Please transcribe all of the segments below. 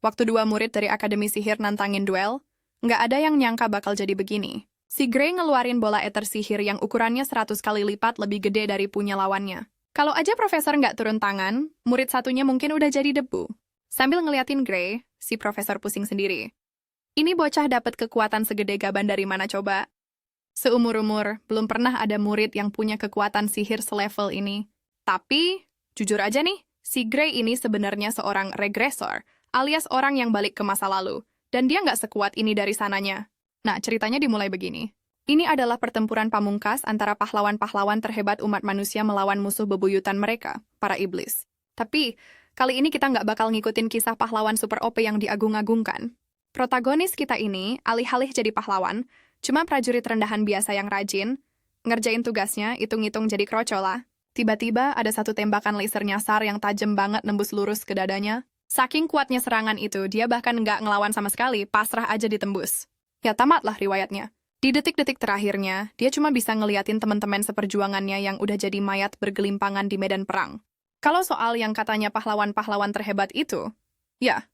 Waktu dua murid dari Akademi Sihir nantangin duel, nggak ada yang nyangka bakal jadi begini. Si Grey ngeluarin bola eter sihir yang ukurannya 100 kali lipat lebih gede dari punya lawannya. Kalau aja profesor nggak turun tangan, murid satunya mungkin udah jadi debu. Sambil ngeliatin Grey, si profesor pusing sendiri. Ini bocah dapat kekuatan segede gaban dari mana coba? Seumur-umur, belum pernah ada murid yang punya kekuatan sihir selevel ini. Tapi, jujur aja nih, si Grey ini sebenarnya seorang regresor, alias orang yang balik ke masa lalu. Dan dia nggak sekuat ini dari sananya. Nah, ceritanya dimulai begini. Ini adalah pertempuran pamungkas antara pahlawan-pahlawan terhebat umat manusia melawan musuh bebuyutan mereka, para iblis. Tapi, kali ini kita nggak bakal ngikutin kisah pahlawan super OP yang diagung-agungkan. Protagonis kita ini, alih-alih jadi pahlawan, cuma prajurit rendahan biasa yang rajin, ngerjain tugasnya, hitung-hitung jadi krocola. Tiba-tiba ada satu tembakan laser nyasar yang tajam banget nembus lurus ke dadanya. Saking kuatnya serangan itu, dia bahkan nggak ngelawan sama sekali, pasrah aja ditembus. Ya tamatlah riwayatnya. Di detik-detik terakhirnya, dia cuma bisa ngeliatin teman-teman seperjuangannya yang udah jadi mayat bergelimpangan di medan perang. Kalau soal yang katanya pahlawan-pahlawan terhebat itu, ya,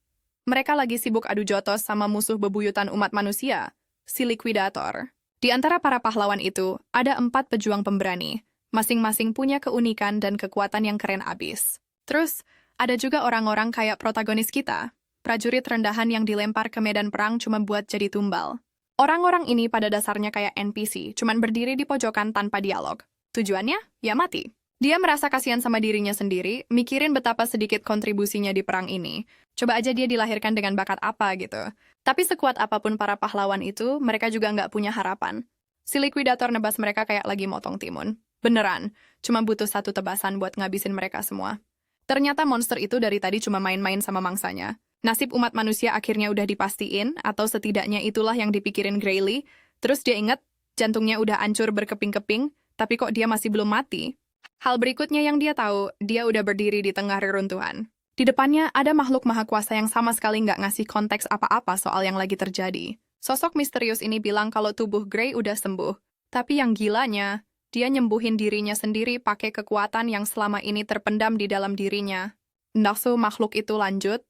mereka lagi sibuk adu jotos sama musuh bebuyutan umat manusia, si Liquidator. Di antara para pahlawan itu, ada 4 pejuang pemberani, masing-masing punya keunikan dan kekuatan yang keren abis. Terus, ada juga orang-orang kayak protagonis kita, prajurit rendahan yang dilempar ke medan perang cuma buat jadi tumbal. Orang-orang ini pada dasarnya kayak NPC, cuman berdiri di pojokan tanpa dialog. Tujuannya? Ya mati. Dia merasa kasihan sama dirinya sendiri, mikirin betapa sedikit kontribusinya di perang ini. Coba aja dia dilahirkan dengan bakat apa gitu. Tapi sekuat apapun para pahlawan itu, mereka juga nggak punya harapan. Si Liquidator nebas mereka kayak lagi motong timun. Beneran, cuma butuh satu tebasan buat ngabisin mereka semua. Ternyata monster itu dari tadi cuma main-main sama mangsanya. Nasib umat manusia akhirnya udah dipastiin, atau setidaknya itulah yang dipikirin Greylee. Terus dia inget, jantungnya udah hancur berkeping-keping, tapi kok dia masih belum mati? Hal berikutnya yang dia tahu, dia udah berdiri di tengah reruntuhan. Di depannya ada makhluk maha kuasa yang sama sekali nggak ngasih konteks apa-apa soal yang lagi terjadi. Sosok misterius ini bilang kalau tubuh Grey udah sembuh. Tapi yang gilanya, dia nyembuhin dirinya sendiri pakai kekuatan yang selama ini terpendam di dalam dirinya. Nafsu makhluk itu lanjut.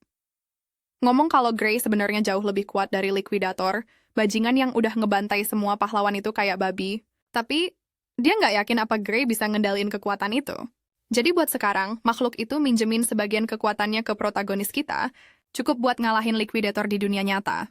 Ngomong kalau Grey sebenarnya jauh lebih kuat dari Liquidator, bajingan yang udah ngebantai semua pahlawan itu kayak babi. Tapi, dia nggak yakin apa Grey bisa ngendalin kekuatan itu. Jadi buat sekarang, makhluk itu minjemin sebagian kekuatannya ke protagonis kita, cukup buat ngalahin Liquidator di dunia nyata.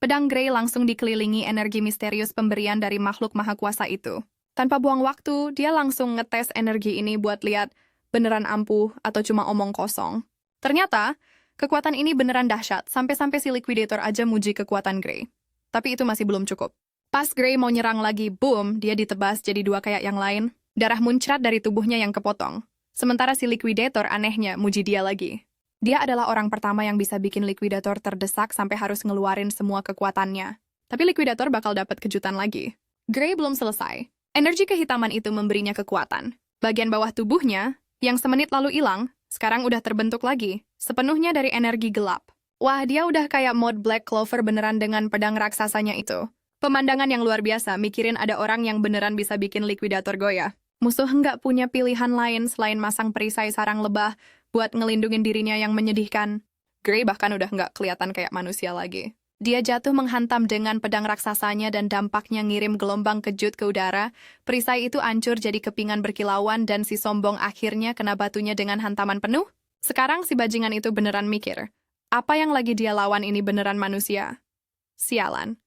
Pedang Grey langsung dikelilingi energi misterius pemberian dari makhluk maha kuasa itu. Tanpa buang waktu, dia langsung ngetes energi ini buat lihat beneran ampuh atau cuma omong kosong. Ternyata, kekuatan ini beneran dahsyat, sampai-sampai si Liquidator aja muji kekuatan Grey. Tapi itu masih belum cukup. Pas Grey mau nyerang lagi, boom, dia ditebas jadi 2 kayak yang lain. Darah muncrat dari tubuhnya yang kepotong. Sementara si Liquidator anehnya muji dia lagi. Dia adalah orang pertama yang bisa bikin Liquidator terdesak sampai harus ngeluarin semua kekuatannya. Tapi Liquidator bakal dapat kejutan lagi. Grey belum selesai. Energi kehitaman itu memberinya kekuatan. Bagian bawah tubuhnya, yang semenit lalu hilang, sekarang udah terbentuk lagi, sepenuhnya dari energi gelap. Wah, dia udah kayak mod Black Clover beneran dengan pedang raksasanya itu. Pemandangan yang luar biasa, mikirin ada orang yang beneran bisa bikin Liquidator goyah. Musuh nggak punya pilihan lain selain masang perisai sarang lebah buat ngelindungin dirinya yang menyedihkan. Grey bahkan udah nggak kelihatan kayak manusia lagi. Dia jatuh menghantam dengan pedang raksasanya dan dampaknya ngirim gelombang kejut ke udara. Perisai itu hancur jadi kepingan berkilauan dan si sombong akhirnya kena batunya dengan hantaman penuh. Sekarang si bajingan itu beneran mikir, apa yang lagi dia lawan ini beneran manusia? Sialan.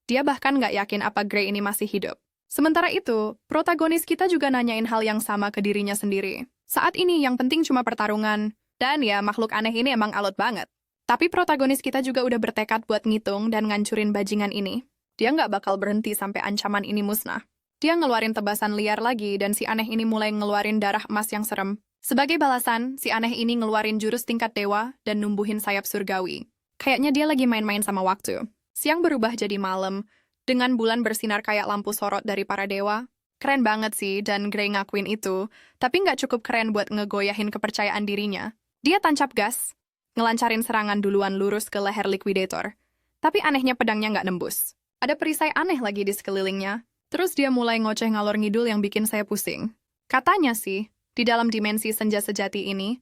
Dia bahkan nggak yakin apa Grey ini masih hidup. Sementara itu, protagonis kita juga nanyain hal yang sama ke dirinya sendiri. Saat ini yang penting cuma pertarungan. Dan ya, makhluk aneh ini emang alot banget. Tapi protagonis kita juga udah bertekad buat ngitung dan ngancurin bajingan ini. Dia nggak bakal berhenti sampai ancaman ini musnah. Dia ngeluarin tebasan liar lagi dan si aneh ini mulai ngeluarin darah emas yang serem. Sebagai balasan, si aneh ini ngeluarin jurus tingkat dewa dan numbuhin sayap surgawi. Kayaknya dia lagi main-main sama waktu. Siang berubah jadi malam, dengan bulan bersinar kayak lampu sorot dari para dewa. Keren banget sih, dan Grey ngakuin itu, tapi nggak cukup keren buat ngegoyahin kepercayaan dirinya. Dia tancap gas, ngelancarin serangan duluan lurus ke leher Liquidator. Tapi anehnya pedangnya nggak nembus. Ada perisai aneh lagi di sekelilingnya. Terus dia mulai ngoceh ngalor ngidul yang bikin saya pusing. Katanya sih, di dalam dimensi senja sejati ini,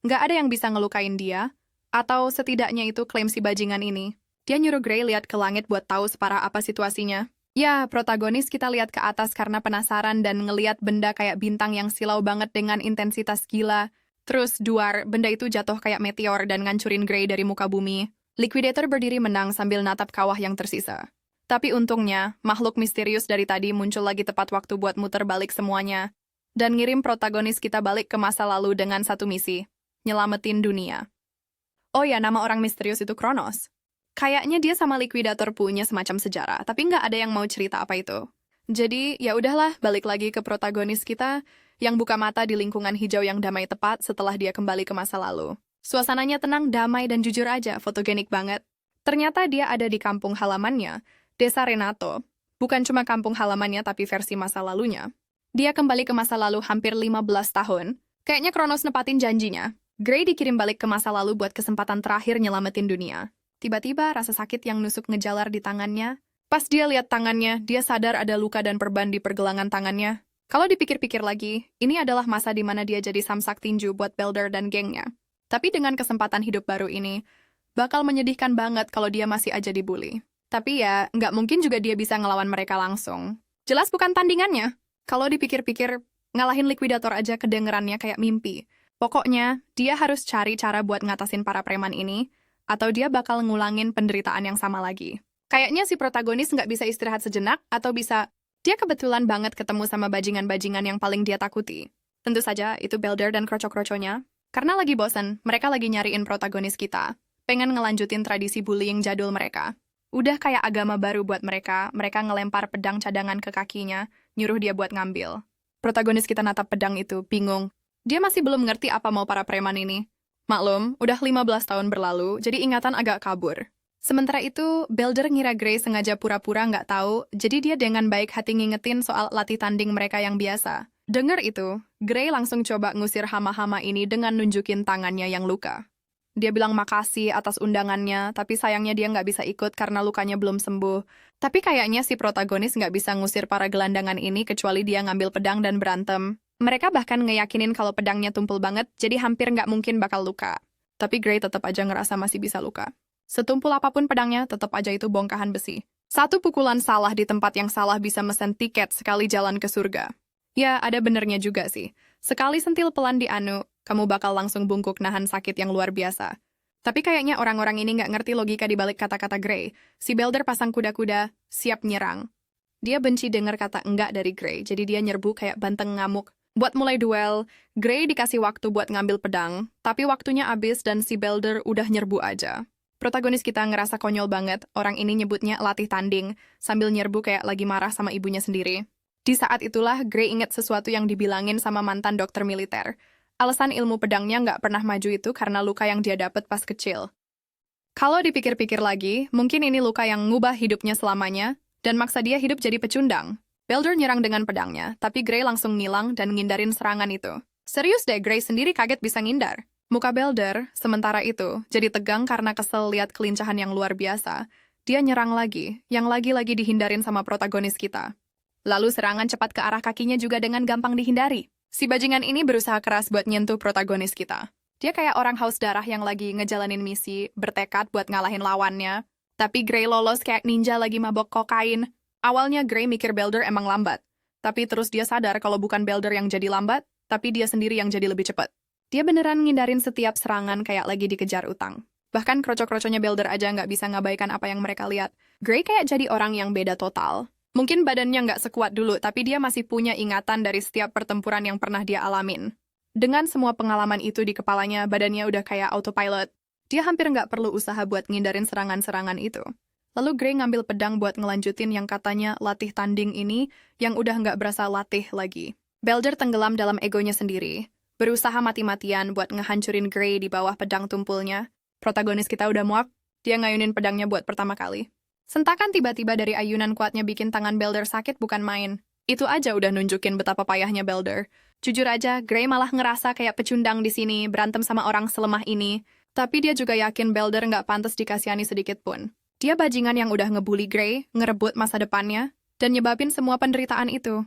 nggak ada yang bisa ngelukain dia, Atau setidaknya itu klaim si bajingan ini. Dia nyuruh Gray lihat ke langit buat tahu separah apa situasinya. Ya, protagonis kita lihat ke atas karena penasaran dan ngeliat benda kayak bintang yang silau banget dengan intensitas gila. Terus, duar, benda itu jatuh kayak meteor dan ngancurin Gray dari muka bumi. Liquidator berdiri menang sambil natap kawah yang tersisa. Tapi untungnya, makhluk misterius dari tadi muncul lagi tepat waktu buat muter balik semuanya. Dan ngirim protagonis kita balik ke masa lalu dengan satu misi. Nyelamatin dunia. Oh ya, nama orang misterius itu Kronos. Kayaknya dia sama Liquidator punya semacam sejarah, tapi nggak ada yang mau cerita apa itu. Jadi, ya udahlah, balik lagi ke protagonis kita yang buka mata di lingkungan hijau yang damai tepat setelah dia kembali ke masa lalu. Suasananya tenang, damai, dan jujur aja, fotogenik banget. Ternyata dia ada di kampung halamannya, Desa Renato. Bukan cuma kampung halamannya, tapi versi masa lalunya. Dia kembali ke masa lalu hampir 15 tahun. Kayaknya Kronos nepatin janjinya. Gray dikirim balik ke masa lalu buat kesempatan terakhir nyelamatin dunia. Tiba-tiba rasa sakit yang nusuk ngejalar di tangannya. Pas dia lihat tangannya, dia sadar ada luka dan perban di pergelangan tangannya. Kalau dipikir-pikir lagi, ini adalah masa di mana dia jadi samsak tinju buat Belder dan gengnya. Tapi dengan kesempatan hidup baru ini, bakal menyedihkan banget kalau dia masih aja dibully. Tapi ya, nggak mungkin juga dia bisa ngelawan mereka langsung. Jelas bukan tandingannya. Kalau dipikir-pikir, ngalahin Liquidator aja kedengerannya kayak mimpi. Pokoknya, dia harus cari cara buat ngatasin para preman ini, atau dia bakal ngulangin penderitaan yang sama lagi. Kayaknya si protagonis nggak bisa istirahat sejenak, atau bisa, dia kebetulan banget ketemu sama bajingan-bajingan yang paling dia takuti. Tentu saja, itu Belder dan kroco-kroconya. Karena lagi bosen, mereka lagi nyariin protagonis kita. Pengen ngelanjutin tradisi bullying jadul mereka. Udah kayak agama baru buat mereka ngelempar pedang cadangan ke kakinya, nyuruh dia buat ngambil. Protagonis kita natap pedang itu, bingung. Dia masih belum ngerti apa mau para preman ini. Maklum, udah 15 tahun berlalu, jadi ingatan agak kabur. Sementara itu, Belder ngira Gray sengaja pura-pura nggak tahu, jadi dia dengan baik hati ngingetin soal latih tanding mereka yang biasa. Dengar itu, Gray langsung coba ngusir hama-hama ini dengan nunjukin tangannya yang luka. Dia bilang makasih atas undangannya, tapi sayangnya dia nggak bisa ikut karena lukanya belum sembuh. Tapi kayaknya si protagonis nggak bisa ngusir para gelandangan ini kecuali dia ngambil pedang dan berantem. Mereka bahkan ngeyakinin kalau pedangnya tumpul banget, jadi hampir nggak mungkin bakal luka. Tapi Gray tetap aja ngerasa masih bisa luka. Setumpul apapun pedangnya, tetap aja itu bongkahan besi. Satu pukulan salah di tempat yang salah bisa mesen tiket sekali jalan ke surga. Ya, ada benernya juga sih. Sekali sentil pelan di anu, kamu bakal langsung bungkuk nahan sakit yang luar biasa. Tapi kayaknya orang-orang ini nggak ngerti logika di balik kata-kata Gray. Si Belder pasang kuda-kuda, siap nyerang. Dia benci dengar kata enggak dari Gray, jadi dia nyerbu kayak banteng ngamuk. Buat mulai duel, Gray dikasih waktu buat ngambil pedang, tapi waktunya habis dan si Belder udah nyerbu aja. Protagonis kita ngerasa konyol banget, orang ini nyebutnya latih tanding, sambil nyerbu kayak lagi marah sama ibunya sendiri. Di saat itulah, Gray inget sesuatu yang dibilangin sama mantan dokter militer. Alasan ilmu pedangnya nggak pernah maju itu karena luka yang dia dapet pas kecil. Kalau dipikir-pikir lagi, mungkin ini luka yang ngubah hidupnya selamanya, dan maksa dia hidup jadi pecundang. Belder nyerang dengan pedangnya, tapi Gray langsung ngilang dan ngindarin serangan itu. Serius deh, Gray sendiri kaget bisa ngindar. Muka Belder, sementara itu, jadi tegang karena kesel lihat kelincahan yang luar biasa. Dia nyerang lagi, yang lagi-lagi dihindarin sama protagonis kita. Lalu serangan cepat ke arah kakinya juga dengan gampang dihindari. Si bajingan ini berusaha keras buat nyentuh protagonis kita. Dia kayak orang haus darah yang lagi ngejalanin misi, bertekad buat ngalahin lawannya. Tapi Gray lolos kayak ninja lagi mabok kokain. Awalnya Gray mikir Belder emang lambat, tapi terus dia sadar kalau bukan Belder yang jadi lambat, tapi dia sendiri yang jadi lebih cepat. Dia beneran ngindarin setiap serangan kayak lagi dikejar utang. Bahkan kroco-kroconya Belder aja nggak bisa ngabaikan apa yang mereka lihat. Gray kayak jadi orang yang beda total. Mungkin badannya nggak sekuat dulu, tapi dia masih punya ingatan dari setiap pertempuran yang pernah dia alamin. Dengan semua pengalaman itu di kepalanya, badannya udah kayak autopilot. Dia hampir nggak perlu usaha buat ngindarin serangan-serangan itu. Lalu Gray ngambil pedang buat ngelanjutin yang katanya latih tanding ini, yang udah nggak berasa latih lagi. Belder tenggelam dalam egonya sendiri, berusaha mati-matian buat ngehancurin Gray di bawah pedang tumpulnya. Protagonis kita udah muak, dia ngayunin pedangnya buat pertama kali. Sentakan tiba-tiba dari ayunan kuatnya bikin tangan Belder sakit bukan main. Itu aja udah nunjukin betapa payahnya Belder. Jujur aja, Gray malah ngerasa kayak pecundang di sini, berantem sama orang selemah ini. Tapi dia juga yakin Belder nggak pantas dikasihani sedikit pun. Dia bajingan yang udah ngebully Gray, ngerebut masa depannya, dan nyebabin semua penderitaan itu.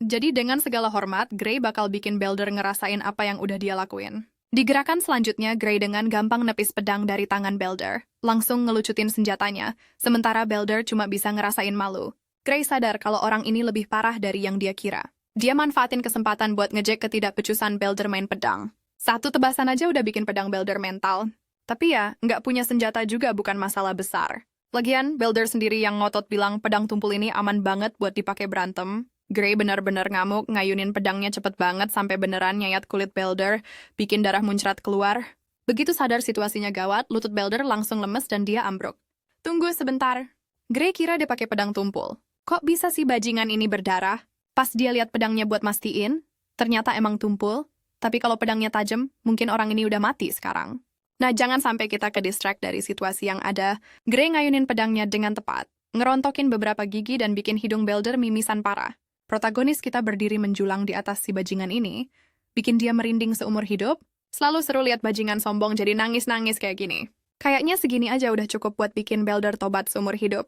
Jadi dengan segala hormat, Gray bakal bikin Belder ngerasain apa yang udah dia lakuin. Di gerakan selanjutnya, Gray dengan gampang nepis pedang dari tangan Belder, langsung ngelucutin senjatanya, sementara Belder cuma bisa ngerasain malu. Gray sadar kalau orang ini lebih parah dari yang dia kira. Dia manfaatin kesempatan buat ngejek ketidakpecusan Belder main pedang. Satu tebasan aja udah bikin pedang Belder mental. Tapi ya, nggak punya senjata juga bukan masalah besar. Lagian, Belder sendiri yang ngotot bilang pedang tumpul ini aman banget buat dipakai berantem. Gray benar-benar ngamuk, ngayunin pedangnya cepet banget sampai beneran nyayat kulit Belder, bikin darah muncrat keluar. Begitu sadar situasinya gawat, lutut Belder langsung lemes dan dia ambruk. Tunggu sebentar. Gray kira dia pakai pedang tumpul. Kok bisa sih bajingan ini berdarah? Pas dia lihat pedangnya buat mastiin, ternyata emang tumpul. Tapi kalau pedangnya tajam, mungkin orang ini udah mati sekarang. Nah, jangan sampai kita ke-distract dari situasi yang ada. Gray ngayunin pedangnya dengan tepat, ngerontokin beberapa gigi dan bikin hidung Belder mimisan parah. Protagonis kita berdiri menjulang di atas si bajingan ini, bikin dia merinding seumur hidup. Selalu seru lihat bajingan sombong jadi nangis-nangis kayak gini. Kayaknya segini aja udah cukup buat bikin Belder tobat seumur hidup.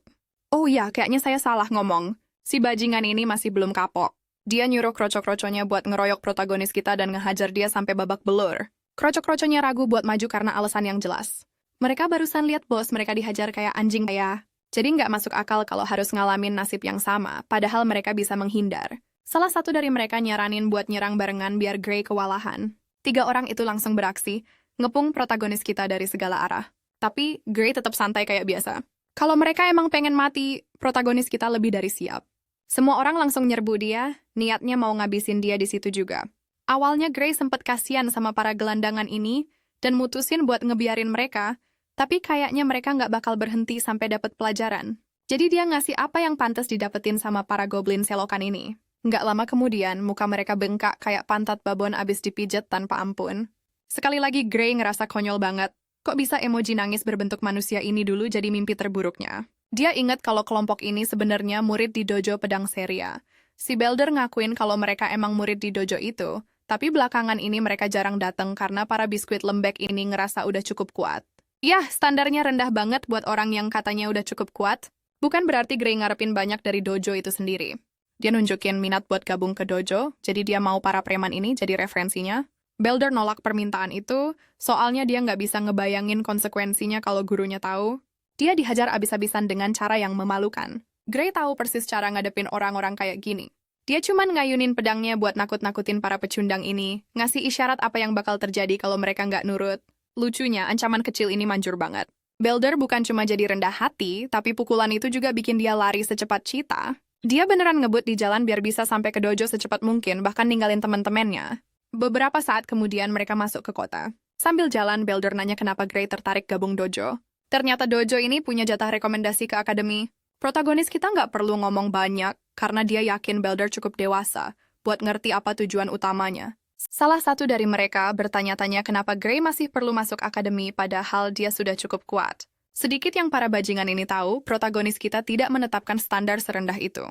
Oh iya, kayaknya saya salah ngomong. Si bajingan ini masih belum kapok. Dia nyuruh kroco-kroconya buat ngeroyok protagonis kita dan ngehajar dia sampai babak belur. Kroco-kroconya ragu buat maju karena alasan yang jelas. Mereka barusan lihat bos mereka dihajar kayak anjing ya. Jadi nggak masuk akal kalau harus ngalamin nasib yang sama, padahal mereka bisa menghindar. Salah satu dari mereka nyaranin buat nyerang barengan biar Gray kewalahan. 3 orang itu langsung beraksi, ngepung protagonis kita dari segala arah. Tapi Gray tetap santai kayak biasa. Kalau mereka emang pengen mati, protagonis kita lebih dari siap. Semua orang langsung nyerbu dia, niatnya mau ngabisin dia di situ juga. Awalnya Gray sempet kasihan sama para gelandangan ini, dan mutusin buat ngebiarin mereka, tapi kayaknya mereka nggak bakal berhenti sampai dapat pelajaran. Jadi dia ngasih apa yang pantas didapetin sama para goblin selokan ini. Nggak lama kemudian, muka mereka bengkak kayak pantat babon abis dipijet tanpa ampun. Sekali lagi Gray ngerasa konyol banget. Kok bisa emoji nangis berbentuk manusia ini dulu jadi mimpi terburuknya? Dia ingat kalau kelompok ini sebenarnya murid di dojo pedang Seria. Si Belder ngakuin kalau mereka emang murid di dojo itu, tapi belakangan ini mereka jarang datang karena para biskuit lembek ini ngerasa udah cukup kuat. Yah, standarnya rendah banget buat orang yang katanya udah cukup kuat. Bukan berarti Gray ngarepin banyak dari dojo itu sendiri. Dia nunjukin minat buat gabung ke dojo, jadi dia mau para preman ini jadi referensinya. Belder nolak permintaan itu, soalnya dia nggak bisa ngebayangin konsekuensinya kalau gurunya tahu. Dia dihajar abis-abisan dengan cara yang memalukan. Gray tahu persis cara ngadepin orang-orang kayak gini. Dia cuman ngayunin pedangnya buat nakut-nakutin para pecundang ini, ngasih isyarat apa yang bakal terjadi kalau mereka nggak nurut. Lucunya, ancaman kecil ini manjur banget. Belder bukan cuma jadi rendah hati, tapi pukulan itu juga bikin dia lari secepat cita. Dia beneran ngebut di jalan biar bisa sampai ke dojo secepat mungkin, bahkan ninggalin teman-temannya. Beberapa saat kemudian mereka masuk ke kota. Sambil jalan, Belder nanya kenapa Gray tertarik gabung dojo. Ternyata dojo ini punya jatah rekomendasi ke akademi. Protagonis kita nggak perlu ngomong banyak, karena dia yakin Belder cukup dewasa buat ngerti apa tujuan utamanya. Salah satu dari mereka bertanya-tanya kenapa Gray masih perlu masuk akademi padahal dia sudah cukup kuat. Sedikit yang para bajingan ini tahu, protagonis kita tidak menetapkan standar serendah itu.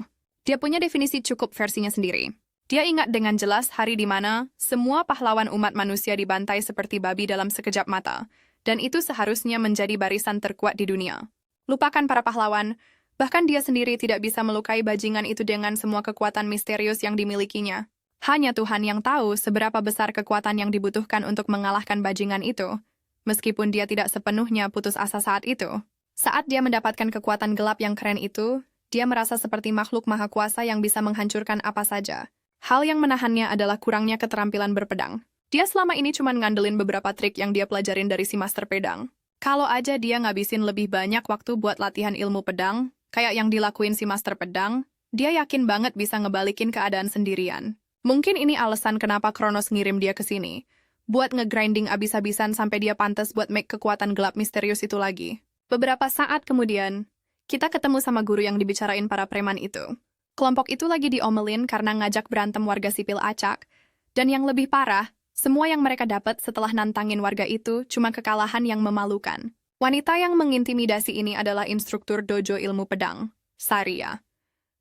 Dia punya definisi cukup versinya sendiri. Dia ingat dengan jelas hari di mana semua pahlawan umat manusia dibantai seperti babi dalam sekejap mata, dan itu seharusnya menjadi barisan terkuat di dunia. Lupakan para pahlawan, bahkan dia sendiri tidak bisa melukai bajingan itu dengan semua kekuatan misterius yang dimilikinya. Hanya Tuhan yang tahu seberapa besar kekuatan yang dibutuhkan untuk mengalahkan bajingan itu, meskipun dia tidak sepenuhnya putus asa saat itu. Saat dia mendapatkan kekuatan gelap yang keren itu, dia merasa seperti makhluk maha kuasa yang bisa menghancurkan apa saja. Hal yang menahannya adalah kurangnya keterampilan berpedang. Dia selama ini cuma ngandelin beberapa trik yang dia pelajarin dari si master pedang. Kalau aja dia ngabisin lebih banyak waktu buat latihan ilmu pedang, kayak yang dilakuin si master pedang, dia yakin banget bisa ngebalikin keadaan sendirian. Mungkin ini alasan kenapa Kronos ngirim dia ke sini, buat ngegrinding abis-abisan sampai dia pantas buat make kekuatan gelap misterius itu lagi. Beberapa saat kemudian, kita ketemu sama guru yang dibicarain para preman itu. Kelompok itu lagi diomelin karena ngajak berantem warga sipil acak, dan yang lebih parah, semua yang mereka dapat setelah nantangin warga itu cuma kekalahan yang memalukan. Wanita yang mengintimidasi ini adalah instruktur dojo ilmu pedang, Saria.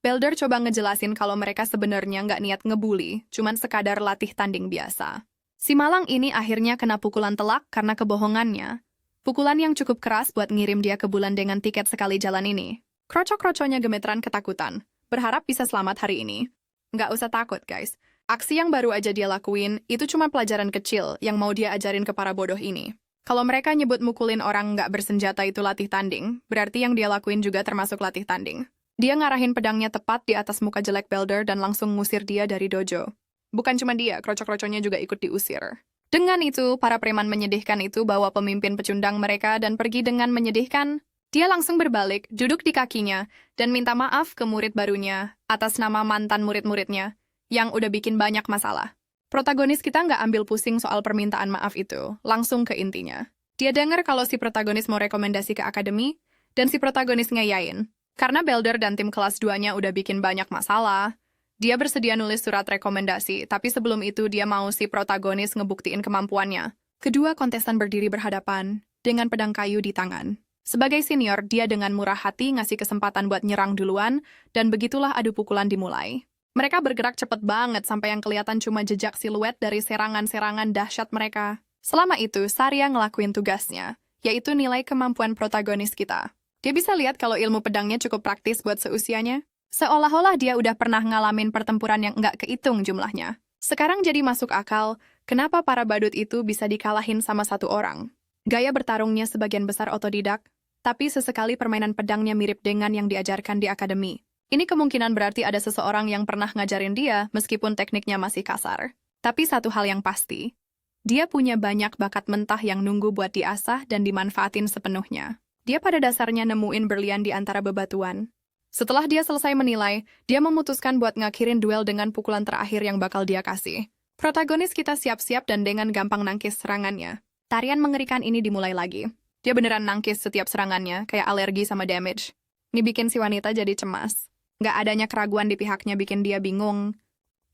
Belder coba ngejelasin kalau mereka sebenarnya nggak niat ngebully, cuman sekadar latih tanding biasa. Si malang ini akhirnya kena pukulan telak karena kebohongannya. Pukulan yang cukup keras buat ngirim dia ke bulan dengan tiket sekali jalan ini. Kroco-kroconya gemeteran ketakutan, berharap bisa selamat hari ini. Nggak usah takut, guys. Aksi yang baru aja dia lakuin, itu cuma pelajaran kecil yang mau dia ajarin ke para bodoh ini. Kalau mereka nyebut mukulin orang nggak bersenjata itu latih tanding, berarti yang dia lakuin juga termasuk latih tanding. Dia ngarahin pedangnya tepat di atas muka jelek Belder dan langsung ngusir dia dari dojo. Bukan cuma dia, krocok-kroconya juga ikut diusir. Dengan itu, para preman menyedihkan itu bawa pemimpin pecundang mereka dan pergi dengan menyedihkan. Dia langsung berbalik, duduk di kakinya, dan minta maaf ke murid barunya atas nama mantan murid-muridnya yang udah bikin banyak masalah. Protagonis kita nggak ambil pusing soal permintaan maaf itu, langsung ke intinya. Dia dengar kalau si protagonis mau rekomendasi ke akademi, dan si protagonis ngeyain. Karena Belder dan tim kelas 2-nya udah bikin banyak masalah, dia bersedia nulis surat rekomendasi, tapi sebelum itu dia mau si protagonis ngebuktiin kemampuannya. Kedua kontestan berdiri berhadapan, dengan pedang kayu di tangan. Sebagai senior, dia dengan murah hati ngasih kesempatan buat nyerang duluan, dan begitulah adu pukulan dimulai. Mereka bergerak cepet banget sampai yang kelihatan cuma jejak siluet dari serangan-serangan dahsyat mereka. Selama itu, Saria ngelakuin tugasnya, yaitu nilai kemampuan protagonis kita. Dia bisa lihat kalau ilmu pedangnya cukup praktis buat seusianya. Seolah-olah dia udah pernah ngalamin pertempuran yang nggak kehitung jumlahnya. Sekarang jadi masuk akal, kenapa para badut itu bisa dikalahin sama satu orang. Gaya bertarungnya sebagian besar otodidak, tapi sesekali permainan pedangnya mirip dengan yang diajarkan di akademi. Ini kemungkinan berarti ada seseorang yang pernah ngajarin dia meskipun tekniknya masih kasar. Tapi satu hal yang pasti, dia punya banyak bakat mentah yang nunggu buat diasah dan dimanfaatin sepenuhnya. Dia pada dasarnya nemuin berlian di antara bebatuan. Setelah dia selesai menilai, dia memutuskan buat ngakhirin duel dengan pukulan terakhir yang bakal dia kasih. Protagonis kita siap-siap dan dengan gampang nangkis serangannya. Tarian mengerikan ini dimulai lagi. Dia beneran nangkis setiap serangannya, kayak alergi sama damage. Ini bikin si wanita jadi cemas. Nggak adanya keraguan di pihaknya bikin dia bingung.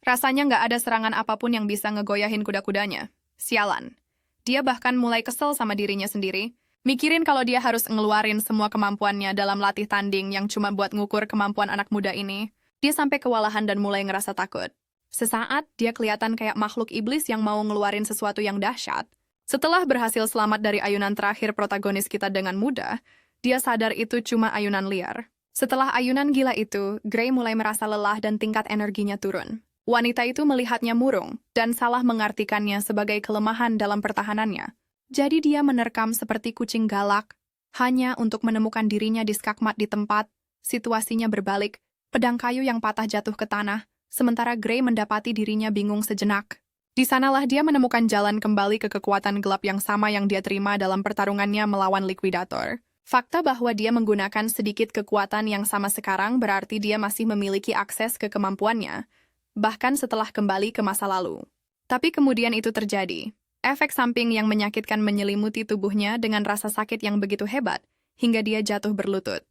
Rasanya nggak ada serangan apapun yang bisa ngegoyahin kuda-kudanya. Sialan. Dia bahkan mulai kesel sama dirinya sendiri, mikirin kalau dia harus ngeluarin semua kemampuannya dalam latih tanding yang cuma buat ngukur kemampuan anak muda ini. Dia sampai kewalahan dan mulai ngerasa takut. Sesaat, dia kelihatan kayak makhluk iblis yang mau ngeluarin sesuatu yang dahsyat. Setelah berhasil selamat dari ayunan terakhir protagonis kita dengan mudah, dia sadar itu cuma ayunan liar. Setelah ayunan gila itu, Gray mulai merasa lelah dan tingkat energinya turun. Wanita itu melihatnya murung dan salah mengartikannya sebagai kelemahan dalam pertahanannya. Jadi dia menerkam seperti kucing galak, hanya untuk menemukan dirinya di skakmat di tempat. Situasinya berbalik, pedang kayu yang patah jatuh ke tanah, sementara Gray mendapati dirinya bingung sejenak. Di sanalah dia menemukan jalan kembali ke kekuatan gelap yang sama yang dia terima dalam pertarungannya melawan Liquidator. Fakta bahwa dia menggunakan sedikit kekuatan yang sama sekarang berarti dia masih memiliki akses ke kemampuannya, bahkan setelah kembali ke masa lalu. Tapi kemudian itu terjadi. Efek samping yang menyakitkan menyelimuti tubuhnya dengan rasa sakit yang begitu hebat, hingga dia jatuh berlutut.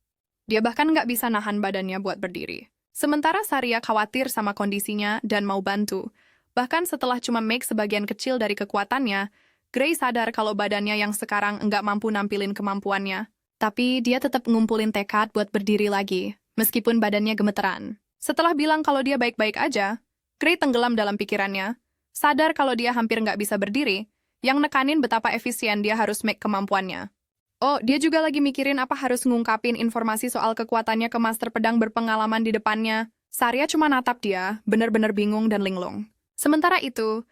Dia bahkan nggak bisa nahan badannya buat berdiri. Sementara Saria khawatir sama kondisinya dan mau bantu. Bahkan setelah cuma make sebagian kecil dari kekuatannya, Gray sadar kalau badannya yang sekarang nggak mampu nampilin kemampuannya. Tapi dia tetap ngumpulin tekad buat berdiri lagi, meskipun badannya gemeteran. Setelah bilang kalau dia baik-baik aja, Gray tenggelam dalam pikirannya, sadar kalau dia hampir nggak bisa berdiri, yang nekanin betapa efisien dia harus make kemampuannya. Oh, dia juga lagi mikirin apa harus ngungkapin informasi soal kekuatannya ke master pedang berpengalaman di depannya. Saria cuma natap dia, bener-bener bingung dan linglung. Sementara itu,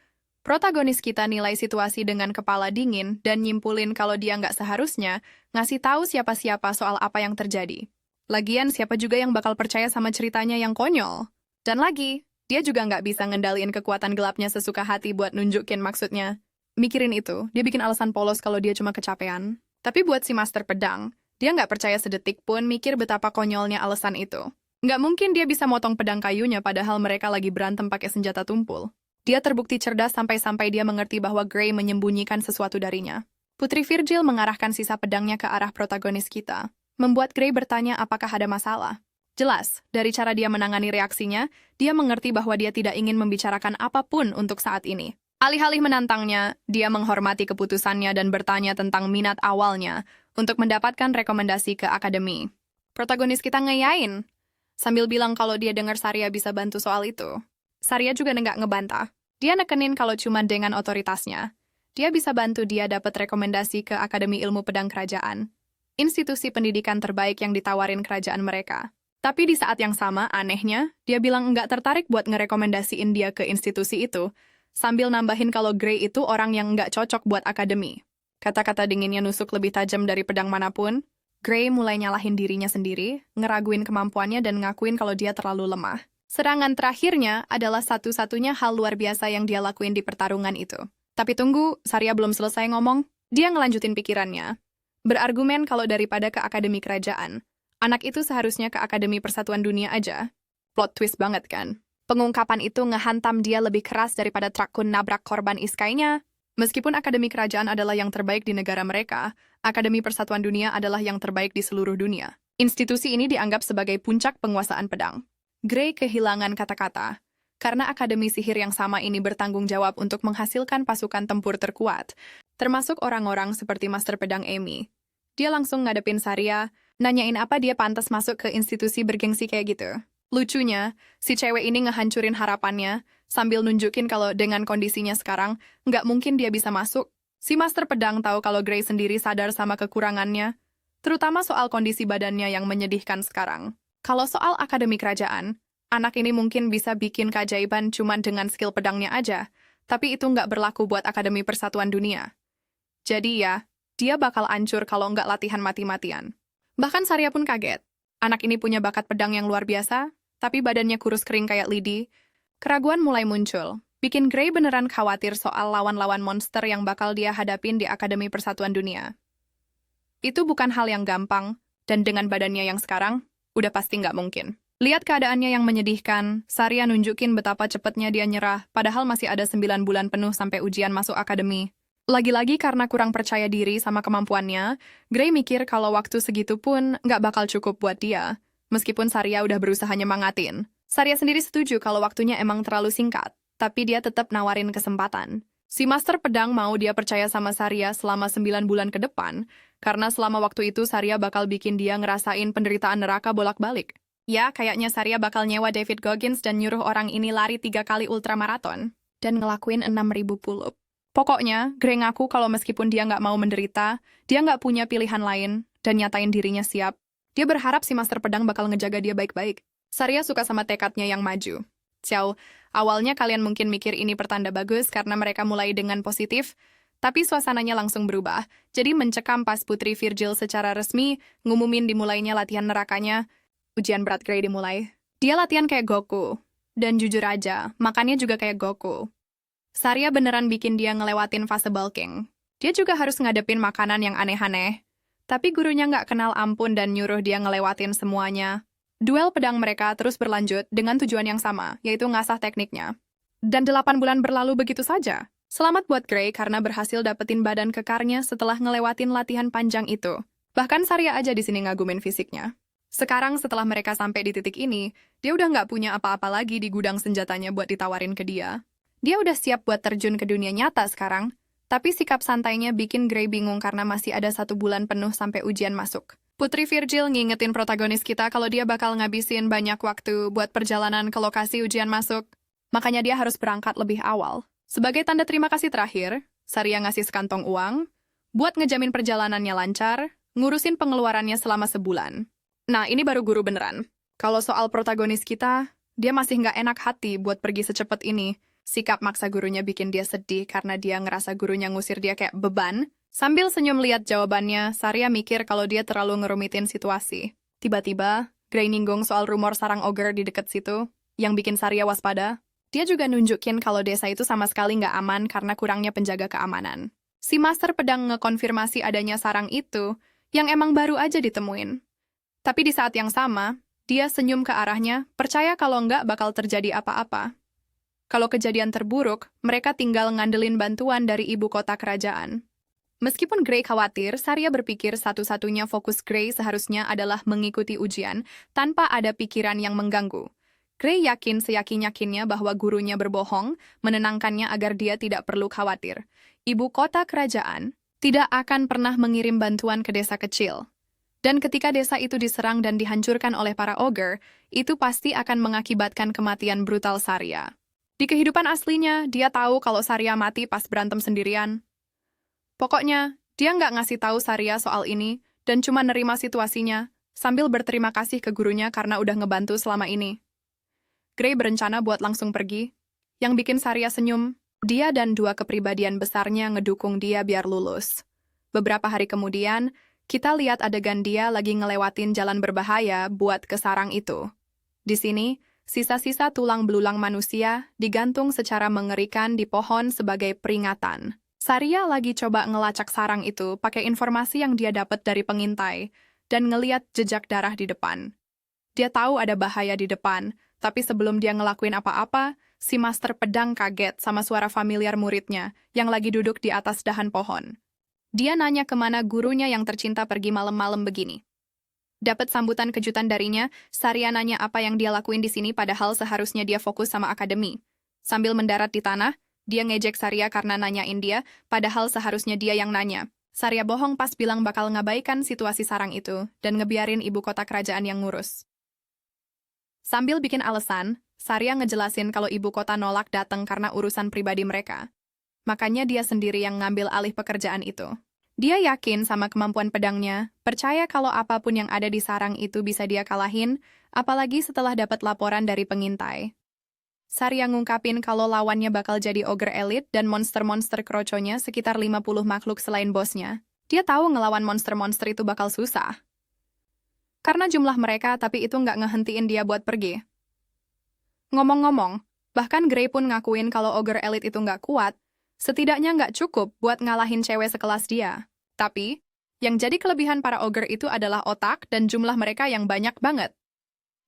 protagonis kita nilai situasi dengan kepala dingin dan nyimpulin kalau dia nggak seharusnya ngasih tahu siapa-siapa soal apa yang terjadi. Lagian siapa juga yang bakal percaya sama ceritanya yang konyol. Dan lagi, dia juga nggak bisa ngendaliin kekuatan gelapnya sesuka hati buat nunjukin maksudnya. Mikirin itu, dia bikin alasan polos kalau dia cuma kecapean. Tapi buat si master pedang, dia nggak percaya sedetik pun mikir betapa konyolnya alasan itu. Nggak mungkin dia bisa motong pedang kayunya padahal mereka lagi berantem pakai senjata tumpul. Dia terbukti cerdas sampai-sampai dia mengerti bahwa Gray menyembunyikan sesuatu darinya. Putri Virgil mengarahkan sisa pedangnya ke arah protagonis kita, membuat Gray bertanya apakah ada masalah. Jelas, dari cara dia menangani reaksinya, dia mengerti bahwa dia tidak ingin membicarakan apapun untuk saat ini. Alih-alih menantangnya, dia menghormati keputusannya dan bertanya tentang minat awalnya untuk mendapatkan rekomendasi ke akademi. Protagonis kita ngeyain, sambil bilang kalau dia dengar Saria bisa bantu soal itu. Saria juga nggak ngebantah. Dia nekenin kalau cuma dengan otoritasnya, dia bisa bantu dia dapat rekomendasi ke Akademi Ilmu Pedang Kerajaan, institusi pendidikan terbaik yang ditawarin kerajaan mereka. Tapi di saat yang sama, anehnya, dia bilang nggak tertarik buat ngerekomendasiin dia ke institusi itu, sambil nambahin kalau Gray itu orang yang nggak cocok buat akademi. Kata-kata dinginnya nusuk lebih tajam dari pedang manapun. Gray mulai nyalahin dirinya sendiri, ngeraguin kemampuannya dan ngakuin kalau dia terlalu lemah. Serangan terakhirnya adalah satu-satunya hal luar biasa yang dia lakuin di pertarungan itu. Tapi tunggu, Sarya belum selesai ngomong. Dia ngelanjutin pikirannya. Berargumen kalau daripada ke Akademi Kerajaan, anak itu seharusnya ke Akademi Persatuan Dunia aja. Plot twist banget kan? Pengungkapan itu ngehantam dia lebih keras daripada Trakun nabrak korban Iskainya. Meskipun Akademi Kerajaan adalah yang terbaik di negara mereka, Akademi Persatuan Dunia adalah yang terbaik di seluruh dunia. Institusi ini dianggap sebagai puncak penguasaan pedang. Gray kehilangan kata-kata, karena Akademi Sihir yang sama ini bertanggung jawab untuk menghasilkan pasukan tempur terkuat, termasuk orang-orang seperti Master Pedang Amy. Dia langsung ngadepin Sarya, nanyain apa dia pantas masuk ke institusi bergengsi kayak gitu. Lucunya, si cewek ini ngehancurin harapannya, sambil nunjukin kalau dengan kondisinya sekarang, nggak mungkin dia bisa masuk. Si Master Pedang tahu kalau Gray sendiri sadar sama kekurangannya, terutama soal kondisi badannya yang menyedihkan sekarang. Kalau soal Akademi Kerajaan, anak ini mungkin bisa bikin keajaiban cuma dengan skill pedangnya aja, tapi itu nggak berlaku buat Akademi Persatuan Dunia. Jadi ya, dia bakal hancur kalau nggak latihan mati-matian. Bahkan Sarya pun kaget. Anak ini punya bakat pedang yang luar biasa, tapi badannya kurus kering kayak lidi. Keraguan mulai muncul, bikin Gray beneran khawatir soal lawan-lawan monster yang bakal dia hadapin di Akademi Persatuan Dunia. Itu bukan hal yang gampang, dan dengan badannya yang sekarang, udah pasti nggak mungkin. Lihat keadaannya yang menyedihkan, Sarya nunjukin betapa cepatnya dia nyerah, padahal masih ada 9 bulan penuh sampai ujian masuk akademi. Lagi-lagi karena kurang percaya diri sama kemampuannya, Gray mikir kalau waktu segitu pun nggak bakal cukup buat dia, meskipun Sarya udah berusaha nyemangatin. Sarya sendiri setuju kalau waktunya emang terlalu singkat, tapi dia tetap nawarin kesempatan. Si Master Pedang mau dia percaya sama Sarya selama 9 bulan ke depan, karena selama waktu itu Sarya bakal bikin dia ngerasain penderitaan neraka bolak-balik. Ya, kayaknya Sarya bakal nyewa David Goggins dan nyuruh orang ini lari 3 kali ultramaraton, dan ngelakuin 6.000 pull-up. Pokoknya, Gray ngaku kalau meskipun dia nggak mau menderita, dia nggak punya pilihan lain, dan nyatain dirinya siap. Dia berharap si Master Pedang bakal ngejaga dia baik-baik. Sarya suka sama tekadnya yang maju. Xiao, awalnya kalian mungkin mikir ini pertanda bagus karena mereka mulai dengan positif, tapi suasananya langsung berubah. Jadi mencekam pas Putri Virgil secara resmi, ngumumin dimulainya latihan nerakanya, ujian berat Gray dimulai. Dia latihan kayak Goku. Dan jujur aja, makannya juga kayak Goku. Sarya beneran bikin dia ngelewatin fase bulking. Dia juga harus ngadepin makanan yang aneh-aneh. Tapi gurunya nggak kenal ampun dan nyuruh dia ngelewatin semuanya. Duel pedang mereka terus berlanjut dengan tujuan yang sama, yaitu ngasah tekniknya. Dan 8 bulan berlalu begitu saja. Selamat buat Gray karena berhasil dapetin badan kekarnya setelah ngelewatin latihan panjang itu. Bahkan Sarya aja di sini ngagumin fisiknya. Sekarang setelah mereka sampai di titik ini, dia udah nggak punya apa-apa lagi di gudang senjatanya buat ditawarin ke dia. Dia udah siap buat terjun ke dunia nyata sekarang, tapi sikap santainya bikin Gray bingung karena masih ada 1 bulan penuh sampai ujian masuk. Putri Virgil ngingetin protagonis kita kalau dia bakal ngabisin banyak waktu buat perjalanan ke lokasi ujian masuk, makanya dia harus berangkat lebih awal. Sebagai tanda terima kasih terakhir, Sarya ngasih sekantong uang, buat ngejamin perjalanannya lancar, ngurusin pengeluarannya selama sebulan. Nah, ini baru guru beneran. Kalau soal protagonis kita, dia masih nggak enak hati buat pergi secepat ini. Sikap maksa gurunya bikin dia sedih karena dia ngerasa gurunya ngusir dia kayak beban. Sambil senyum lihat jawabannya, Sarya mikir kalau dia terlalu ngerumitin situasi. Tiba-tiba, Gray ninggung soal rumor sarang ogre di dekat situ, yang bikin Sarya waspada. Dia juga nunjukin kalau desa itu sama sekali nggak aman karena kurangnya penjaga keamanan. Si Master Pedang ngekonfirmasi adanya sarang itu, yang emang baru aja ditemuin. Tapi di saat yang sama, dia senyum ke arahnya, percaya kalau nggak bakal terjadi apa-apa. Kalau kejadian terburuk, mereka tinggal ngandelin bantuan dari ibu kota kerajaan. Meskipun Gray khawatir, Sarya berpikir satu-satunya fokus Gray seharusnya adalah mengikuti ujian tanpa ada pikiran yang mengganggu. Gray yakin seyakin-yakinnya bahwa gurunya berbohong, menenangkannya agar dia tidak perlu khawatir. Ibu kota kerajaan tidak akan pernah mengirim bantuan ke desa kecil. Dan ketika desa itu diserang dan dihancurkan oleh para ogre, itu pasti akan mengakibatkan kematian brutal Sarya. Di kehidupan aslinya, dia tahu kalau Sarya mati pas berantem sendirian. Pokoknya, dia nggak ngasih tahu Sarya soal ini, dan cuma nerima situasinya, sambil berterima kasih ke gurunya karena udah ngebantu selama ini. Gray berencana buat langsung pergi. Yang bikin Saria senyum, dia dan dua kepribadian besarnya ngedukung dia biar lulus. Beberapa hari kemudian, kita lihat adegan dia lagi ngelewatin jalan berbahaya buat ke sarang itu. Di sini, sisa-sisa tulang belulang manusia digantung secara mengerikan di pohon sebagai peringatan. Saria lagi coba ngelacak sarang itu pakai informasi yang dia dapat dari pengintai dan ngeliat jejak darah di depan. Dia tahu ada bahaya di depan, tapi sebelum dia ngelakuin apa-apa, si master pedang kaget sama suara familiar muridnya yang lagi duduk di atas dahan pohon. Dia nanya kemana gurunya yang tercinta pergi malam-malam begini. Dapat sambutan kejutan darinya, Saria nanya apa yang dia lakuin di sini padahal seharusnya dia fokus sama akademi. Sambil mendarat di tanah, dia ngejek Saria karena nanyain dia, padahal seharusnya dia yang nanya. Saria bohong pas bilang bakal ngabaikan situasi sarang itu dan ngebiarin ibu kota kerajaan yang ngurus. Sambil bikin alasan, Saria ngejelasin kalau ibu kota nolak datang karena urusan pribadi mereka. Makanya dia sendiri yang ngambil alih pekerjaan itu. Dia yakin sama kemampuan pedangnya, percaya kalau apapun yang ada di sarang itu bisa dia kalahin, apalagi setelah dapat laporan dari pengintai. Saria ngungkapin kalau lawannya bakal jadi ogre elit dan monster-monster kroconya sekitar 50 makhluk selain bosnya. Dia tahu ngelawan monster-monster itu bakal susah. Karena jumlah mereka, tapi itu nggak ngehentiin dia buat pergi. Ngomong-ngomong, bahkan Gray pun ngakuin kalau ogre elit itu nggak kuat, setidaknya nggak cukup buat ngalahin cewek sekelas dia. Tapi, yang jadi kelebihan para ogre itu adalah otak dan jumlah mereka yang banyak banget.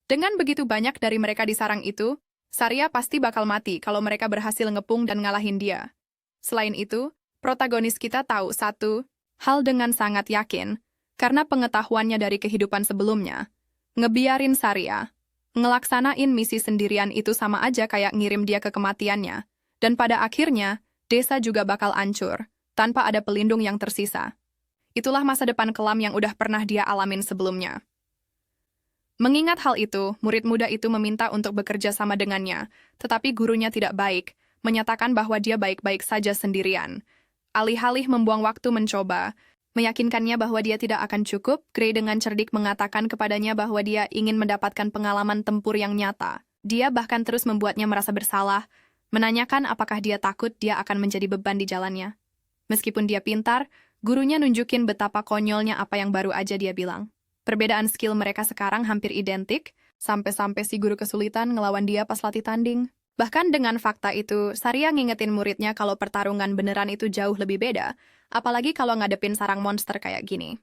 Dengan begitu banyak dari mereka di sarang itu, Saria pasti bakal mati kalau mereka berhasil ngepung dan ngalahin dia. Selain itu, protagonis kita tahu satu hal dengan sangat yakin, karena pengetahuannya dari kehidupan sebelumnya. Ngebiarin Saria ngelaksanain misi sendirian itu sama aja kayak ngirim dia ke kematiannya. Dan pada akhirnya, desa juga bakal hancur, tanpa ada pelindung yang tersisa. Itulah masa depan kelam yang udah pernah dia alamin sebelumnya. Mengingat hal itu, murid muda itu meminta untuk bekerja sama dengannya, tetapi gurunya tidak baik, menyatakan bahwa dia baik-baik saja sendirian. Alih-alih membuang waktu mencoba, meyakinkannya bahwa dia tidak akan cukup, Gray dengan cerdik mengatakan kepadanya bahwa dia ingin mendapatkan pengalaman tempur yang nyata. Dia bahkan terus membuatnya merasa bersalah, menanyakan apakah dia takut dia akan menjadi beban di jalannya. Meskipun dia pintar, gurunya nunjukin betapa konyolnya apa yang baru aja dia bilang. Perbedaan skill mereka sekarang hampir identik, sampai-sampai si guru kesulitan ngelawan dia pas latih tanding. Bahkan dengan fakta itu, Saria ngingetin muridnya kalau pertarungan beneran itu jauh lebih beda, apalagi kalau ngadepin sarang monster kayak gini.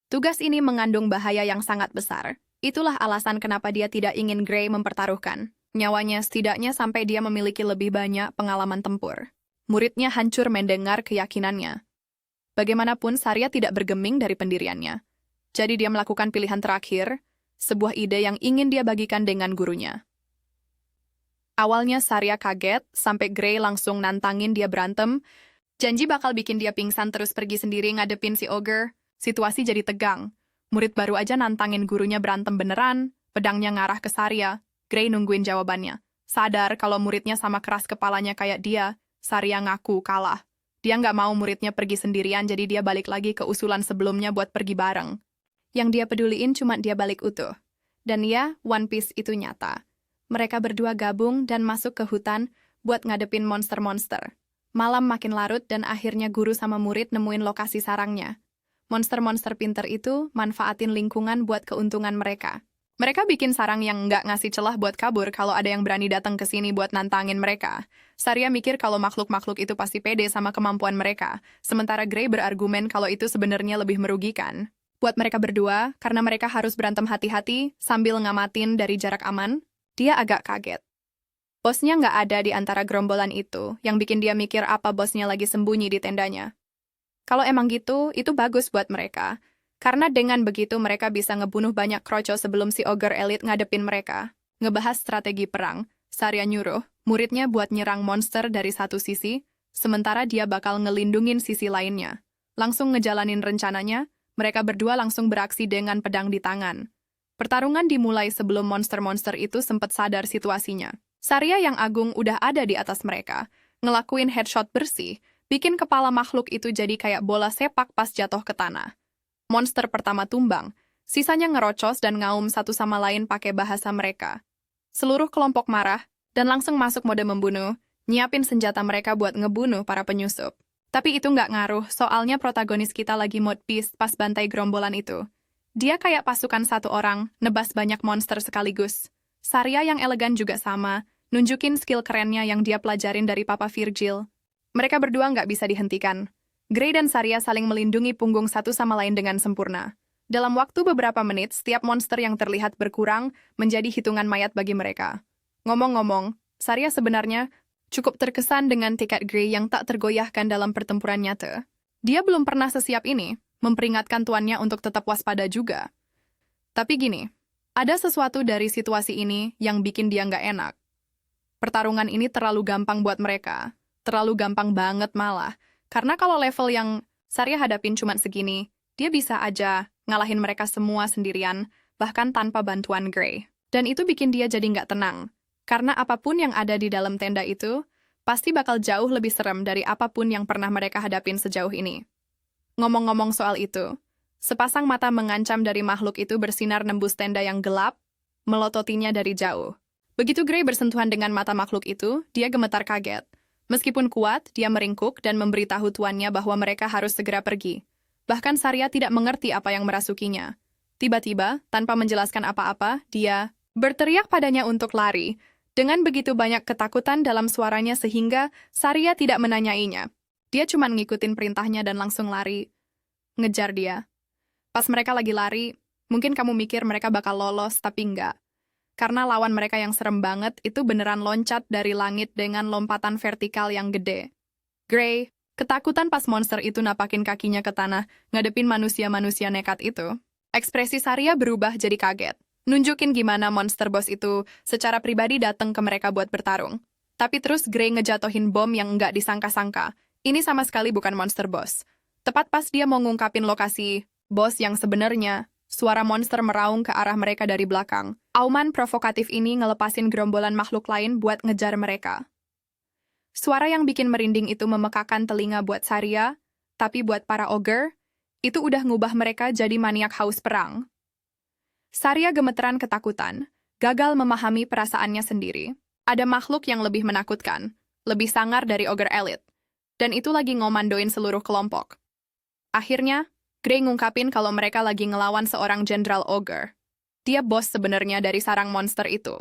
Tugas ini mengandung bahaya yang sangat besar. Itulah alasan kenapa dia tidak ingin Gray mempertaruhkan nyawanya setidaknya sampai dia memiliki lebih banyak pengalaman tempur. Muridnya hancur mendengar keyakinannya. Bagaimanapun, Saria tidak bergeming dari pendiriannya. Jadi dia melakukan pilihan terakhir, sebuah ide yang ingin dia bagikan dengan gurunya. Awalnya Saria kaget, sampai Gray langsung nantangin dia berantem. Janji bakal bikin dia pingsan terus pergi sendiri ngadepin si ogre. Situasi jadi tegang. Murid baru aja nantangin gurunya berantem beneran, pedangnya ngarah ke Saria. Gray nungguin jawabannya. Sadar kalau muridnya sama keras kepalanya kayak dia, Saria ngaku kalah. Dia nggak mau muridnya pergi sendirian, jadi dia balik lagi ke usulan sebelumnya buat pergi bareng. Yang dia peduliin cuma dia balik utuh. Dan ya, One Piece itu nyata. Mereka berdua gabung dan masuk ke hutan buat ngadepin monster-monster. Malam makin larut dan akhirnya guru sama murid nemuin lokasi sarangnya. Monster-monster pinter itu manfaatin lingkungan buat keuntungan mereka. Mereka bikin sarang yang nggak ngasih celah buat kabur kalau ada yang berani datang ke sini buat nantangin mereka. Saria mikir kalau makhluk-makhluk itu pasti pede sama kemampuan mereka, sementara Gray berargumen kalau itu sebenarnya lebih merugikan. Buat mereka berdua, karena mereka harus berantem hati-hati sambil ngamatin dari jarak aman, dia agak kaget. Bosnya nggak ada di antara gerombolan itu, yang bikin dia mikir apa bosnya lagi sembunyi di tendanya. Kalau emang gitu, itu bagus buat mereka. Karena dengan begitu mereka bisa ngebunuh banyak kroco sebelum si ogre elit ngadepin mereka. Ngebahas strategi perang, Saria nyuruh muridnya buat nyerang monster dari satu sisi, sementara dia bakal ngelindungin sisi lainnya. Langsung ngejalanin rencananya, mereka berdua langsung beraksi dengan pedang di tangan. Pertarungan dimulai sebelum monster-monster itu sempat sadar situasinya. Saria yang agung udah ada di atas mereka, ngelakuin headshot bersih, bikin kepala makhluk itu jadi kayak bola sepak pas jatuh ke tanah. Monster pertama tumbang, Sisanya ngerocos dan ngaum satu sama lain pakai bahasa mereka. Seluruh kelompok marah dan langsung masuk mode membunuh, nyiapin senjata mereka buat ngebunuh para penyusup. Tapi itu nggak ngaruh, soalnya protagonis kita lagi mode peace pas bantai gerombolan itu. Dia kayak pasukan satu orang, nebas banyak monster sekaligus. Saria yang elegan juga sama, nunjukin skill kerennya yang dia pelajarin dari Papa Virgil. Mereka berdua nggak bisa dihentikan. Grey dan Saria saling melindungi punggung satu sama lain dengan sempurna. Dalam waktu beberapa menit, setiap monster yang terlihat berkurang menjadi hitungan mayat bagi mereka. Ngomong-ngomong, Saria sebenarnya cukup terkesan dengan tekad Grey yang tak tergoyahkan dalam pertempuran nyata. Dia belum pernah sesiap ini, memperingatkan tuannya untuk tetap waspada juga. Tapi gini, ada sesuatu dari situasi ini yang bikin dia nggak enak. Pertarungan ini terlalu gampang buat mereka. Terlalu gampang banget malah. Karena kalau level yang Saria hadapin cuma segini, dia bisa aja ngalahin mereka semua sendirian, bahkan tanpa bantuan Grey. Dan itu bikin dia jadi nggak tenang. Karena apapun yang ada di dalam tenda itu, pasti bakal jauh lebih serem dari apapun yang pernah mereka hadapin sejauh ini. Ngomong-ngomong soal itu, sepasang mata mengancam dari makhluk itu bersinar nembus tenda yang gelap, melototinya dari jauh. Begitu Grey bersentuhan dengan mata makhluk itu, dia gemetar kaget. Meskipun kuat, dia meringkuk dan memberitahu tuannya bahwa mereka harus segera pergi. Bahkan Saria tidak mengerti apa yang merasukinya. Tiba-tiba, tanpa menjelaskan apa-apa, dia berteriak padanya untuk lari, dengan begitu banyak ketakutan dalam suaranya sehingga Saria tidak menanyainya. Dia cuma ngikutin perintahnya dan langsung lari. Ngejar dia. Pas mereka lagi lari, mungkin kamu mikir mereka bakal lolos, tapi enggak. Karena lawan mereka yang serem banget itu beneran loncat dari langit dengan lompatan vertikal yang gede. Grey, ketakutan pas monster itu napakin kakinya ke tanah, ngadepin manusia-manusia nekat itu. Ekspresi Saria berubah jadi kaget. Nunjukin gimana monster boss itu secara pribadi datang ke mereka buat bertarung. Tapi terus Grey ngejatohin bom yang nggak disangka-sangka. Ini sama sekali bukan monster boss. Tepat pas dia mau ngungkapin lokasi boss yang sebenarnya, suara monster meraung ke arah mereka dari belakang. Auman provokatif ini ngelepasin gerombolan makhluk lain buat ngejar mereka. Suara yang bikin merinding itu memekakan telinga buat Saria, tapi buat para ogre, itu udah ngubah mereka jadi maniak haus perang. Saria gemeteran ketakutan, gagal memahami perasaannya sendiri. Ada makhluk yang lebih menakutkan, lebih sangar dari ogre elit. Dan itu lagi ngomandoin seluruh kelompok. Akhirnya, Grey ngungkapin kalau mereka lagi ngelawan seorang Jenderal Ogre. Dia bos sebenarnya dari sarang monster itu.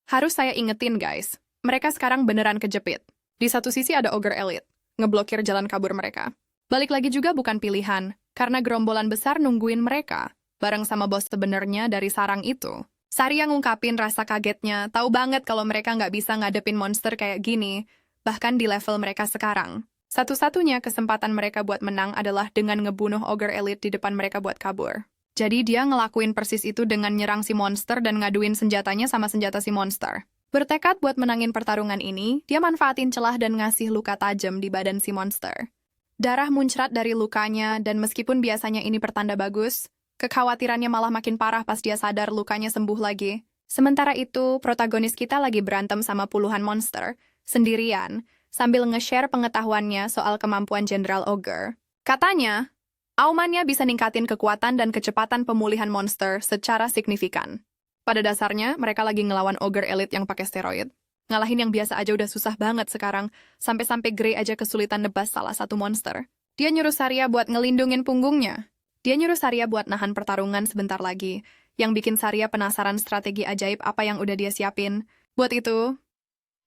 Harus saya ingetin guys, mereka sekarang beneran kejepit. Di satu sisi ada Ogre Elite, ngeblokir jalan kabur mereka. Balik lagi juga bukan pilihan, karena gerombolan besar nungguin mereka, bareng sama bos sebenarnya dari sarang itu. Saria ngungkapin rasa kagetnya, tahu banget kalau mereka nggak bisa ngadepin monster kayak gini, bahkan di level mereka sekarang. Satu-satunya kesempatan mereka buat menang adalah dengan ngebunuh Ogre Elite di depan mereka buat kabur. Jadi dia ngelakuin persis itu dengan nyerang si monster dan ngaduin senjatanya sama senjata si monster. Bertekad buat menangin pertarungan ini, dia manfaatin celah dan ngasih luka tajam di badan si monster. Darah muncrat dari lukanya dan meskipun biasanya ini pertanda bagus, kekhawatirannya malah makin parah pas dia sadar lukanya sembuh lagi. Sementara itu, protagonis kita lagi berantem sama puluhan monster, sendirian, sambil nge-share pengetahuannya soal kemampuan Jenderal Ogre. Katanya, aumannya bisa ningkatin kekuatan dan kecepatan pemulihan monster secara signifikan. Pada dasarnya, mereka lagi ngelawan Ogre Elite yang pakai steroid. Ngalahin yang biasa aja udah susah banget sekarang, sampai-sampai Grey aja kesulitan nebas salah satu monster. Dia nyuruh Saria buat ngelindungin punggungnya. Dia nyuruh Saria buat nahan pertarungan sebentar lagi, yang bikin Saria penasaran strategi ajaib apa yang udah dia siapin. Buat itu,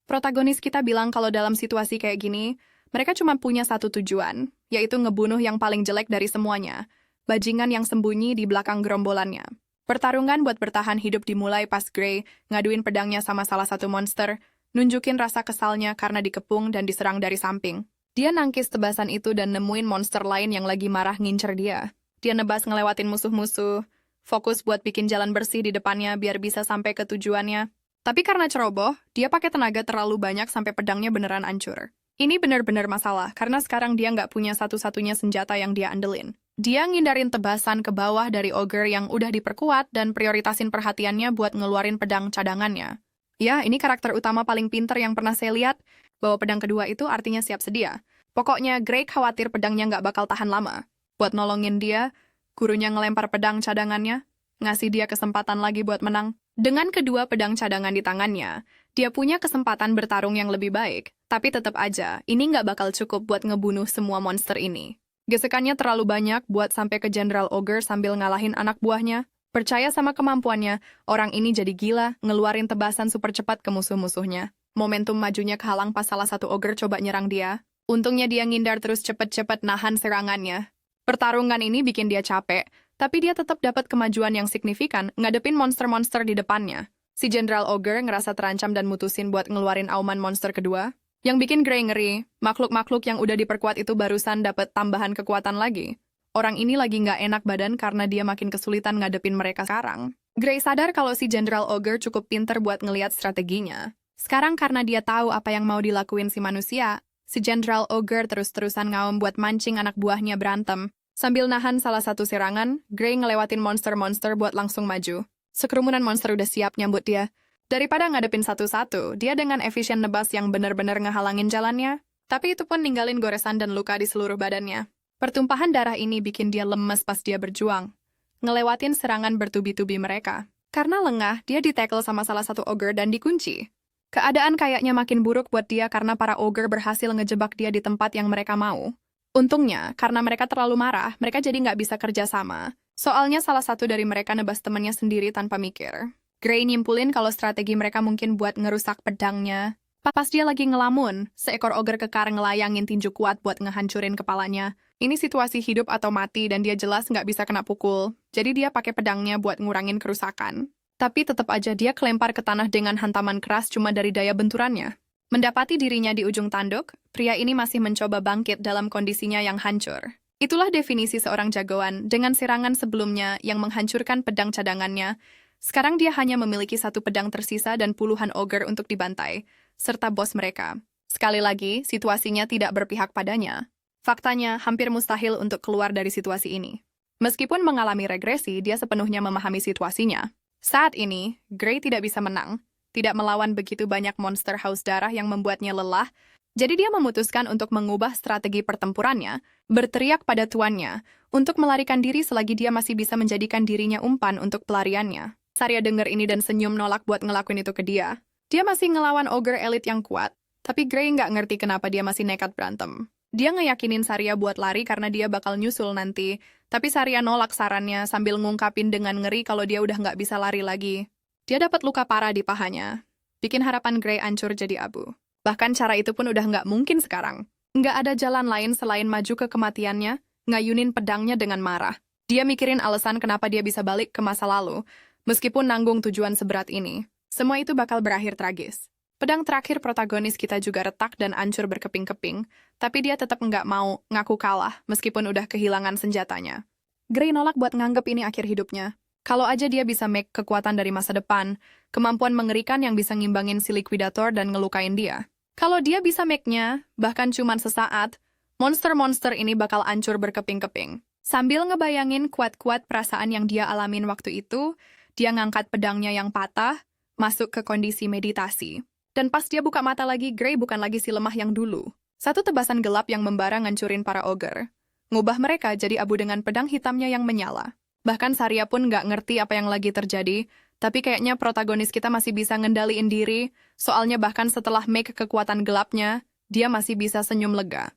protagonis kita bilang kalau dalam situasi kayak gini, mereka cuma punya satu tujuan, yaitu ngebunuh yang paling jelek dari semuanya, bajingan yang sembunyi di belakang gerombolannya. Pertarungan buat bertahan hidup dimulai pas Grey ngaduin pedangnya sama salah satu monster, nunjukin rasa kesalnya karena dikepung dan diserang dari samping. Dia nangkis tebasan itu dan nemuin monster lain yang lagi marah ngincer dia. Dia nebas ngelewatin musuh-musuh, fokus buat bikin jalan bersih di depannya biar bisa sampai ke tujuannya. Tapi karena ceroboh, dia pakai tenaga terlalu banyak sampai pedangnya beneran hancur. Ini bener-bener masalah, karena sekarang dia nggak punya satu-satunya senjata yang dia andelin. Dia ngindarin tebasan ke bawah dari Ogre yang udah diperkuat dan prioritasin perhatiannya buat ngeluarin pedang cadangannya. Ya, ini karakter utama paling pinter yang pernah saya lihat, bahwa pedang kedua itu artinya siap sedia. Pokoknya, Grey khawatir pedangnya nggak bakal tahan lama. Buat nolongin dia, Gurunya ngelempar pedang cadangannya, ngasih dia kesempatan lagi buat menang. Dengan kedua pedang cadangan di tangannya, dia punya kesempatan bertarung yang lebih baik. Tapi tetap aja, ini nggak bakal cukup buat ngebunuh semua monster ini. Gesekannya terlalu banyak buat sampai ke General Ogre sambil ngalahin anak buahnya. Percaya sama kemampuannya, orang ini jadi gila, ngeluarin tebasan super cepat ke musuh-musuhnya. Momentum majunya kehalang pas salah satu ogre coba nyerang dia. Untungnya dia ngindar terus cepet-cepet nahan serangannya. Pertarungan ini bikin dia capek, tapi dia tetap dapat kemajuan yang signifikan ngadepin monster-monster di depannya. Si General Ogre ngerasa terancam dan mutusin buat ngeluarin auman monster kedua. Yang bikin Grey ngeri, makhluk-makhluk yang udah diperkuat itu barusan dapat tambahan kekuatan lagi. Orang ini lagi nggak enak badan karena dia makin kesulitan ngadepin mereka sekarang. Grey sadar kalau si General Ogre cukup pinter buat ngeliat strateginya. Sekarang karena dia tahu apa yang mau dilakuin si manusia, si General Ogre terus-terusan ngaum buat mancing anak buahnya berantem. Sambil nahan salah satu serangan, Grey ngelewatin monster-monster buat langsung maju. Sekerumunan monster udah siap nyambut dia. Daripada ngadepin satu-satu, dia dengan efisien nebas yang benar-benar ngehalangin jalannya. Tapi itu pun ninggalin goresan dan luka di seluruh badannya. Pertumpahan darah ini bikin dia lemes pas dia berjuang. Ngelewatin serangan bertubi-tubi mereka. Karena lengah, dia di-tackle sama salah satu ogre dan dikunci. Keadaan kayaknya makin buruk buat dia karena para ogre berhasil ngejebak dia di tempat yang mereka mau. Untungnya, karena mereka terlalu marah, mereka jadi nggak bisa kerja sama. Soalnya salah satu dari mereka nebas temannya sendiri tanpa mikir. Grey nyimpulin kalau strategi mereka mungkin buat ngerusak pedangnya. Pas dia lagi ngelamun, seekor ogre kekar ngelayangin tinju kuat buat ngehancurin kepalanya. Ini situasi hidup atau mati dan dia jelas nggak bisa kena pukul. Jadi dia pakai pedangnya buat ngurangin kerusakan. Tapi tetap aja dia kelempar ke tanah dengan hantaman keras cuma dari daya benturannya. Mendapati dirinya di ujung tanduk, pria ini masih mencoba bangkit dalam kondisinya yang hancur. Itulah definisi seorang jagoan dengan serangan sebelumnya yang menghancurkan pedang cadangannya. Sekarang dia hanya memiliki satu pedang tersisa dan puluhan ogre untuk dibantai, serta bos mereka. Sekali lagi, situasinya tidak berpihak padanya. Faktanya, hampir mustahil untuk keluar dari situasi ini. Meskipun mengalami regresi, dia sepenuhnya memahami situasinya. Saat ini, Grey tidak bisa menang, tidak melawan begitu banyak monster haus darah yang membuatnya lelah, jadi dia memutuskan untuk mengubah strategi pertempurannya, berteriak pada tuannya, untuk melarikan diri selagi dia masih bisa menjadikan dirinya umpan untuk pelariannya. Saria dengar ini dan senyum nolak buat ngelakuin itu ke dia. Dia masih ngelawan ogre elit yang kuat, tapi Grey nggak ngerti kenapa dia masih nekat berantem. Dia ngeyakinin Saria buat lari karena dia bakal nyusul nanti, tapi Saria nolak sarannya sambil ngungkapin dengan ngeri kalau dia udah nggak bisa lari lagi. Dia dapat luka parah di pahanya, bikin harapan Grey hancur jadi abu. Bahkan cara itu pun udah nggak mungkin sekarang. Nggak ada jalan lain selain maju ke kematiannya, ngayunin pedangnya dengan marah. Dia mikirin alasan kenapa dia bisa balik ke masa lalu, meskipun nanggung tujuan seberat ini. Semua itu bakal berakhir tragis. Pedang terakhir protagonis kita juga retak dan hancur berkeping-keping, tapi dia tetap nggak mau ngaku kalah meskipun udah kehilangan senjatanya. Grey nolak buat nganggep ini akhir hidupnya. Kalau aja dia bisa make kekuatan dari masa depan, kemampuan mengerikan yang bisa ngimbangin si Liquidator dan ngelukain dia. Kalau dia bisa make-nya, bahkan cuman sesaat, monster-monster ini bakal hancur berkeping-keping. Sambil ngebayangin kuat-kuat perasaan yang dia alamin waktu itu, dia ngangkat pedangnya yang patah, masuk ke kondisi meditasi. Dan pas dia buka mata lagi, Grey bukan lagi si lemah yang dulu. Satu tebasan gelap yang membara ngancurin para ogre. Ngubah mereka jadi abu dengan pedang hitamnya yang menyala. Bahkan Saria pun nggak ngerti apa yang lagi terjadi, tapi kayaknya protagonis kita masih bisa ngendaliin diri, soalnya bahkan setelah make kekuatan gelapnya, dia masih bisa senyum lega.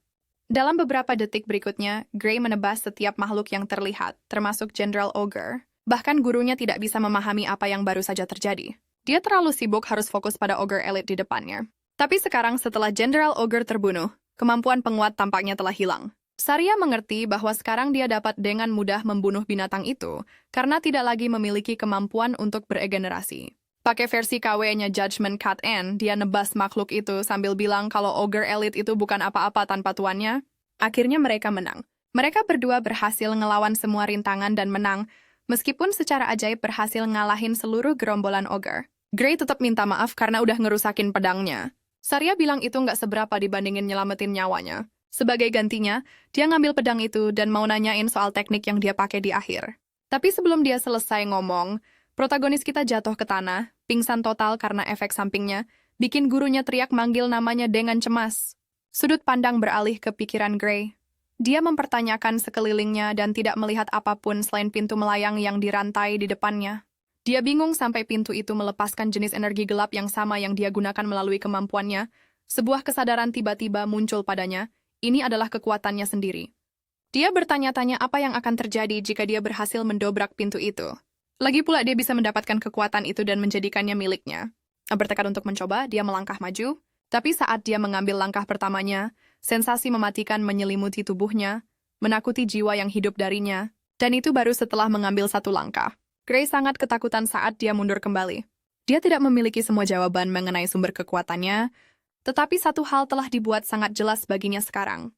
Dalam beberapa detik berikutnya, Grey menebas setiap makhluk yang terlihat, termasuk General Ogre. Bahkan gurunya tidak bisa memahami apa yang baru saja terjadi. Dia terlalu sibuk harus fokus pada ogre elit di depannya. Tapi sekarang setelah General Ogre terbunuh, kemampuan penguat tampaknya telah hilang. Saria mengerti bahwa sekarang dia dapat dengan mudah membunuh binatang itu karena tidak lagi memiliki kemampuan untuk beregenerasi. Pakai versi KW-nya Judgment Cut N, dia nebas makhluk itu sambil bilang kalau ogre elit itu bukan apa-apa tanpa tuannya. Akhirnya mereka menang. Mereka berdua berhasil ngelawan semua rintangan dan menang, meskipun secara ajaib berhasil ngalahin seluruh gerombolan ogre. Grey tetap minta maaf karena udah ngerusakin pedangnya. Saria bilang itu nggak seberapa dibandingin nyelamatin nyawanya. Sebagai gantinya, dia ngambil pedang itu dan mau nanyain soal teknik yang dia pakai di akhir. Tapi sebelum dia selesai ngomong, protagonis kita jatuh ke tanah, pingsan total karena efek sampingnya, bikin gurunya teriak manggil namanya dengan cemas. Sudut pandang beralih ke pikiran Grey. Dia mempertanyakan sekelilingnya dan tidak melihat apapun selain pintu melayang yang dirantai di depannya. Dia bingung sampai pintu itu melepaskan jenis energi gelap yang sama yang dia gunakan melalui kemampuannya. Sebuah kesadaran tiba-tiba muncul padanya. Ini adalah kekuatannya sendiri. Dia bertanya-tanya apa yang akan terjadi jika dia berhasil mendobrak pintu itu. Lagi pula dia bisa mendapatkan kekuatan itu dan menjadikannya miliknya. Bertekad untuk mencoba, dia melangkah maju. Tapi saat dia mengambil langkah pertamanya, sensasi mematikan menyelimuti tubuhnya, menakuti jiwa yang hidup darinya, dan itu baru setelah mengambil satu langkah. Gray sangat ketakutan saat dia mundur kembali. Dia tidak memiliki semua jawaban mengenai sumber kekuatannya, tetapi satu hal telah dibuat sangat jelas baginya sekarang.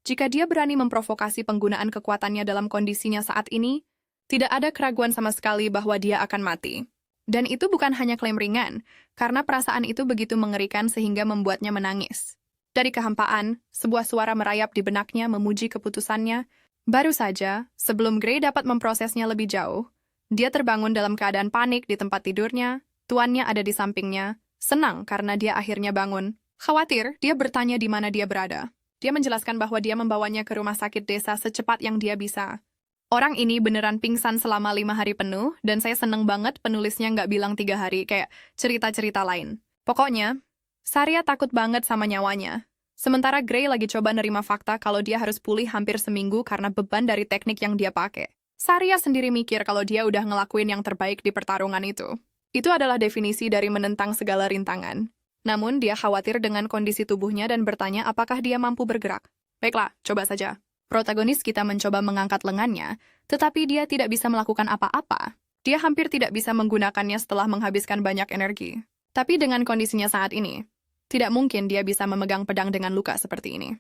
Jika dia berani memprovokasi penggunaan kekuatannya dalam kondisinya saat ini, tidak ada keraguan sama sekali bahwa dia akan mati. Dan itu bukan hanya klaim ringan, karena perasaan itu begitu mengerikan sehingga membuatnya menangis. Dari kehampaan, sebuah suara merayap di benaknya memuji keputusannya. Baru saja, sebelum Gray dapat memprosesnya lebih jauh, dia terbangun dalam keadaan panik di tempat tidurnya, tuannya ada di sampingnya, senang karena dia akhirnya bangun. Khawatir, dia bertanya di mana dia berada. Dia menjelaskan bahwa dia membawanya ke rumah sakit desa secepat yang dia bisa. Orang ini beneran pingsan selama 5 hari penuh, dan saya seneng banget penulisnya nggak bilang 3 hari, kayak cerita-cerita lain. Pokoknya, Saria takut banget sama nyawanya. Sementara Gray lagi coba nerima fakta kalau dia harus pulih hampir seminggu karena beban dari teknik yang dia pakai. Saria sendiri mikir kalau dia udah ngelakuin yang terbaik di pertarungan itu. Itu adalah definisi dari menentang segala rintangan. Namun, dia khawatir dengan kondisi tubuhnya dan bertanya apakah dia mampu bergerak. Baiklah, coba saja. Protagonis kita mencoba mengangkat lengannya, tetapi dia tidak bisa melakukan apa-apa. Dia hampir tidak bisa menggunakannya setelah menghabiskan banyak energi. Tapi dengan kondisinya saat ini, tidak mungkin dia bisa memegang pedang dengan luka seperti ini.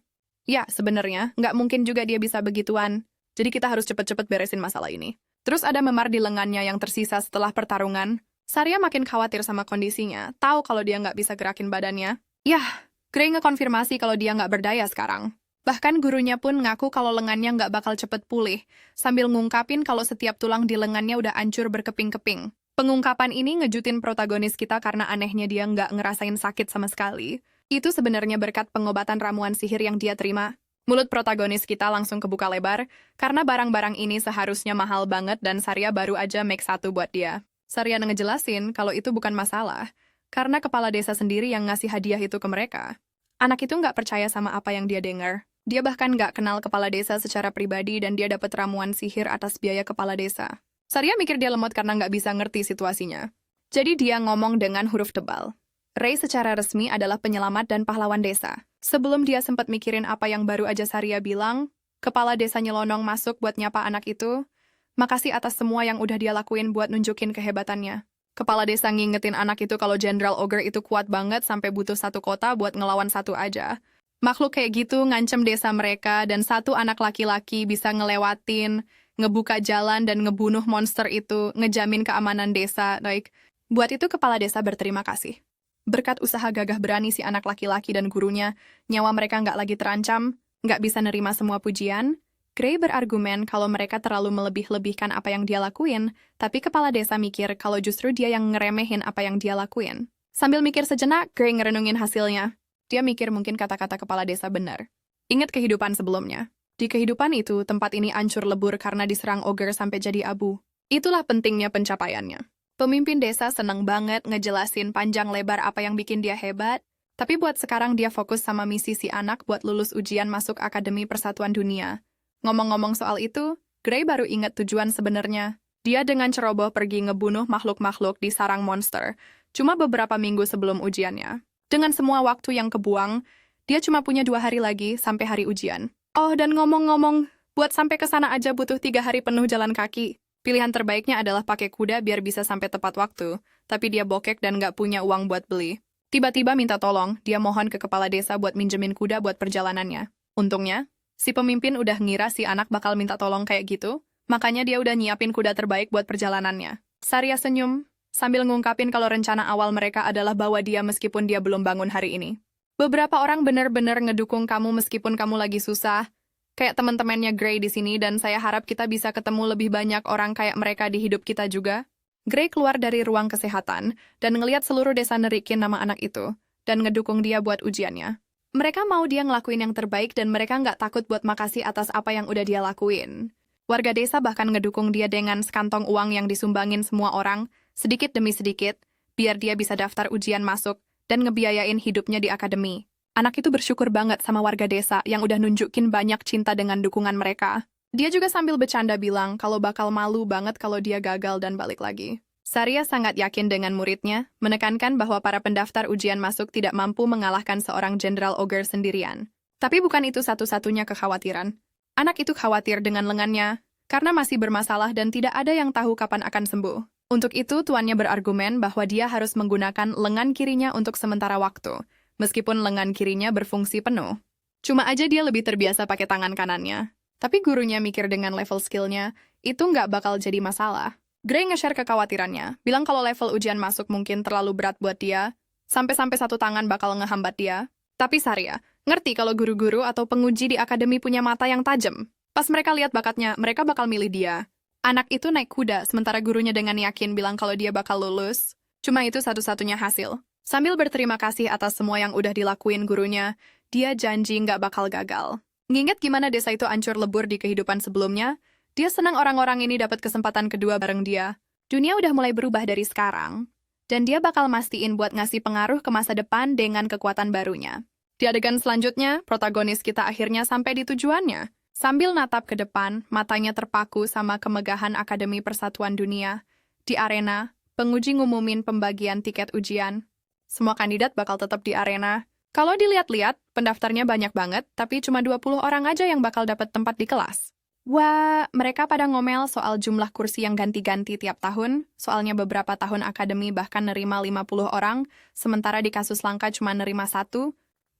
Ya, sebenarnya, nggak mungkin juga dia bisa begituan. Jadi kita harus cepat-cepat beresin masalah ini. Terus ada memar di lengannya yang tersisa setelah pertarungan. Saria makin khawatir sama kondisinya, tahu kalau dia nggak bisa gerakin badannya. Yah, Gray ngekonfirmasi kalau dia nggak berdaya sekarang. Bahkan gurunya pun ngaku kalau lengannya nggak bakal cepet pulih, sambil ngungkapin kalau setiap tulang di lengannya udah hancur berkeping-keping. Pengungkapan ini ngejutin protagonis kita karena anehnya dia nggak ngerasain sakit sama sekali. Itu sebenarnya berkat pengobatan ramuan sihir yang dia terima. Mulut protagonis kita langsung kebuka lebar, karena barang-barang ini seharusnya mahal banget dan Saria baru aja make satu buat dia. Saria ngejelasin kalau itu bukan masalah, karena kepala desa sendiri yang ngasih hadiah itu ke mereka. Anak itu nggak percaya sama apa yang dia dengar. Dia bahkan nggak kenal kepala desa secara pribadi dan dia dapat ramuan sihir atas biaya kepala desa. Saria mikir dia lemot karena nggak bisa ngerti situasinya. Jadi dia ngomong dengan huruf tebal. Ray secara resmi adalah penyelamat dan pahlawan desa. Sebelum dia sempat mikirin apa yang baru aja Saria bilang, kepala desa nyelonong masuk buat nyapa anak itu. Makasih atas semua yang udah dia lakuin buat nunjukin kehebatannya. Kepala desa ngingetin anak itu kalau General Ogre itu kuat banget sampai butuh satu kota buat ngelawan satu aja. Makhluk kayak gitu ngancem desa mereka dan satu anak laki-laki bisa ngelewatin, ngebuka jalan dan ngebunuh monster itu, ngejamin keamanan desa. Buat itu kepala desa berterima kasih. Berkat usaha gagah berani si anak laki-laki dan gurunya, nyawa mereka nggak lagi terancam, nggak bisa nerima semua pujian. Gray berargumen kalau mereka terlalu melebih-lebihkan apa yang dia lakuin, tapi kepala desa mikir kalau justru dia yang ngeremehin apa yang dia lakuin. Sambil mikir sejenak, Gray ngerenungin hasilnya. Dia mikir mungkin kata-kata kepala desa benar. Ingat kehidupan sebelumnya. Di kehidupan itu, tempat ini hancur lebur karena diserang ogre sampai jadi abu. Itulah pentingnya pencapaiannya. Pemimpin desa seneng banget ngejelasin panjang lebar apa yang bikin dia hebat, tapi buat sekarang dia fokus sama misi si anak buat lulus ujian masuk Akademi Persatuan Dunia. Ngomong-ngomong soal itu, Gray baru ingat tujuan sebenarnya. Dia dengan ceroboh pergi ngebunuh makhluk-makhluk di sarang monster, cuma beberapa minggu sebelum ujiannya. Dengan semua waktu yang kebuang, dia cuma punya 2 hari lagi sampai hari ujian. Oh, dan ngomong-ngomong, buat sampai ke sana aja butuh 3 hari penuh jalan kaki. Pilihan terbaiknya adalah pakai kuda biar bisa sampai tepat waktu, tapi dia bokek dan nggak punya uang buat beli. Tiba-tiba minta tolong, dia mohon ke kepala desa buat minjemin kuda buat perjalanannya. Untungnya, si pemimpin udah ngira si anak bakal minta tolong kayak gitu, makanya dia udah nyiapin kuda terbaik buat perjalanannya. Saria senyum, sambil ngungkapin kalau rencana awal mereka adalah bawa dia meskipun dia belum bangun hari ini. Beberapa orang bener-bener ngedukung kamu meskipun kamu lagi susah, kayak teman-temannya Gray di sini, dan saya harap kita bisa ketemu lebih banyak orang kayak mereka di hidup kita juga. Gray keluar dari ruang kesehatan dan ngelihat seluruh desa nerikin nama anak itu, dan ngedukung dia buat ujiannya. Mereka mau dia ngelakuin yang terbaik dan mereka nggak takut buat makasih atas apa yang udah dia lakuin. Warga desa bahkan ngedukung dia dengan sekantong uang yang disumbangin semua orang, sedikit demi sedikit, biar dia bisa daftar ujian masuk dan ngebiayain hidupnya di akademi. Anak itu bersyukur banget sama warga desa yang udah nunjukin banyak cinta dengan dukungan mereka. Dia juga sambil bercanda bilang kalau bakal malu banget kalau dia gagal dan balik lagi. Saria sangat yakin dengan muridnya, menekankan bahwa para pendaftar ujian masuk tidak mampu mengalahkan seorang Jenderal Ogre sendirian. Tapi bukan itu satu-satunya kekhawatiran. Anak itu khawatir dengan lengannya, karena masih bermasalah dan tidak ada yang tahu kapan akan sembuh. Untuk itu, tuannya berargumen bahwa dia harus menggunakan lengan kirinya untuk sementara waktu, meskipun lengan kirinya berfungsi penuh. Cuma aja dia lebih terbiasa pakai tangan kanannya. Tapi gurunya mikir dengan level skillnya, itu nggak bakal jadi masalah. Gray nge-share kekhawatirannya, bilang kalau level ujian masuk mungkin terlalu berat buat dia, sampai-sampai satu tangan bakal ngehambat dia. Tapi Saria, ngerti kalau guru-guru atau penguji di akademi punya mata yang tajam. Pas mereka lihat bakatnya, mereka bakal milih dia. Anak itu naik kuda, sementara gurunya dengan yakin bilang kalau dia bakal lulus. Cuma itu satu-satunya hasil. Sambil berterima kasih atas semua yang udah dilakuin gurunya, dia janji nggak bakal gagal. Nginget gimana desa itu ancur lebur di kehidupan sebelumnya, dia senang orang-orang ini dapat kesempatan kedua bareng dia. Dunia udah mulai berubah dari sekarang, dan dia bakal mastiin buat ngasih pengaruh ke masa depan dengan kekuatan barunya. Di adegan selanjutnya, protagonis kita akhirnya sampai di tujuannya. Sambil natap ke depan, matanya terpaku sama kemegahan Akademi Persatuan Dunia. Di arena, penguji ngumumin pembagian tiket ujian. Semua kandidat bakal tetap di arena. Kalau dilihat-lihat, pendaftarnya banyak banget, tapi cuma 20 orang aja yang bakal dapat tempat di kelas. Wah, mereka pada ngomel soal jumlah kursi yang ganti-ganti tiap tahun, soalnya beberapa tahun akademi bahkan nerima 50 orang, sementara di kasus langka cuma nerima 1,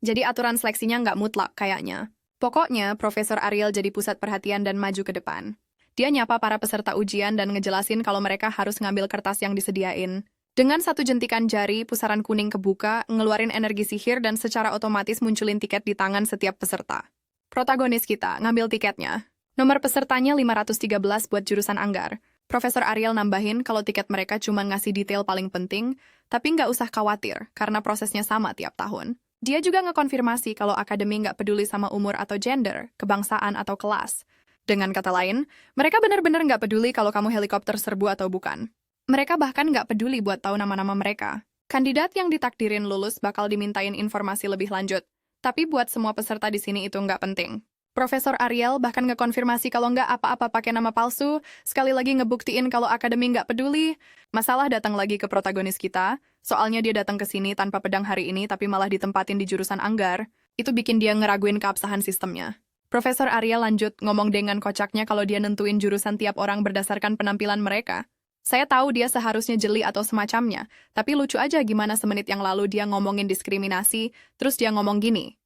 jadi aturan seleksinya nggak mutlak kayaknya. Pokoknya, Profesor Ariel jadi pusat perhatian dan maju ke depan. Dia nyapa para peserta ujian dan ngejelasin kalau mereka harus ngambil kertas yang disediain. Dengan satu jentikan jari, pusaran kuning kebuka, ngeluarin energi sihir dan secara otomatis munculin tiket di tangan setiap peserta. Protagonis kita ngambil tiketnya. Nomor pesertanya 513 buat jurusan Anggar. Profesor Ariel nambahin kalau tiket mereka cuma ngasih detail paling penting, tapi nggak usah khawatir, karena prosesnya sama tiap tahun. Dia juga ngekonfirmasi kalau akademi nggak peduli sama umur atau gender, kebangsaan atau kelas. Dengan kata lain, mereka benar-benar nggak peduli kalau kamu helikopter serbu atau bukan. Mereka bahkan nggak peduli buat tahu nama-nama mereka. Kandidat yang ditakdirin lulus bakal dimintain informasi lebih lanjut, tapi buat semua peserta di sini itu nggak penting. Profesor Ariel bahkan ngekonfirmasi kalau nggak apa-apa pakai nama palsu, sekali lagi ngebuktiin kalau akademi nggak peduli. Masalah datang lagi ke protagonis kita, soalnya dia datang ke sini tanpa pedang hari ini tapi malah ditempatin di jurusan Anggar. Itu bikin dia ngeraguin keabsahan sistemnya. Profesor Ariel lanjut ngomong dengan kocaknya kalau dia nentuin jurusan tiap orang berdasarkan penampilan mereka. Saya tahu dia seharusnya jeli atau semacamnya, tapi lucu aja gimana semenit yang lalu dia ngomongin diskriminasi, terus dia ngomong gini.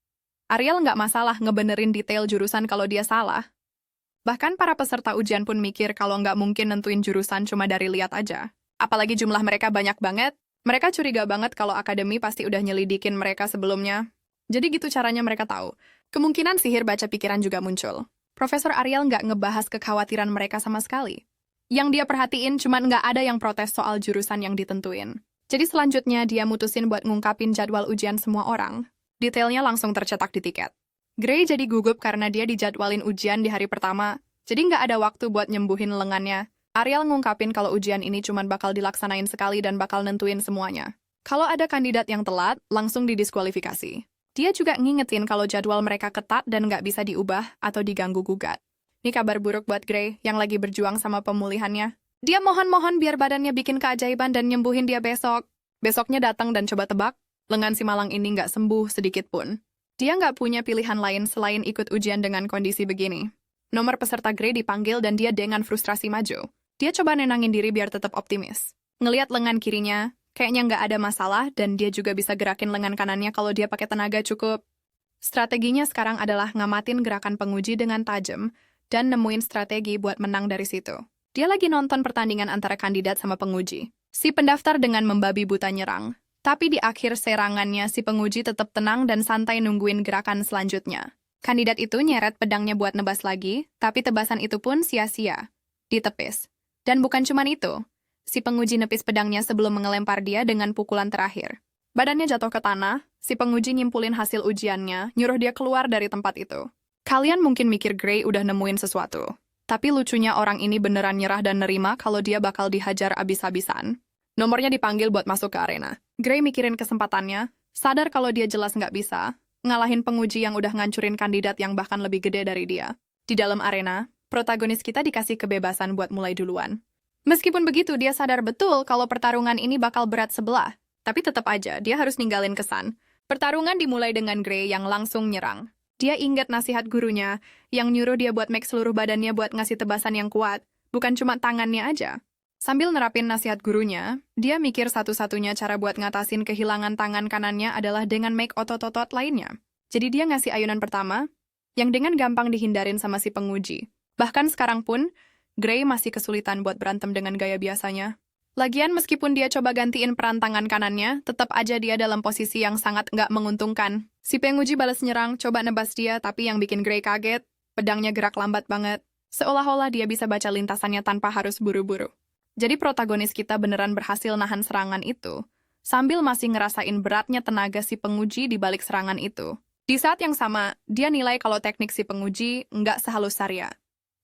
Ariel nggak masalah ngebenerin detail jurusan kalau dia salah. Bahkan para peserta ujian pun mikir kalau nggak mungkin nentuin jurusan cuma dari lihat aja. Apalagi jumlah mereka banyak banget, mereka curiga banget kalau akademi pasti udah nyelidikin mereka sebelumnya. Jadi gitu caranya mereka tahu. Kemungkinan sihir baca pikiran juga muncul. Profesor Ariel nggak ngebahas kekhawatiran mereka sama sekali. Yang dia perhatiin cuma nggak ada yang protes soal jurusan yang ditentuin. Jadi selanjutnya dia mutusin buat ngungkapin jadwal ujian semua orang. Detailnya langsung tercetak di tiket. Gray jadi gugup karena dia dijadwalin ujian di hari pertama, jadi nggak ada waktu buat nyembuhin lengannya. Ariel ngungkapin kalau ujian ini cuma bakal dilaksanain sekali dan bakal nentuin semuanya. Kalau ada kandidat yang telat, langsung didiskualifikasi. Dia juga ngingetin kalau jadwal mereka ketat dan nggak bisa diubah atau diganggu-gugat. Ini kabar buruk buat Gray yang lagi berjuang sama pemulihannya. Dia mohon-mohon biar badannya bikin keajaiban dan nyembuhin dia besok. Besoknya datang dan coba tebak, lengan si malang ini nggak sembuh sedikit pun. Dia nggak punya pilihan lain selain ikut ujian dengan kondisi begini. Nomor peserta Gray dipanggil dan dia dengan frustrasi maju. Dia coba nenangin diri biar tetap optimis. Ngeliat lengan kirinya, kayaknya nggak ada masalah dan dia juga bisa gerakin lengan kanannya kalau dia pakai tenaga cukup. Strateginya sekarang adalah ngamatin gerakan penguji dengan tajam dan nemuin strategi buat menang dari situ. Dia lagi nonton pertandingan antara kandidat sama penguji. Si pendaftar dengan membabi buta nyerang. Tapi di akhir serangannya, si penguji tetap tenang dan santai nungguin gerakan selanjutnya. Kandidat itu nyeret pedangnya buat nebas lagi, tapi tebasan itu pun sia-sia. Ditepis. Dan bukan cuma itu. Si penguji nepis pedangnya sebelum mengelempar dia dengan pukulan terakhir. Badannya jatuh ke tanah, si penguji nyimpulin hasil ujiannya, nyuruh dia keluar dari tempat itu. Kalian mungkin mikir Gray udah nemuin sesuatu. Tapi lucunya orang ini beneran nyerah dan nerima kalau dia bakal dihajar abis-abisan. Nomornya dipanggil buat masuk ke arena. Gray mikirin kesempatannya, sadar kalau dia jelas nggak bisa ngalahin penguji yang udah ngancurin kandidat yang bahkan lebih gede dari dia. Di dalam arena, protagonis kita dikasih kebebasan buat mulai duluan. Meskipun begitu, dia sadar betul kalau pertarungan ini bakal berat sebelah. Tapi tetap aja, dia harus ninggalin kesan. Pertarungan dimulai dengan Gray yang langsung nyerang. Dia ingat nasihat gurunya, yang nyuruh dia buat make seluruh badannya buat ngasih tebasan yang kuat, bukan cuma tangannya aja. Sambil nerapin nasihat gurunya, dia mikir satu-satunya cara buat ngatasin kehilangan tangan kanannya adalah dengan make otot-otot lainnya. Jadi dia ngasih ayunan pertama, yang dengan gampang dihindarin sama si penguji. Bahkan sekarang pun, Gray masih kesulitan buat berantem dengan gaya biasanya. Lagian meskipun dia coba gantiin peran tangan kanannya, tetap aja dia dalam posisi yang sangat nggak menguntungkan. Si penguji balas nyerang, coba nebas dia, tapi yang bikin Gray kaget, pedangnya gerak lambat banget. Seolah-olah dia bisa baca lintasannya tanpa harus buru-buru. Jadi protagonis kita beneran berhasil nahan serangan itu, sambil masih ngerasain beratnya tenaga si penguji di balik serangan itu. Di saat yang sama, dia nilai kalau teknik si penguji nggak sehalus Saria.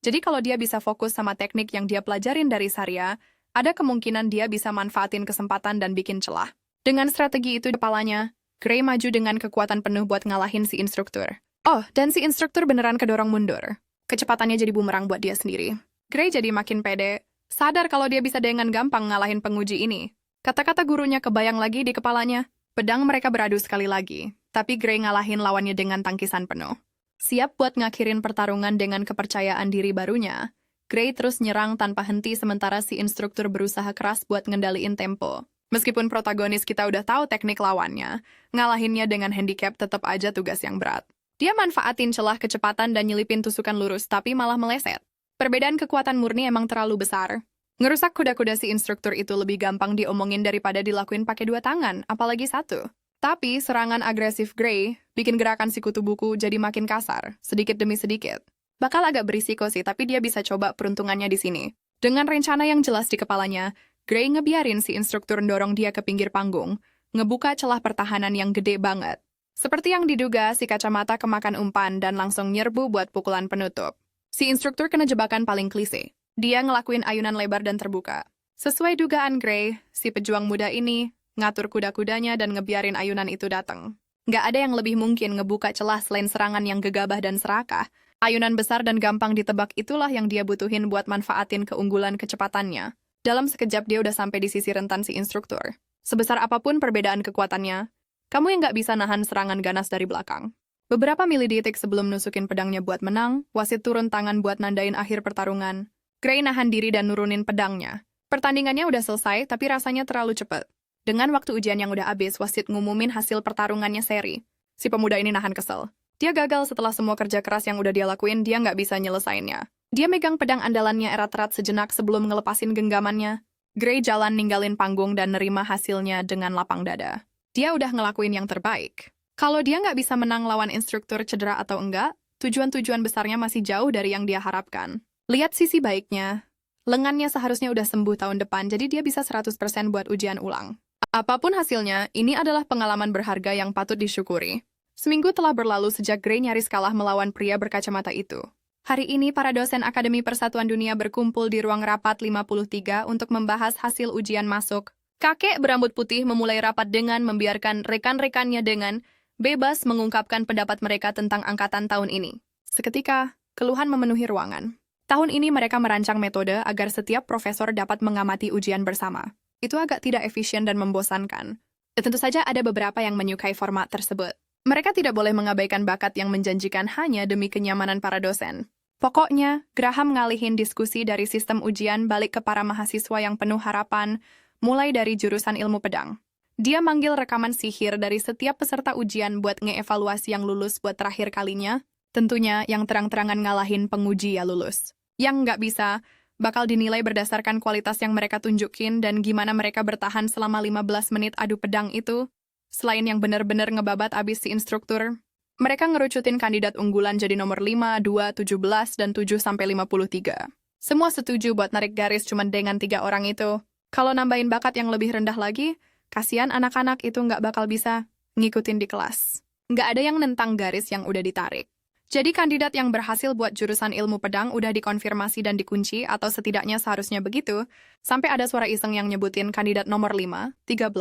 Jadi kalau dia bisa fokus sama teknik yang dia pelajarin dari Saria, ada kemungkinan dia bisa manfaatin kesempatan dan bikin celah. Dengan strategi itu di kepalanya, Gray maju dengan kekuatan penuh buat ngalahin si instruktur. Oh, dan si instruktur beneran kedorong mundur. Kecepatannya jadi bumerang buat dia sendiri. Gray jadi makin pede, sadar kalau dia bisa dengan gampang ngalahin penguji ini. Kata-kata gurunya kebayang lagi di kepalanya. Pedang mereka beradu sekali lagi, tapi Gray ngalahin lawannya dengan tangkisan penuh. Siap buat ngakhirin pertarungan dengan kepercayaan diri barunya, Gray terus nyerang tanpa henti sementara si instruktur berusaha keras buat ngendaliin tempo. Meskipun protagonis kita udah tahu teknik lawannya, ngalahinnya dengan handicap tetap aja tugas yang berat. Dia manfaatin celah kecepatan dan nyelipin tusukan lurus tapi malah meleset. Perbedaan kekuatan murni emang terlalu besar. Ngerusak kuda-kuda si instruktur itu lebih gampang diomongin daripada dilakuin pakai 2 tangan, apalagi 1. Tapi serangan agresif Gray bikin gerakan si kutu buku jadi makin kasar, sedikit demi sedikit. Bakal agak berisiko sih, tapi dia bisa coba peruntungannya di sini. Dengan rencana yang jelas di kepalanya, Gray ngebiarin si instruktur mendorong dia ke pinggir panggung, ngebuka celah pertahanan yang gede banget. Seperti yang diduga, si kacamata kemakan umpan dan langsung nyerbu buat pukulan penutup. Si instruktur kena jebakan paling klise. Dia ngelakuin ayunan lebar dan terbuka. Sesuai dugaan Gray, si pejuang muda ini ngatur kuda-kudanya dan ngebiarin ayunan itu datang. Nggak ada yang lebih mungkin ngebuka celah selain serangan yang gegabah dan serakah. Ayunan besar dan gampang ditebak itulah yang dia butuhin buat manfaatin keunggulan kecepatannya. Dalam sekejap dia udah sampai di sisi rentan si instruktur. Sebesar apapun perbedaan kekuatannya, kamu yang nggak bisa nahan serangan ganas dari belakang. Beberapa milidetik sebelum nusukin pedangnya buat menang, wasit turun tangan buat nandain akhir pertarungan. Gray nahan diri dan nurunin pedangnya. Pertandingannya udah selesai, tapi rasanya terlalu cepat. Dengan waktu ujian yang udah habis, wasit ngumumin hasil pertarungannya seri. Si pemuda ini nahan kesel. Dia gagal setelah semua kerja keras yang udah dia lakuin, dia nggak bisa nyelesainnya. Dia megang pedang andalannya erat-erat sejenak sebelum ngelepasin genggamannya. Gray jalan ninggalin panggung dan nerima hasilnya dengan lapang dada. Dia udah ngelakuin yang terbaik. Kalau dia nggak bisa menang lawan instruktur cedera atau enggak, tujuan-tujuan besarnya masih jauh dari yang dia harapkan. Lihat sisi baiknya. Lengannya seharusnya udah sembuh tahun depan, jadi dia bisa 100% buat ujian ulang. Apapun hasilnya, ini adalah pengalaman berharga yang patut disyukuri. Seminggu telah berlalu sejak Gray nyaris kalah melawan pria berkacamata itu. Hari ini, para dosen Akademi Persatuan Dunia berkumpul di ruang rapat 53 untuk membahas hasil ujian masuk. Kakek berambut putih memulai rapat dengan membiarkan rekan-rekannya dengan bebas mengungkapkan pendapat mereka tentang angkatan tahun ini. Seketika, keluhan memenuhi ruangan. Tahun ini mereka merancang metode agar setiap profesor dapat mengamati ujian bersama. Itu agak tidak efisien dan membosankan. Tentu saja ada beberapa yang menyukai format tersebut. Mereka tidak boleh mengabaikan bakat yang menjanjikan hanya demi kenyamanan para dosen. Pokoknya, Graham ngalihin diskusi dari sistem ujian balik ke para mahasiswa yang penuh harapan, mulai dari jurusan ilmu pedang. Dia manggil rekaman sihir dari setiap peserta ujian buat ngeevaluasi yang lulus buat terakhir kalinya. Tentunya yang terang-terangan ngalahin penguji ya lulus. Yang nggak bisa, bakal dinilai berdasarkan kualitas yang mereka tunjukin dan gimana mereka bertahan selama 15 menit adu pedang itu. Selain yang benar-benar ngebabat abis si instruktur, mereka ngerucutin kandidat unggulan jadi nomor 5, 2, 17, dan 7-53. Semua setuju buat narik garis cuma dengan 3 orang itu. Kalau nambahin bakat yang lebih rendah lagi, Kasian anak-anak itu nggak bakal bisa ngikutin di kelas. Nggak ada yang nentang garis yang udah ditarik. Jadi kandidat yang berhasil buat jurusan ilmu pedang udah dikonfirmasi dan dikunci, atau setidaknya seharusnya begitu, sampai ada suara iseng yang nyebutin kandidat nomor 5, 13,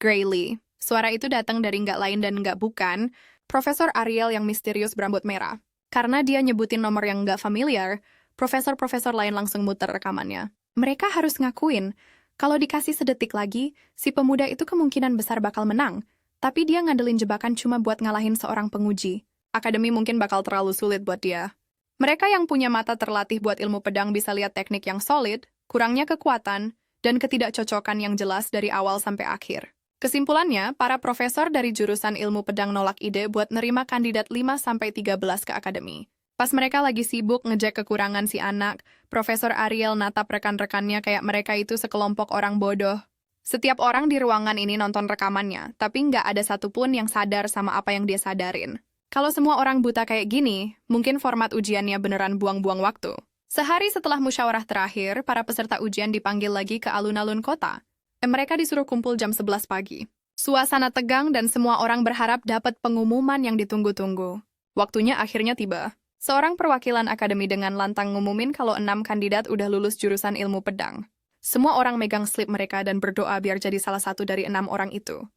Gray Lee. Suara itu datang dari nggak lain dan nggak bukan Profesor Ariel yang misterius berambut merah. Karena dia nyebutin nomor yang nggak familiar, profesor-profesor lain langsung muter rekamannya. Mereka harus ngakuin, kalau dikasih sedetik lagi, si pemuda itu kemungkinan besar bakal menang, tapi dia ngandelin jebakan cuma buat ngalahin seorang penguji. Akademi mungkin bakal terlalu sulit buat dia. Mereka yang punya mata terlatih buat ilmu pedang bisa lihat teknik yang solid, kurangnya kekuatan, dan ketidakcocokan yang jelas dari awal sampai akhir. Kesimpulannya, para profesor dari jurusan ilmu pedang nolak ide buat nerima kandidat 5-13 ke akademi. Pas mereka lagi sibuk ngejek kekurangan si anak, Profesor Ariel natap rekan-rekannya kayak mereka itu sekelompok orang bodoh. Setiap orang di ruangan ini nonton rekamannya, tapi nggak ada satupun yang sadar sama apa yang dia sadarin. Kalau semua orang buta kayak gini, mungkin format ujiannya beneran buang-buang waktu. Sehari setelah musyawarah terakhir, para peserta ujian dipanggil lagi ke alun-alun kota. Mereka disuruh kumpul jam 11 pagi. Suasana tegang dan semua orang berharap dapat pengumuman yang ditunggu-tunggu. Waktunya akhirnya tiba. Seorang perwakilan akademi dengan lantang ngumumin kalau 6 kandidat udah lulus jurusan ilmu pedang. Semua orang megang slip mereka dan berdoa biar jadi salah satu dari 6 orang itu.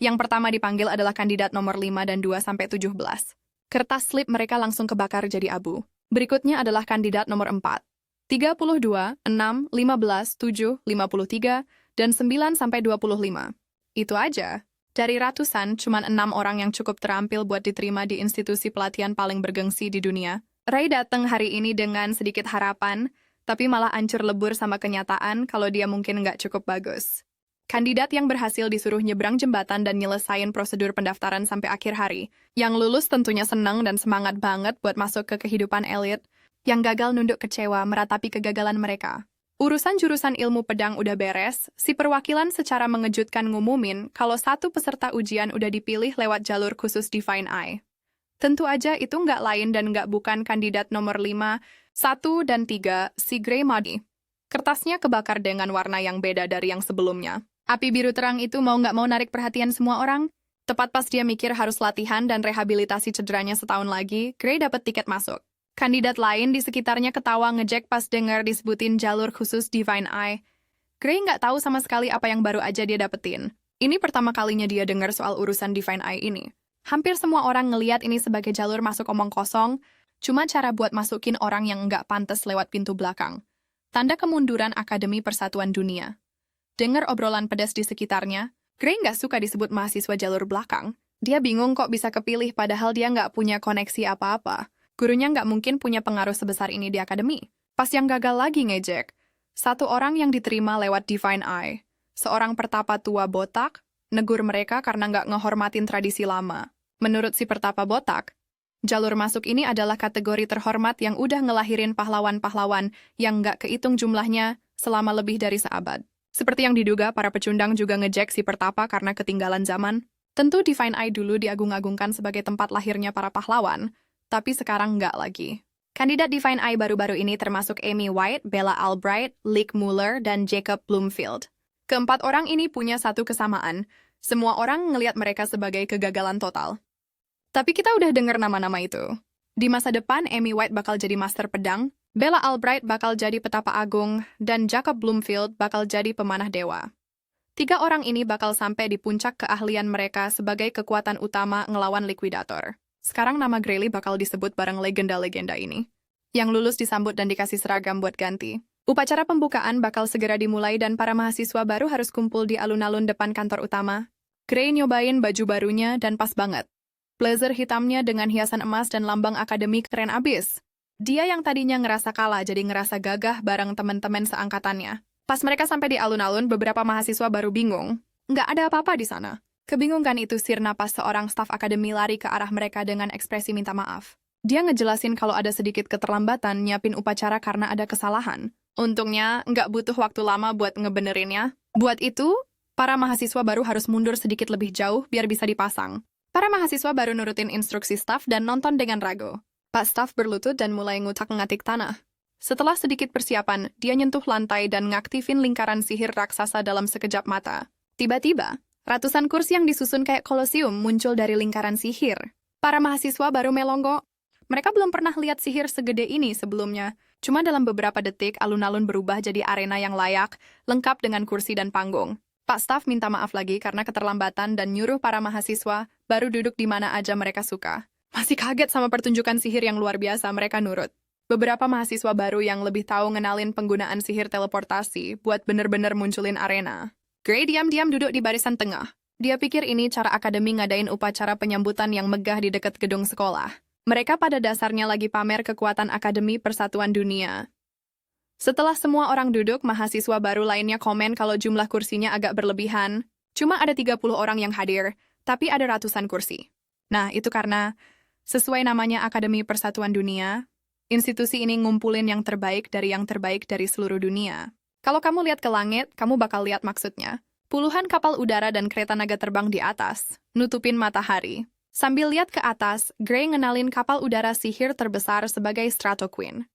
Yang pertama dipanggil adalah kandidat nomor 5 dan 2-17. Kertas slip mereka langsung kebakar jadi abu. Berikutnya adalah kandidat nomor 4. 32, 6, 15, 7, 53, dan 9-25. Itu aja. Dari ratusan, cuma 6 orang yang cukup terampil buat diterima di institusi pelatihan paling bergengsi di dunia. Ray datang hari ini dengan sedikit harapan, tapi malah ancur lebur sama kenyataan kalau dia mungkin nggak cukup bagus. Kandidat yang berhasil disuruh nyebrang jembatan dan nyelesain prosedur pendaftaran sampai akhir hari. Yang lulus tentunya senang dan semangat banget buat masuk ke kehidupan elit. Yang gagal nunduk kecewa meratapi kegagalan mereka. Urusan jurusan ilmu pedang udah beres, si perwakilan secara mengejutkan ngumumin kalau satu peserta ujian udah dipilih lewat jalur khusus Divine Eye. Tentu aja itu nggak lain dan nggak bukan kandidat nomor 5, 1, dan 3, si Gray Muddy. Kertasnya kebakar dengan warna yang beda dari yang sebelumnya. Api biru terang itu mau nggak mau narik perhatian semua orang. Tepat pas dia mikir harus latihan dan rehabilitasi cederanya setahun lagi, Gray dapat tiket masuk. Kandidat lain di sekitarnya ketawa ngejek pas dengar disebutin jalur khusus Divine Eye. Gray nggak tahu sama sekali apa yang baru aja dia dapetin. Ini pertama kalinya dia dengar soal urusan Divine Eye ini. Hampir semua orang ngeliat ini sebagai jalur masuk omong kosong, cuma cara buat masukin orang yang nggak pantas lewat pintu belakang. Tanda kemunduran Akademi Persatuan Dunia. Dengar obrolan pedas di sekitarnya, Gray nggak suka disebut mahasiswa jalur belakang. Dia bingung kok bisa kepilih padahal dia nggak punya koneksi apa-apa. Gurunya nggak mungkin punya pengaruh sebesar ini di akademi. Pas yang gagal lagi ngejek, satu orang yang diterima lewat Divine Eye, seorang pertapa tua botak, negur mereka karena nggak ngehormatin tradisi lama. Menurut si pertapa botak, jalur masuk ini adalah kategori terhormat yang udah ngelahirin pahlawan-pahlawan yang nggak kehitung jumlahnya selama lebih dari seabad. Seperti yang diduga, para pecundang juga ngejek si pertapa karena ketinggalan zaman. Tentu Divine Eye dulu diagung-agungkan sebagai tempat lahirnya para pahlawan, tapi sekarang nggak lagi. Kandidat Divine Eye baru-baru ini termasuk Amy White, Bella Albright, Lick Muller, dan Jacob Bloomfield. Keempat orang ini punya satu kesamaan. Semua orang ngelihat mereka sebagai kegagalan total. Tapi kita udah dengar nama-nama itu. Di masa depan, Amy White bakal jadi master pedang, Bella Albright bakal jadi petapa agung, dan Jacob Bloomfield bakal jadi pemanah dewa. 3 orang ini bakal sampai di puncak keahlian mereka sebagai kekuatan utama ngelawan likuidator. Sekarang nama Gray Lee bakal disebut bareng legenda-legenda ini. Yang lulus disambut dan dikasih seragam buat ganti. Upacara pembukaan bakal segera dimulai dan para mahasiswa baru harus kumpul di alun-alun depan kantor utama. Gray nyobain baju barunya dan pas banget. Blazer hitamnya dengan hiasan emas dan lambang akademik keren abis. Dia yang tadinya ngerasa kalah jadi ngerasa gagah bareng teman-teman seangkatannya. Pas mereka sampai di alun-alun, beberapa mahasiswa baru bingung. Nggak ada apa-apa di sana. Kebingungan itu sirna pas seorang staf akademi lari ke arah mereka dengan ekspresi minta maaf. Dia ngejelasin kalau ada sedikit keterlambatan nyiapin upacara karena ada kesalahan. Untungnya, nggak butuh waktu lama buat ngebenerinnya. Buat itu, para mahasiswa baru harus mundur sedikit lebih jauh biar bisa dipasang. Para mahasiswa baru nurutin instruksi staf dan nonton dengan ragu. Pak staf berlutut dan mulai ngutak-ngatik tanah. Setelah sedikit persiapan, dia nyentuh lantai dan ngaktifin lingkaran sihir raksasa dalam sekejap mata. Tiba-tiba, ratusan kursi yang disusun kayak kolosium muncul dari lingkaran sihir. Para mahasiswa baru melongo. Mereka belum pernah lihat sihir segede ini sebelumnya. Cuma dalam beberapa detik, alun-alun berubah jadi arena yang layak, lengkap dengan kursi dan panggung. Pak Staf minta maaf lagi karena keterlambatan dan nyuruh para mahasiswa baru duduk di mana aja mereka suka. Masih kaget sama pertunjukan sihir yang luar biasa, mereka nurut. Beberapa mahasiswa baru yang lebih tahu ngenalin penggunaan sihir teleportasi buat bener-bener munculin arena. Gray diam-diam duduk di barisan tengah. Dia pikir ini cara akademi ngadain upacara penyambutan yang megah di dekat gedung sekolah. Mereka pada dasarnya lagi pamer kekuatan Akademi Persatuan Dunia. Setelah semua orang duduk, mahasiswa baru lainnya komen kalau jumlah kursinya agak berlebihan. Cuma ada 30 orang yang hadir, tapi ada ratusan kursi. Nah, itu karena sesuai namanya Akademi Persatuan Dunia, institusi ini ngumpulin yang terbaik dari seluruh dunia. Kalau kamu lihat ke langit, kamu bakal lihat maksudnya. Puluhan kapal udara dan kereta naga terbang di atas, nutupin matahari. Sambil lihat ke atas, Gray ngenalin kapal udara sihir terbesar sebagai Strato Queen.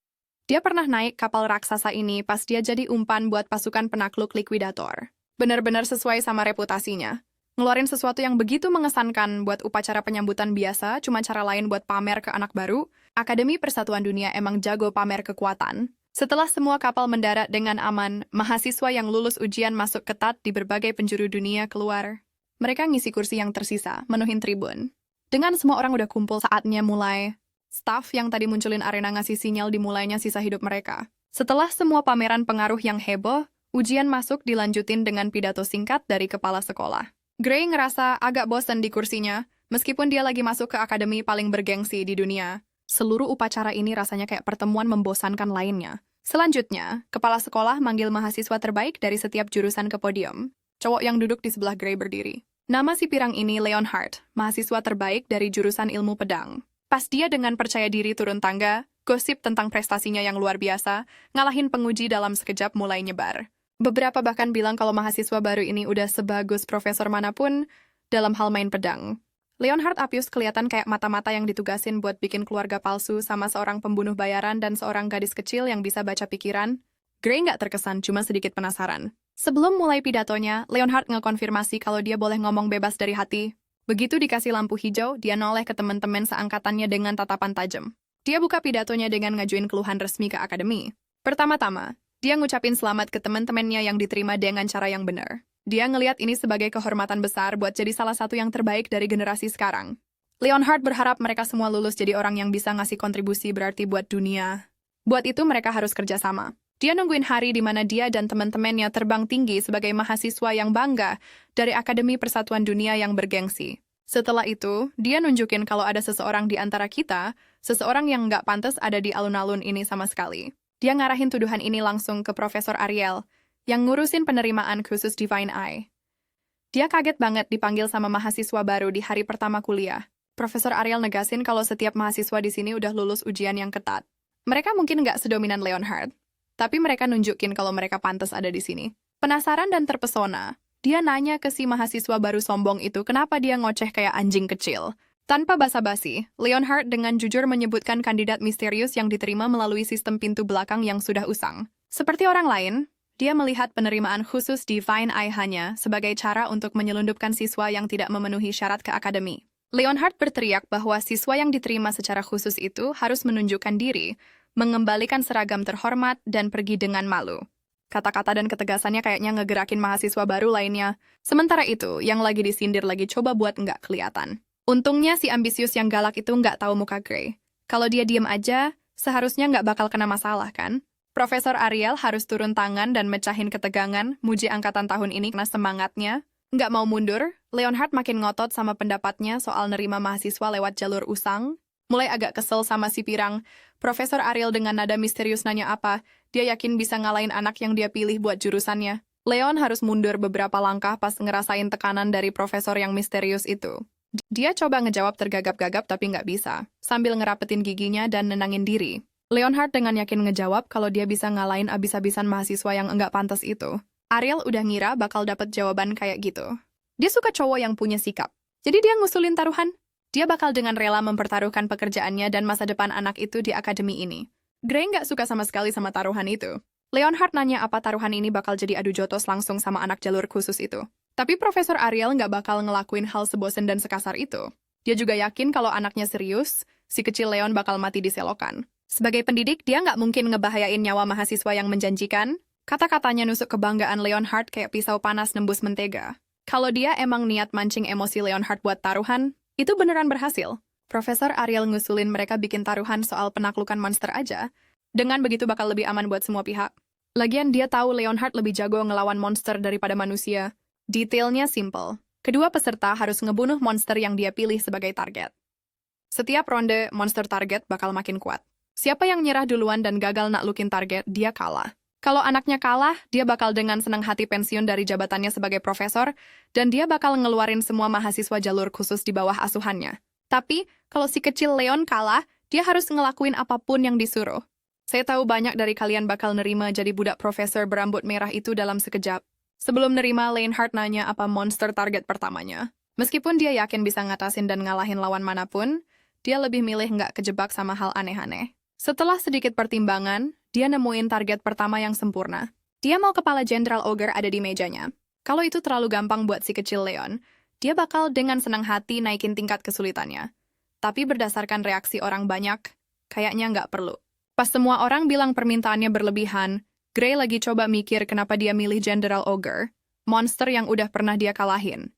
Dia pernah naik kapal raksasa ini pas dia jadi umpan buat pasukan penakluk likuidator. Benar-benar sesuai sama reputasinya. Ngeluarin sesuatu yang begitu mengesankan buat upacara penyambutan biasa, cuma cara lain buat pamer ke anak baru, Akademi Persatuan Dunia emang jago pamer kekuatan. Setelah semua kapal mendarat dengan aman, mahasiswa yang lulus ujian masuk ketat di berbagai penjuru dunia keluar. Mereka ngisi kursi yang tersisa, menuhin tribun. Dengan semua orang udah kumpul, saatnya mulai. Staf yang tadi munculin arena ngasih sinyal dimulainya sisa hidup mereka. Setelah semua pameran pengaruh yang heboh, ujian masuk dilanjutin dengan pidato singkat dari kepala sekolah. Gray ngerasa agak bosan di kursinya, meskipun dia lagi masuk ke akademi paling bergengsi di dunia. Seluruh upacara ini rasanya kayak pertemuan membosankan lainnya. Selanjutnya, kepala sekolah manggil mahasiswa terbaik dari setiap jurusan ke podium. Cowok yang duduk di sebelah Gray berdiri. Nama si pirang ini Leonhardt, mahasiswa terbaik dari jurusan ilmu pedang. Pas dia dengan percaya diri turun tangga, gosip tentang prestasinya yang luar biasa, ngalahin penguji dalam sekejap mulai nyebar. Beberapa bahkan bilang kalau mahasiswa baru ini udah sebagus profesor manapun dalam hal main pedang. Leonhardt Appius kelihatan kayak mata-mata yang ditugasin buat bikin keluarga palsu sama seorang pembunuh bayaran dan seorang gadis kecil yang bisa baca pikiran. Gray nggak terkesan, cuma sedikit penasaran. Sebelum mulai pidatonya, Leonhardt ngekonfirmasi kalau dia boleh ngomong bebas dari hati. Begitu dikasih lampu hijau, dia noleh ke teman-teman seangkatannya dengan tatapan tajam. Dia buka pidatonya dengan ngajuin keluhan resmi ke akademi. Pertama-tama, dia ngucapin selamat ke teman-temannya yang diterima dengan cara yang benar. Dia ngelihat ini sebagai kehormatan besar buat jadi salah satu yang terbaik dari generasi sekarang. Leonhardt berharap mereka semua lulus jadi orang yang bisa ngasih kontribusi berarti buat dunia. Buat itu mereka harus kerjasama. Dia nungguin hari di mana dia dan teman-temannya terbang tinggi sebagai mahasiswa yang bangga dari Akademi Persatuan Dunia yang bergengsi. Setelah itu, dia nunjukin kalau ada seseorang di antara kita, seseorang yang nggak pantas ada di alun-alun ini sama sekali. Dia ngarahin tuduhan ini langsung ke Profesor Ariel, yang ngurusin penerimaan khusus Divine Eye. Dia kaget banget dipanggil sama mahasiswa baru di hari pertama kuliah. Profesor Ariel negasin kalau setiap mahasiswa di sini udah lulus ujian yang ketat. Mereka mungkin nggak sedominan Leonhardt, tapi mereka nunjukin kalau mereka pantas ada di sini. Penasaran dan terpesona, dia nanya ke si mahasiswa baru sombong itu kenapa dia ngoceh kayak anjing kecil. Tanpa basa-basi, Leonhardt dengan jujur menyebutkan kandidat misterius yang diterima melalui sistem pintu belakang yang sudah usang. Seperti orang lain, dia melihat penerimaan khusus Divine Eye hanya sebagai cara untuk menyelundupkan siswa yang tidak memenuhi syarat ke akademi. Leonhardt berteriak bahwa siswa yang diterima secara khusus itu harus menunjukkan diri, mengembalikan seragam terhormat, dan pergi dengan malu. Kata-kata dan ketegasannya kayaknya ngegerakin mahasiswa baru lainnya. Sementara itu, yang lagi disindir lagi coba buat nggak kelihatan. Untungnya si ambisius yang galak itu nggak tahu muka Gray. Kalau dia diem aja, seharusnya nggak bakal kena masalah, kan? Profesor Ariel harus turun tangan dan mecahin ketegangan, muji angkatan tahun ini karena semangatnya. Nggak mau mundur, Leonhardt makin ngotot sama pendapatnya soal nerima mahasiswa lewat jalur usang. Mulai agak kesel sama si pirang, Profesor Ariel dengan nada misterius nanya apa, dia yakin bisa ngalahin anak yang dia pilih buat jurusannya. Leon harus mundur beberapa langkah pas ngerasain tekanan dari profesor yang misterius itu. Dia coba ngejawab tergagap-gagap tapi nggak bisa, sambil ngerapetin giginya dan nenangin diri. Leonhardt dengan yakin ngejawab kalau dia bisa ngalahin abis-abisan mahasiswa yang enggak pantas itu. Ariel udah ngira bakal dapet jawaban kayak gitu. Dia suka cowok yang punya sikap. Jadi dia ngusulin taruhan. Dia bakal dengan rela mempertaruhkan pekerjaannya dan masa depan anak itu di akademi ini. Gray nggak suka sama sekali sama taruhan itu. Leonhardt nanya apa taruhan ini bakal jadi adu jotos langsung sama anak jalur khusus itu. Tapi Profesor Ariel nggak bakal ngelakuin hal sebosen dan sekasar itu. Dia juga yakin kalau anaknya serius, si kecil Leon bakal mati di selokan. Sebagai pendidik, dia nggak mungkin ngebahayain nyawa mahasiswa yang menjanjikan. Kata-katanya nusuk kebanggaan Leonhard kayak pisau panas nembus mentega. Kalau dia emang niat mancing emosi Leonhard buat taruhan, itu beneran berhasil. Profesor Ariel ngusulin mereka bikin taruhan soal penaklukan monster aja. Dengan begitu bakal lebih aman buat semua pihak. Lagian dia tahu Leonhard lebih jago ngelawan monster daripada manusia. Detailnya simple. Kedua peserta harus ngebunuh monster yang dia pilih sebagai target. Setiap ronde, monster target bakal makin kuat. Siapa yang nyerah duluan dan gagal naklukin target, dia kalah. Kalau anaknya kalah, dia bakal dengan senang hati pensiun dari jabatannya sebagai profesor, dan dia bakal ngeluarin semua mahasiswa jalur khusus di bawah asuhannya. Tapi, kalau si kecil Leon kalah, dia harus ngelakuin apapun yang disuruh. Saya tahu banyak dari kalian bakal nerima jadi budak profesor berambut merah itu dalam sekejap. Sebelum nerima, Leonhard nanya apa monster target pertamanya. Meskipun dia yakin bisa ngatasin dan ngalahin lawan manapun, dia lebih milih nggak kejebak sama hal aneh-aneh. Setelah sedikit pertimbangan, dia nemuin target pertama yang sempurna. Dia mau kepala Jenderal Ogre ada di mejanya. Kalau itu terlalu gampang buat si kecil Leon, dia bakal dengan senang hati naikin tingkat kesulitannya. Tapi berdasarkan reaksi orang banyak, kayaknya nggak perlu. Pas semua orang bilang permintaannya berlebihan, Gray lagi coba mikir kenapa dia milih Jenderal Ogre, monster yang udah pernah dia kalahin.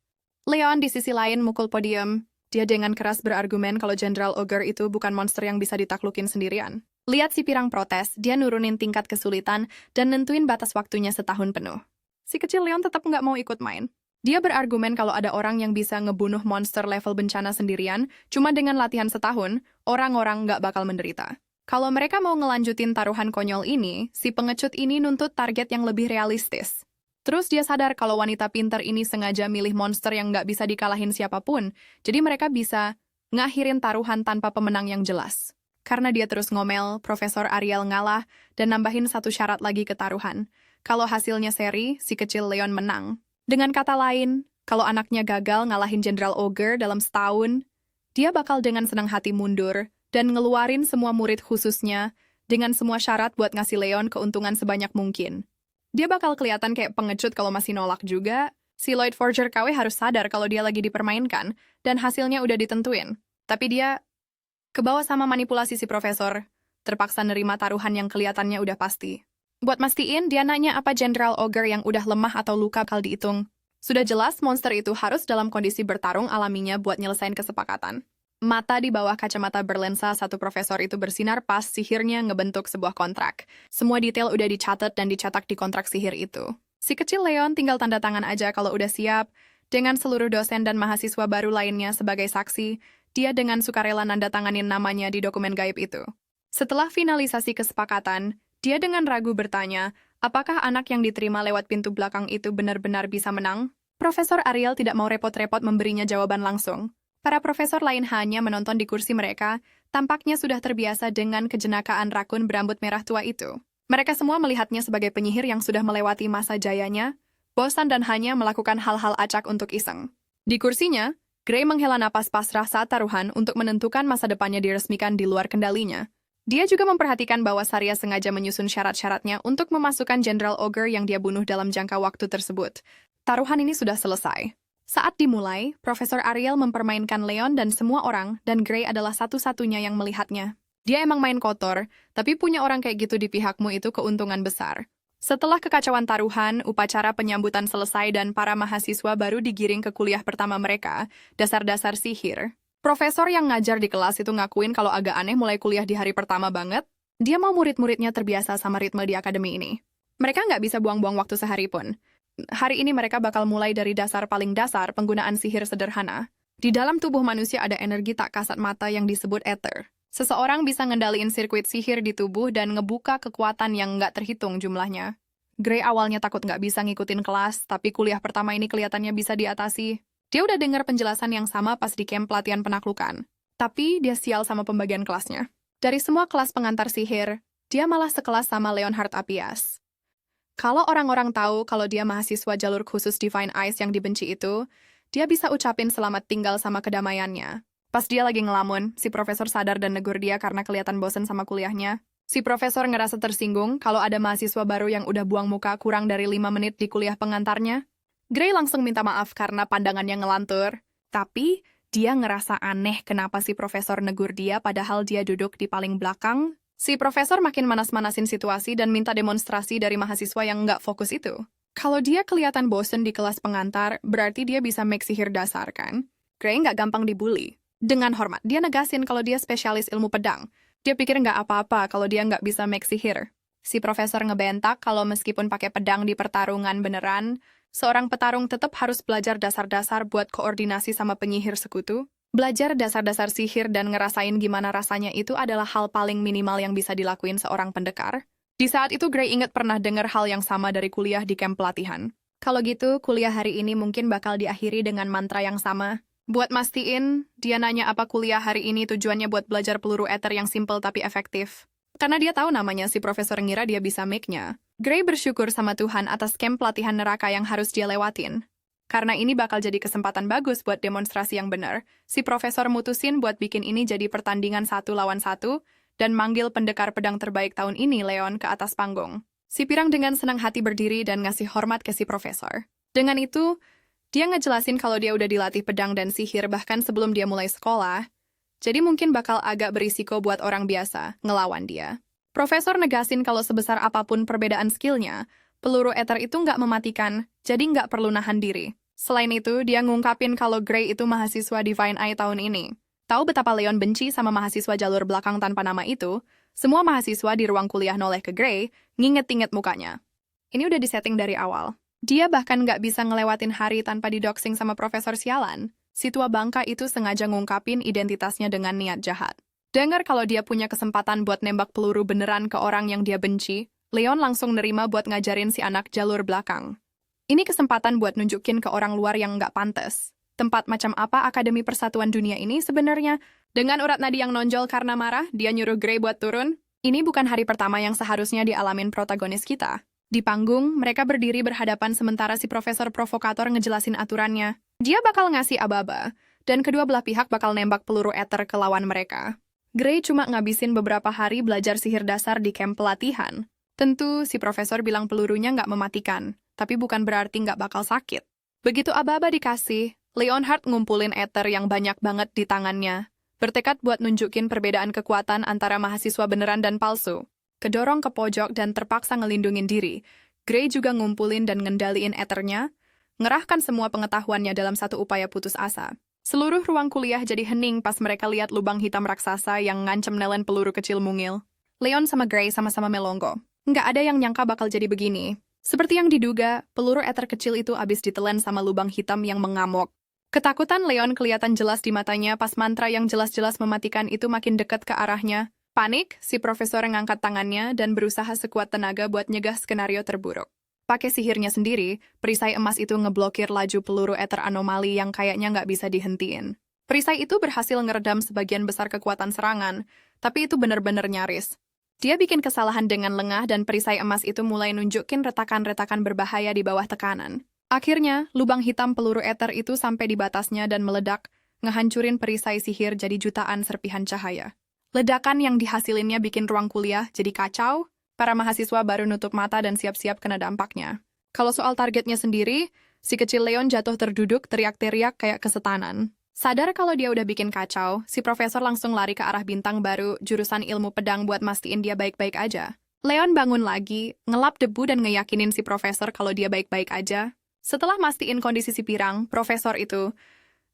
Leon di sisi lain mukul podium. Dia dengan keras berargumen kalau Jenderal Ogre itu bukan monster yang bisa ditaklukin sendirian. Lihat si pirang protes, dia nurunin tingkat kesulitan dan nentuin batas waktunya setahun penuh. Si kecil Leon tetap nggak mau ikut main. Dia berargumen kalau ada orang yang bisa ngebunuh monster level bencana sendirian, cuma dengan latihan setahun, orang-orang nggak bakal menderita. Kalau mereka mau ngelanjutin taruhan konyol ini, si pengecut ini nuntut target yang lebih realistis. Terus dia sadar kalau wanita pintar ini sengaja milih monster yang nggak bisa dikalahin siapapun, jadi mereka bisa ngakhirin taruhan tanpa pemenang yang jelas. Karena dia terus ngomel, Profesor Ariel ngalah dan nambahin satu syarat lagi ke taruhan. Kalau hasilnya seri, si kecil Leon menang. Dengan kata lain, kalau anaknya gagal ngalahin Jenderal Ogre dalam setahun, dia bakal dengan senang hati mundur dan ngeluarin semua murid khususnya dengan semua syarat buat ngasih Leon keuntungan sebanyak mungkin. Dia bakal kelihatan kayak pengecut kalau masih nolak juga. Si Lloyd Forger KW harus sadar kalau dia lagi dipermainkan dan hasilnya udah ditentuin. Tapi dia kebawa sama manipulasi si profesor, terpaksa nerima taruhan yang kelihatannya udah pasti. Buat mastiin, dia nanya apa Jenderal Ogre yang udah lemah atau luka bakal dihitung. Sudah jelas monster itu harus dalam kondisi bertarung alaminya buat nyelesain kesepakatan. Mata di bawah kacamata berlensa satu profesor itu bersinar pas sihirnya ngebentuk sebuah kontrak. Semua detail udah dicatat dan dicetak di kontrak sihir itu. Si kecil Leon tinggal tanda tangan aja kalau udah siap. Dengan seluruh dosen dan mahasiswa baru lainnya sebagai saksi, dia dengan sukarela nanda tanganin namanya di dokumen gaib itu. Setelah finalisasi kesepakatan, dia dengan ragu bertanya, apakah anak yang diterima lewat pintu belakang itu benar-benar bisa menang? Profesor Ariel tidak mau repot-repot memberinya jawaban langsung. Para profesor lain hanya menonton di kursi mereka, tampaknya sudah terbiasa dengan kejenakaan rakun berambut merah tua itu. Mereka semua melihatnya sebagai penyihir yang sudah melewati masa jayanya, bosan dan hanya melakukan hal-hal acak untuk iseng. Di kursinya, Gray menghela napas pasrah saat taruhan untuk menentukan masa depannya diresmikan di luar kendalinya. Dia juga memperhatikan bahwa Saria sengaja menyusun syarat-syaratnya untuk memasukkan Jenderal Ogre yang dia bunuh dalam jangka waktu tersebut. Taruhan ini sudah selesai. Saat dimulai, Profesor Ariel mempermainkan Leon dan semua orang, dan Gray adalah satu-satunya yang melihatnya. Dia emang main kotor, tapi punya orang kayak gitu di pihakmu itu keuntungan besar. Setelah kekacauan taruhan, upacara penyambutan selesai dan para mahasiswa baru digiring ke kuliah pertama mereka, dasar-dasar sihir. Profesor yang ngajar di kelas itu ngakuin kalau agak aneh mulai kuliah di hari pertama banget. Dia mau murid-muridnya terbiasa sama ritme di akademi ini. Mereka nggak bisa buang-buang waktu sehari pun. Hari ini mereka bakal mulai dari dasar paling dasar penggunaan sihir sederhana. Di dalam tubuh manusia ada energi tak kasat mata yang disebut ether. Seseorang bisa ngendaliin sirkuit sihir di tubuh dan ngebuka kekuatan yang nggak terhitung jumlahnya. Gray awalnya takut nggak bisa ngikutin kelas, tapi kuliah pertama ini kelihatannya bisa diatasi. Dia udah dengar penjelasan yang sama pas di camp pelatihan penaklukan. Tapi dia sial sama pembagian kelasnya. Dari semua kelas pengantar sihir, dia malah sekelas sama Leonhard Apias. Kalau orang-orang tahu kalau dia mahasiswa jalur khusus Divine Eyes yang dibenci itu, dia bisa ucapin selamat tinggal sama kedamaiannya. Pas dia lagi ngelamun, si profesor sadar dan negur dia karena kelihatan bosen sama kuliahnya. Si profesor ngerasa tersinggung kalau ada mahasiswa baru yang udah buang muka kurang dari 5 menit di kuliah pengantarnya. Gray langsung minta maaf karena pandangannya ngelantur. Tapi, dia ngerasa aneh kenapa si profesor negur dia padahal dia duduk di paling belakang. Si profesor makin manas-manasin situasi dan minta demonstrasi dari mahasiswa yang nggak fokus itu. Kalau dia kelihatan bosen di kelas pengantar, berarti dia bisa make sihir dasar, kan? Gray nggak gampang dibully. Dengan hormat, dia negasin kalau dia spesialis ilmu pedang. Dia pikir nggak apa-apa kalau dia nggak bisa make sihir. Si profesor ngebentak kalau meskipun pakai pedang di pertarungan beneran, seorang petarung tetap harus belajar dasar-dasar buat koordinasi sama penyihir sekutu. Belajar dasar-dasar sihir dan ngerasain gimana rasanya itu adalah hal paling minimal yang bisa dilakuin seorang pendekar. Di saat itu Gray ingat pernah dengar hal yang sama dari kuliah di camp pelatihan. Kalau gitu, kuliah hari ini mungkin bakal diakhiri dengan mantra yang sama. Buat mastiin, dia nanya apa kuliah hari ini tujuannya buat belajar peluru ether yang simple tapi efektif. Karena dia tahu namanya, si profesor ngira dia bisa make-nya. Gray bersyukur sama Tuhan atas camp pelatihan neraka yang harus dia lewatin. Karena ini bakal jadi kesempatan bagus buat demonstrasi yang benar, si profesor mutusin buat bikin ini jadi pertandingan 1 lawan 1, dan manggil pendekar pedang terbaik tahun ini, Leon, ke atas panggung. Si Pirang dengan senang hati berdiri dan ngasih hormat ke si profesor. Dengan itu, dia ngejelasin kalau dia udah dilatih pedang dan sihir bahkan sebelum dia mulai sekolah, jadi mungkin bakal agak berisiko buat orang biasa ngelawan dia. Profesor negasin kalau sebesar apapun perbedaan skillnya, peluru ether itu nggak mematikan, jadi nggak perlu nahan diri. Selain itu, dia ngungkapin kalau Gray itu mahasiswa Divine Eye tahun ini. Tahu betapa Leon benci sama mahasiswa jalur belakang tanpa nama itu, semua mahasiswa di ruang kuliah noleh ke Gray, nginget-inget mukanya. Ini udah disetting dari awal. Dia bahkan nggak bisa ngelewatin hari tanpa didoxing sama profesor sialan. Si tua bangka itu sengaja ngungkapin identitasnya dengan niat jahat. Dengar kalau dia punya kesempatan buat nembak peluru beneran ke orang yang dia benci, Leon langsung nerima buat ngajarin si anak jalur belakang. Ini kesempatan buat nunjukin ke orang luar yang nggak pantas. Tempat macam apa Akademi Persatuan Dunia ini sebenarnya? Dengan urat nadi yang nonjol karena marah, dia nyuruh Gray buat turun. Ini bukan hari pertama yang seharusnya dialamin protagonis kita. Di panggung, mereka berdiri berhadapan sementara si profesor provokator ngejelasin aturannya. Dia bakal ngasih aba-aba, dan kedua belah pihak bakal nembak peluru ether ke lawan mereka. Gray cuma ngabisin beberapa hari belajar sihir dasar di camp pelatihan. Tentu, si profesor bilang pelurunya nggak mematikan, tapi bukan berarti nggak bakal sakit. Begitu aba-aba dikasih, Leonhard ngumpulin ether yang banyak banget di tangannya, bertekad buat nunjukin perbedaan kekuatan antara mahasiswa beneran dan palsu. Kedorong ke pojok dan terpaksa ngelindungin diri, Gray juga ngumpulin dan ngendaliin ethernya, ngerahkan semua pengetahuannya dalam satu upaya putus asa. Seluruh ruang kuliah jadi hening pas mereka lihat lubang hitam raksasa yang ngancem nelen peluru kecil mungil. Leon sama Gray sama-sama melongo. Nggak ada yang nyangka bakal jadi begini. Seperti yang diduga, peluru ether kecil itu abis ditelen sama lubang hitam yang mengamuk. Ketakutan Leon kelihatan jelas di matanya pas mantra yang jelas-jelas mematikan itu makin dekat ke arahnya. Panik, si profesor ngangkat tangannya dan berusaha sekuat tenaga buat nyegah skenario terburuk. Pakai sihirnya sendiri, perisai emas itu ngeblokir laju peluru ether anomali yang kayaknya nggak bisa dihentiin. Perisai itu berhasil ngeredam sebagian besar kekuatan serangan, tapi itu bener-bener nyaris. Dia bikin kesalahan dengan lengah dan perisai emas itu mulai nunjukin retakan-retakan berbahaya di bawah tekanan. Akhirnya, lubang hitam peluru ether itu sampai di batasnya dan meledak, ngehancurin perisai sihir jadi jutaan serpihan cahaya. Ledakan yang dihasilinnya bikin ruang kuliah jadi kacau. Para mahasiswa baru nutup mata dan siap-siap kena dampaknya. Kalau soal targetnya sendiri, si kecil Leon jatuh terduduk teriak-teriak kayak kesetanan. Sadar kalau dia udah bikin kacau, si profesor langsung lari ke arah bintang baru jurusan ilmu pedang buat mastiin dia baik-baik aja. Leon bangun lagi, ngelap debu dan ngeyakinin si profesor kalau dia baik-baik aja. Setelah mastiin kondisi si Pirang, profesor itu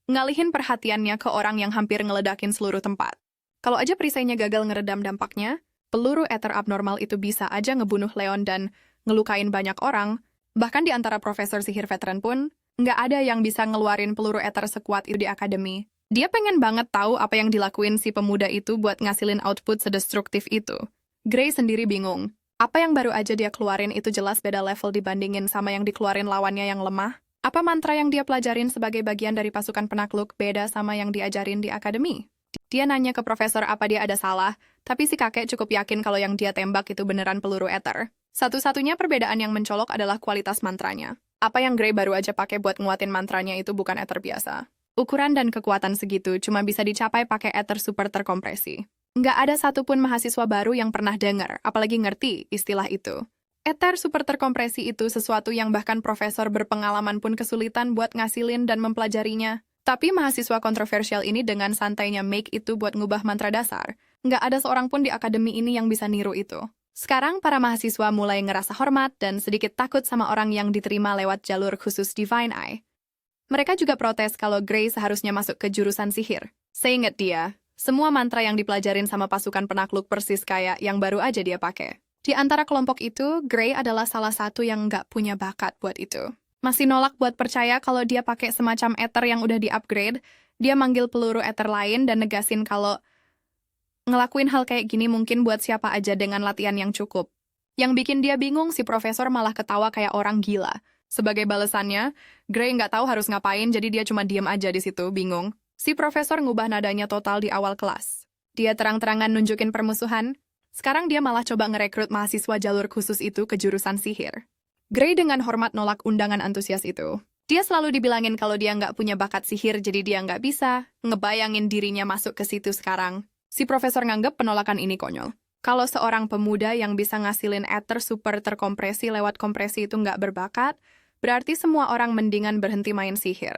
ngalihin perhatiannya ke orang yang hampir ngeledakin seluruh tempat. Kalau aja perisainya gagal ngeredam dampaknya, peluru ether abnormal itu bisa aja ngebunuh Leon dan ngelukain banyak orang. Bahkan di antara profesor sihir veteran pun, nggak ada yang bisa ngeluarin peluru ether sekuat itu di akademi. Dia pengen banget tahu apa yang dilakuin si pemuda itu buat ngasilin output sedestruktif itu. Gray sendiri bingung. Apa yang baru aja dia keluarin itu jelas beda level dibandingin sama yang dikeluarin lawannya yang lemah. Apa mantra yang dia pelajarin sebagai bagian dari pasukan penakluk beda sama yang diajarin di akademi? Dia nanya ke profesor apa dia ada salah, tapi si kakek cukup yakin kalau yang dia tembak itu beneran peluru ether. Satu-satunya perbedaan yang mencolok adalah kualitas mantranya. Apa yang Gray baru aja pakai buat nguatin mantranya itu bukan ether biasa. Ukuran dan kekuatan segitu cuma bisa dicapai pakai ether super terkompresi. Nggak ada satupun mahasiswa baru yang pernah dengar, apalagi ngerti istilah itu. Ether super terkompresi itu sesuatu yang bahkan profesor berpengalaman pun kesulitan buat ngasilin dan mempelajarinya. Tapi mahasiswa kontroversial ini dengan santainya make itu buat ngubah mantra dasar. Nggak ada seorang pun di akademi ini yang bisa niru itu. Sekarang para mahasiswa mulai ngerasa hormat dan sedikit takut sama orang yang diterima lewat jalur khusus Divine Eye. Mereka juga protes kalau Gray seharusnya masuk ke jurusan sihir. Seingat dia, semua mantra yang dipelajarin sama pasukan penakluk persis kayak yang baru aja dia pakai. Di antara kelompok itu, Gray adalah salah satu yang nggak punya bakat buat itu. Masih nolak buat percaya kalau dia pakai semacam ether yang udah di-upgrade, dia manggil peluru ether lain dan negasin kalau ngelakuin hal kayak gini mungkin buat siapa aja dengan latihan yang cukup. Yang bikin dia bingung, si profesor malah ketawa kayak orang gila. Sebagai balasannya, Gray nggak tahu harus ngapain, jadi dia cuma diem aja di situ, bingung. Si profesor ngubah nadanya total di awal kelas. Dia terang-terangan nunjukin permusuhan. Sekarang dia malah coba ngerekrut mahasiswa jalur khusus itu ke jurusan sihir. Gray dengan hormat nolak undangan antusias itu. Dia selalu dibilangin kalau dia nggak punya bakat sihir, jadi dia nggak bisa ngebayangin dirinya masuk ke situ sekarang. Si profesor nganggep penolakan ini konyol. Kalau seorang pemuda yang bisa ngasilin ether super terkompresi lewat kompresi itu nggak berbakat, berarti semua orang mendingan berhenti main sihir.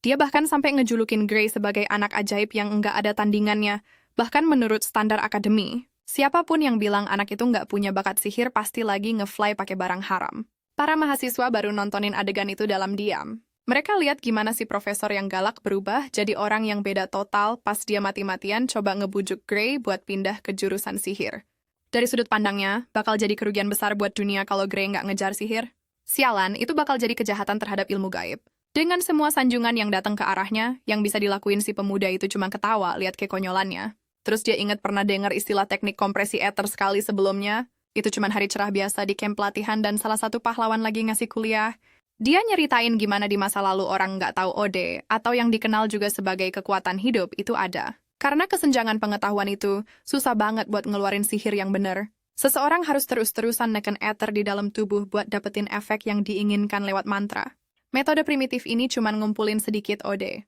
Dia bahkan sampai ngejulukin Gray sebagai anak ajaib yang nggak ada tandingannya, bahkan menurut standar akademi. Siapapun yang bilang anak itu nggak punya bakat sihir pasti lagi nge-fly pakai barang haram. Para mahasiswa baru nontonin adegan itu dalam diam. Mereka lihat gimana si profesor yang galak berubah jadi orang yang beda total pas dia mati-matian coba ngebujuk Gray buat pindah ke jurusan sihir. Dari sudut pandangnya, bakal jadi kerugian besar buat dunia kalau Gray nggak ngejar sihir. Sialan, itu bakal jadi kejahatan terhadap ilmu gaib. Dengan semua sanjungan yang datang ke arahnya, yang bisa dilakuin si pemuda itu cuma ketawa lihat kekonyolannya. Terus dia ingat pernah dengar istilah teknik kompresi ether sekali sebelumnya. Itu cuma hari cerah biasa di camp pelatihan dan salah satu pahlawan lagi ngasih kuliah. Dia nyeritain gimana di masa lalu orang nggak tahu Ode, atau yang dikenal juga sebagai kekuatan hidup, itu ada. Karena kesenjangan pengetahuan itu, susah banget buat ngeluarin sihir yang bener. Seseorang harus terus-terusan neken ether di dalam tubuh buat dapetin efek yang diinginkan lewat mantra. Metode primitif ini cuma ngumpulin sedikit Ode.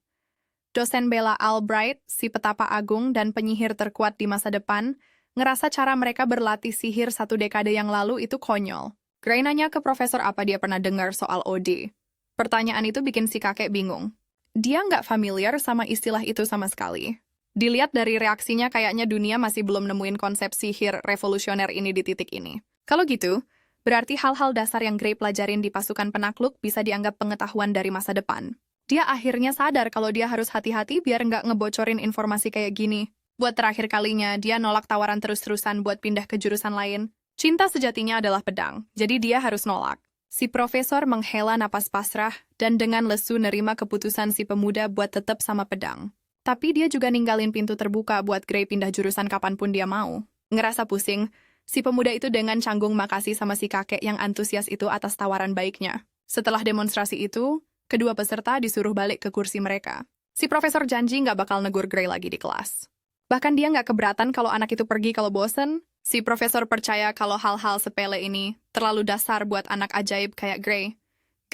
Dosen Bella Albright, si petapa agung dan penyihir terkuat di masa depan, ngerasa cara mereka berlatih sihir 1 dekade yang lalu itu konyol. Gray nanya ke profesor apa dia pernah dengar soal OD. Pertanyaan itu bikin si kakek bingung. Dia nggak familiar sama istilah itu sama sekali. Dilihat dari reaksinya kayaknya dunia masih belum nemuin konsep sihir revolusioner ini di titik ini. Kalau gitu, berarti hal-hal dasar yang Gray pelajarin di pasukan penakluk bisa dianggap pengetahuan dari masa depan. Dia akhirnya sadar kalau dia harus hati-hati biar nggak ngebocorin informasi kayak gini. Buat terakhir kalinya, dia nolak tawaran terus-terusan buat pindah ke jurusan lain. Cinta sejatinya adalah pedang, jadi dia harus nolak. Si profesor menghela napas pasrah dan dengan lesu nerima keputusan si pemuda buat tetap sama pedang. Tapi dia juga ninggalin pintu terbuka buat Gray pindah jurusan kapanpun dia mau. Ngerasa pusing, si pemuda itu dengan canggung makasih sama si kakek yang antusias itu atas tawaran baiknya. Setelah demonstrasi itu, kedua peserta disuruh balik ke kursi mereka. Si profesor janji nggak bakal negur Gray lagi di kelas. Bahkan dia nggak keberatan kalau anak itu pergi kalau bosen. Si profesor percaya kalau hal-hal sepele ini terlalu dasar buat anak ajaib kayak Gray.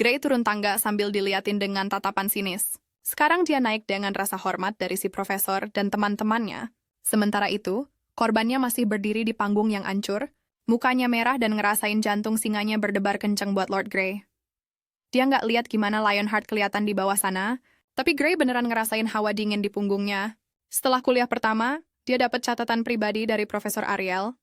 Gray turun tangga sambil diliatin dengan tatapan sinis. Sekarang dia naik dengan rasa hormat dari si profesor dan teman-temannya. Sementara itu, korbannya masih berdiri di panggung yang ancur, mukanya merah dan ngerasain jantung singanya berdebar kencang buat Lord Gray. Dia nggak lihat gimana Lionheart kelihatan di bawah sana, tapi Gray beneran ngerasain hawa dingin di punggungnya. Setelah kuliah pertama, dia dapat catatan pribadi dari Profesor Ariel,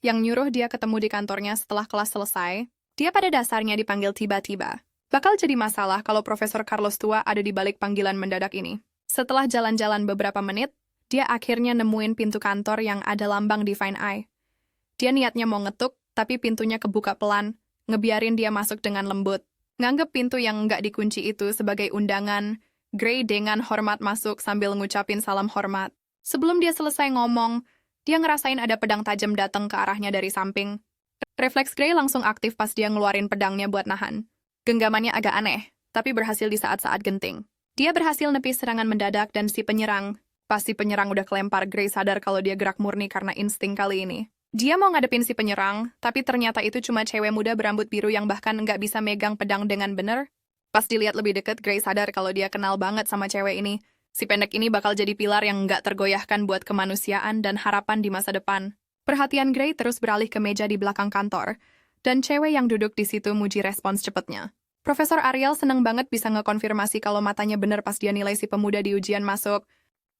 yang nyuruh dia ketemu di kantornya setelah kelas selesai. Dia pada dasarnya dipanggil tiba-tiba. Bakal jadi masalah kalau Profesor Carlos tua ada di balik panggilan mendadak ini. Setelah jalan-jalan beberapa menit, dia akhirnya nemuin pintu kantor yang ada lambang Divine Eye. Dia niatnya mau ngetuk, tapi pintunya kebuka pelan, ngebiarin dia masuk dengan lembut. Nganggep pintu yang nggak dikunci itu sebagai undangan, Gray dengan hormat masuk sambil ngucapin salam hormat. Sebelum dia selesai ngomong, dia ngerasain ada pedang tajam datang ke arahnya dari samping. Refleks Gray langsung aktif pas dia ngeluarin pedangnya buat nahan. Genggamannya agak aneh, tapi berhasil di saat-saat genting. Dia berhasil nepis serangan mendadak dan si penyerang. Pas si penyerang udah kelempar, Gray sadar kalau dia gerak murni karena insting kali ini. Dia mau ngadepin si penyerang, tapi ternyata itu cuma cewek muda berambut biru yang bahkan nggak bisa megang pedang dengan bener. Pas dilihat lebih deket, Gray sadar kalau dia kenal banget sama cewek ini. Si pendek ini bakal jadi pilar yang nggak tergoyahkan buat kemanusiaan dan harapan di masa depan. Perhatian Gray terus beralih ke meja di belakang kantor. Dan cewek yang duduk di situ muji respons cepetnya. Profesor Ariel seneng banget bisa ngekonfirmasi kalau matanya bener pas dia nilai si pemuda di ujian masuk.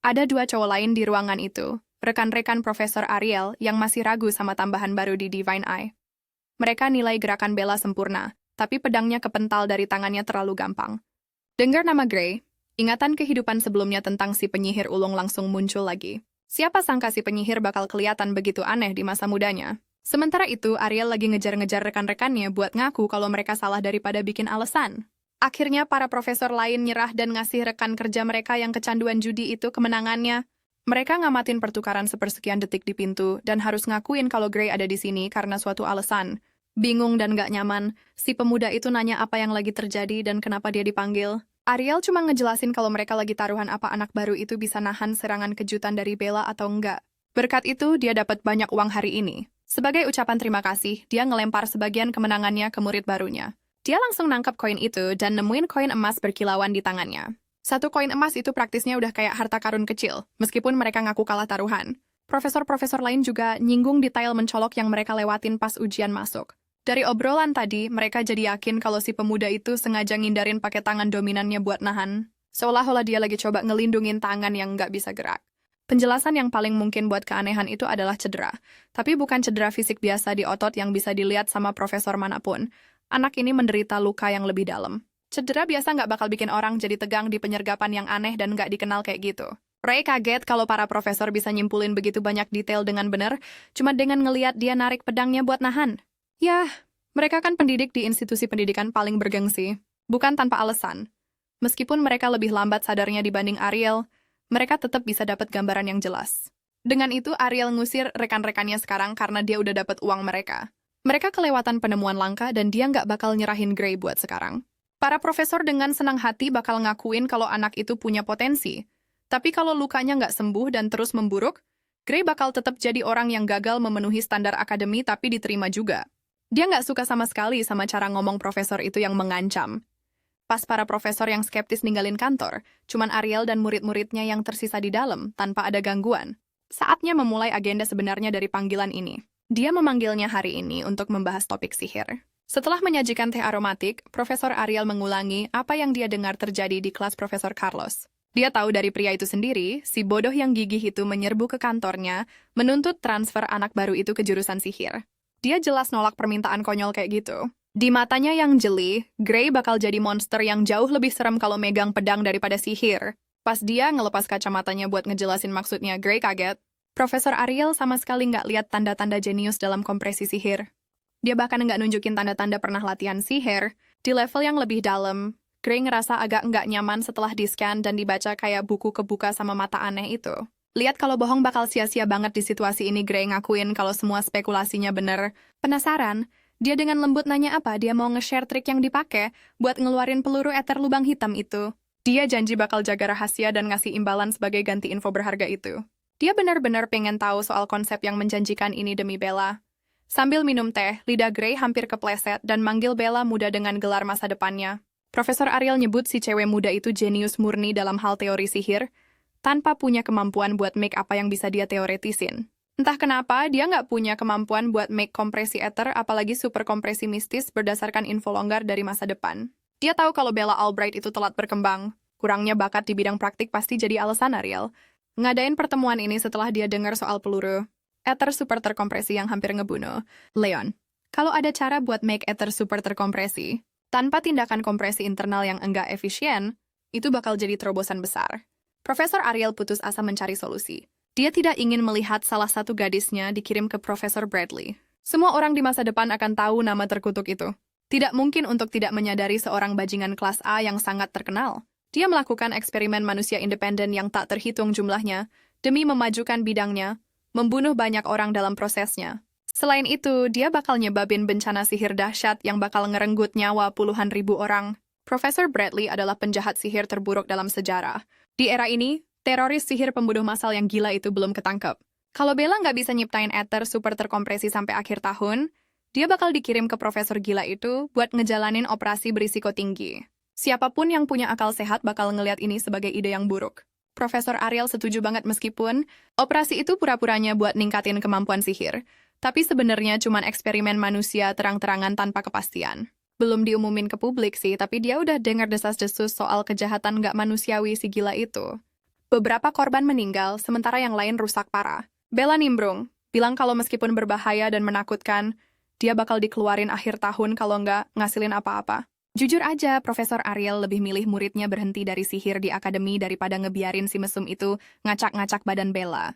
Ada 2 cowok lain di ruangan itu, rekan-rekan Profesor Ariel yang masih ragu sama tambahan baru di Divine Eye. Mereka nilai gerakan Bella sempurna, tapi pedangnya kepental dari tangannya terlalu gampang. Dengar nama Gray, ingatan kehidupan sebelumnya tentang si penyihir ulung langsung muncul lagi. Siapa sangka si penyihir bakal kelihatan begitu aneh di masa mudanya. Sementara itu, Ariel lagi ngejar-ngejar rekan-rekannya buat ngaku kalau mereka salah daripada bikin alasan. Akhirnya, para profesor lain nyerah dan ngasih rekan kerja mereka yang kecanduan judi itu kemenangannya. Mereka ngamatin pertukaran sepersekian detik di pintu dan harus ngakuin kalau Gray ada di sini karena suatu alasan. Bingung dan gak nyaman, si pemuda itu nanya apa yang lagi terjadi dan kenapa dia dipanggil. Ariel cuma ngejelasin kalau mereka lagi taruhan apa anak baru itu bisa nahan serangan kejutan dari Bella atau enggak. Berkat itu, dia dapat banyak uang hari ini. Sebagai ucapan terima kasih, dia ngelempar sebagian kemenangannya ke murid barunya. Dia langsung nangkap koin itu dan nemuin koin emas berkilauan di tangannya. 1 koin emas itu praktisnya udah kayak harta karun kecil, meskipun mereka ngaku kalah taruhan. Profesor-profesor lain juga nyinggung detail mencolok yang mereka lewatin pas ujian masuk. Dari obrolan tadi, mereka jadi yakin kalau si pemuda itu sengaja ngindarin pakai tangan dominannya buat nahan. Seolah-olah dia lagi coba ngelindungin tangan yang nggak bisa gerak. Penjelasan yang paling mungkin buat keanehan itu adalah cedera. Tapi bukan cedera fisik biasa di otot yang bisa dilihat sama profesor manapun. Anak ini menderita luka yang lebih dalam. Cedera biasa nggak bakal bikin orang jadi tegang di penyergapan yang aneh dan nggak dikenal kayak gitu. Ray kaget kalau para profesor bisa nyimpulin begitu banyak detail dengan benar, cuma dengan ngeliat dia narik pedangnya buat nahan. Yah, mereka kan pendidik di institusi pendidikan paling bergengsi. Bukan tanpa alasan. Meskipun mereka lebih lambat sadarnya dibanding Ariel, mereka tetap bisa dapat gambaran yang jelas. Dengan itu, Ariel ngusir rekan-rekannya sekarang karena dia udah dapat uang mereka. Mereka kelewatan penemuan langka dan dia nggak bakal nyerahin Gray buat sekarang. Para profesor dengan senang hati bakal ngakuin kalau anak itu punya potensi. Tapi kalau lukanya nggak sembuh dan terus memburuk, Gray bakal tetap jadi orang yang gagal memenuhi standar akademi tapi diterima juga. Dia nggak suka sama sekali sama cara ngomong profesor itu yang mengancam. Pas para profesor yang skeptis ninggalin kantor, cuman Ariel dan murid-muridnya yang tersisa di dalam tanpa ada gangguan. Saatnya memulai agenda sebenarnya dari panggilan ini. Dia memanggilnya hari ini untuk membahas topik sihir. Setelah menyajikan teh aromatik, Profesor Ariel mengulangi apa yang dia dengar terjadi di kelas Profesor Carlos. Dia tahu dari pria itu sendiri, si bodoh yang gigih itu menyerbu ke kantornya, menuntut transfer anak baru itu ke jurusan sihir. Dia jelas nolak permintaan konyol kayak gitu. Di matanya yang jeli, Gray bakal jadi monster yang jauh lebih serem kalau megang pedang daripada sihir. Pas dia ngelepas kacamatanya buat ngejelasin maksudnya, Gray kaget. Profesor Ariel sama sekali nggak lihat tanda-tanda jenius dalam kompresi sihir. Dia bahkan nggak nunjukin tanda-tanda pernah latihan sihir. Di level yang lebih dalam, Gray ngerasa agak nggak nyaman setelah di-scan dan dibaca kayak buku kebuka sama mata aneh itu. Lihat kalau bohong bakal sia-sia banget di situasi ini. Gray ngakuin kalau semua spekulasinya bener. Penasaran? Dia dengan lembut nanya apa dia mau nge-share trik yang dipakai buat ngeluarin peluru eter lubang hitam itu. Dia janji bakal jaga rahasia dan ngasih imbalan sebagai ganti info berharga itu. Dia benar-benar pengen tahu soal konsep yang menjanjikan ini demi Bella. Sambil minum teh, lidah Gray hampir kepleset dan manggil Bella muda dengan gelar masa depannya. Profesor Ariel nyebut si cewek muda itu jenius murni dalam hal teori sihir, tanpa punya kemampuan buat make apa yang bisa dia teoretisin. Entah kenapa, dia nggak punya kemampuan buat make kompresi ether, apalagi super kompresi mistis berdasarkan info longgar dari masa depan. Dia tahu kalau Bella Albright itu telat berkembang. Kurangnya bakat di bidang praktik pasti jadi alasan Ariel. Ngadain pertemuan ini setelah dia dengar soal peluru ether super terkompresi yang hampir ngebunuh Leon. Kalau ada cara buat make ether super terkompresi, tanpa tindakan kompresi internal yang enggak efisien, itu bakal jadi terobosan besar. Profesor Ariel putus asa mencari solusi. Dia tidak ingin melihat salah satu gadisnya dikirim ke Profesor Bradley. Semua orang di masa depan akan tahu nama terkutuk itu. Tidak mungkin untuk tidak menyadari seorang bajingan kelas A yang sangat terkenal. Dia melakukan eksperimen manusia independen yang tak terhitung jumlahnya, demi memajukan bidangnya, membunuh banyak orang dalam prosesnya. Selain itu, dia bakal nyebabin bencana sihir dahsyat yang bakal ngerenggut nyawa puluhan ribu orang. Profesor Bradley adalah penjahat sihir terburuk dalam sejarah. Di era ini, teroris sihir pembunuh massal yang gila itu belum ketangkep. Kalau Bella nggak bisa nyiptain ether super terkompresi sampai akhir tahun, dia bakal dikirim ke profesor gila itu buat ngejalanin operasi berisiko tinggi. Siapapun yang punya akal sehat bakal ngelihat ini sebagai ide yang buruk. Profesor Ariel setuju banget meskipun operasi itu pura-puranya buat ningkatin kemampuan sihir. Tapi sebenarnya cuma eksperimen manusia terang-terangan tanpa kepastian. Belum diumumin ke publik sih, tapi dia udah dengar desas-desus soal kejahatan nggak manusiawi si gila itu. Beberapa korban meninggal, sementara yang lain rusak parah. Bella nimbrung, bilang kalau meskipun berbahaya dan menakutkan, dia bakal dikeluarin akhir tahun kalau nggak ngasilin apa-apa. Jujur aja, Profesor Ariel lebih milih muridnya berhenti dari sihir di akademi daripada ngebiarin si mesum itu ngacak-ngacak badan Bella.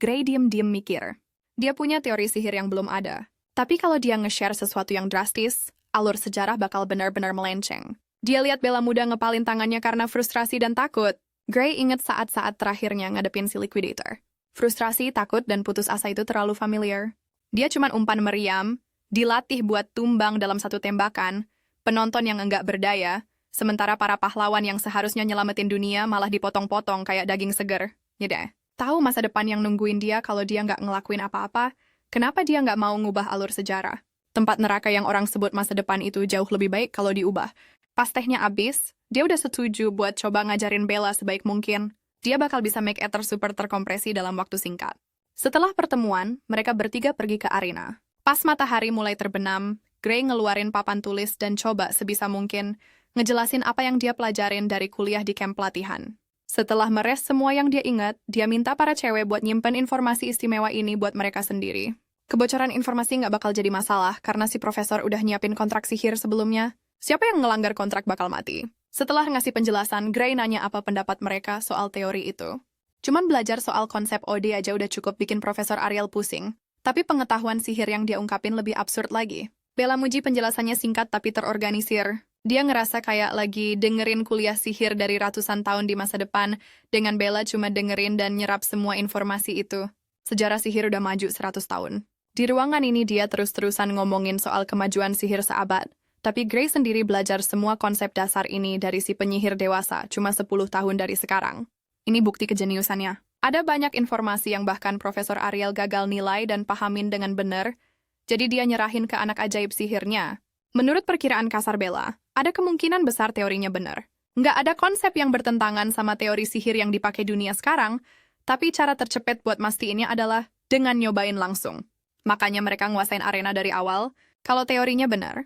Gray diem-diem mikir. Dia punya teori sihir yang belum ada. Tapi kalau dia nge-share sesuatu yang drastis, alur sejarah bakal benar-benar melenceng. Dia lihat Bella muda ngepalin tangannya karena frustrasi dan takut. Gray inget saat-saat terakhirnya ngadepin si Liquidator. Frustrasi, takut, dan putus asa itu terlalu familiar. Dia cuma umpan meriam, dilatih buat tumbang dalam satu tembakan, penonton yang enggak berdaya, sementara para pahlawan yang seharusnya nyelamatin dunia malah dipotong-potong kayak daging seger. Yaudah, tahu masa depan yang nungguin dia kalau dia nggak ngelakuin apa-apa, kenapa dia nggak mau ngubah alur sejarah? Tempat neraka yang orang sebut masa depan itu jauh lebih baik kalau diubah. Pas tehnya abis, dia udah setuju buat coba ngajarin Bella sebaik mungkin. Dia bakal bisa make ether super terkompresi dalam waktu singkat. Setelah pertemuan, mereka bertiga pergi ke arena. Pas matahari mulai terbenam, Gray ngeluarin papan tulis dan coba sebisa mungkin ngejelasin apa yang dia pelajarin dari kuliah di camp pelatihan. Setelah meres semua yang dia ingat, dia minta para cewek buat nyimpen informasi istimewa ini buat mereka sendiri. Kebocoran informasi nggak bakal jadi masalah karena si profesor udah nyiapin kontrak sihir sebelumnya. Siapa yang ngelanggar kontrak bakal mati. Setelah ngasih penjelasan, Gray nanya apa pendapat mereka soal teori itu. Cuman belajar soal konsep OD aja udah cukup bikin Profesor Ariel pusing. Tapi pengetahuan sihir yang dia ungkapin lebih absurd lagi. Bella muji penjelasannya singkat tapi terorganisir. Dia ngerasa kayak lagi dengerin kuliah sihir dari ratusan tahun di masa depan, dengan Bella cuma dengerin dan nyerap semua informasi itu. Sejarah sihir udah maju 100 tahun. Di ruangan ini dia terus-terusan ngomongin soal kemajuan sihir seabad. Tapi Gray sendiri belajar semua konsep dasar ini dari si penyihir dewasa, cuma 10 tahun dari sekarang. Ini bukti kejeniusannya. Ada banyak informasi yang bahkan Profesor Ariel gagal nilai dan pahamin dengan benar, jadi dia nyerahin ke anak ajaib sihirnya. Menurut perkiraan kasar Bella, ada kemungkinan besar teorinya benar. Nggak ada konsep yang bertentangan sama teori sihir yang dipakai dunia sekarang, tapi cara tercepet buat mastiinnya adalah dengan nyobain langsung. Makanya mereka nguasain arena dari awal, kalau teorinya benar.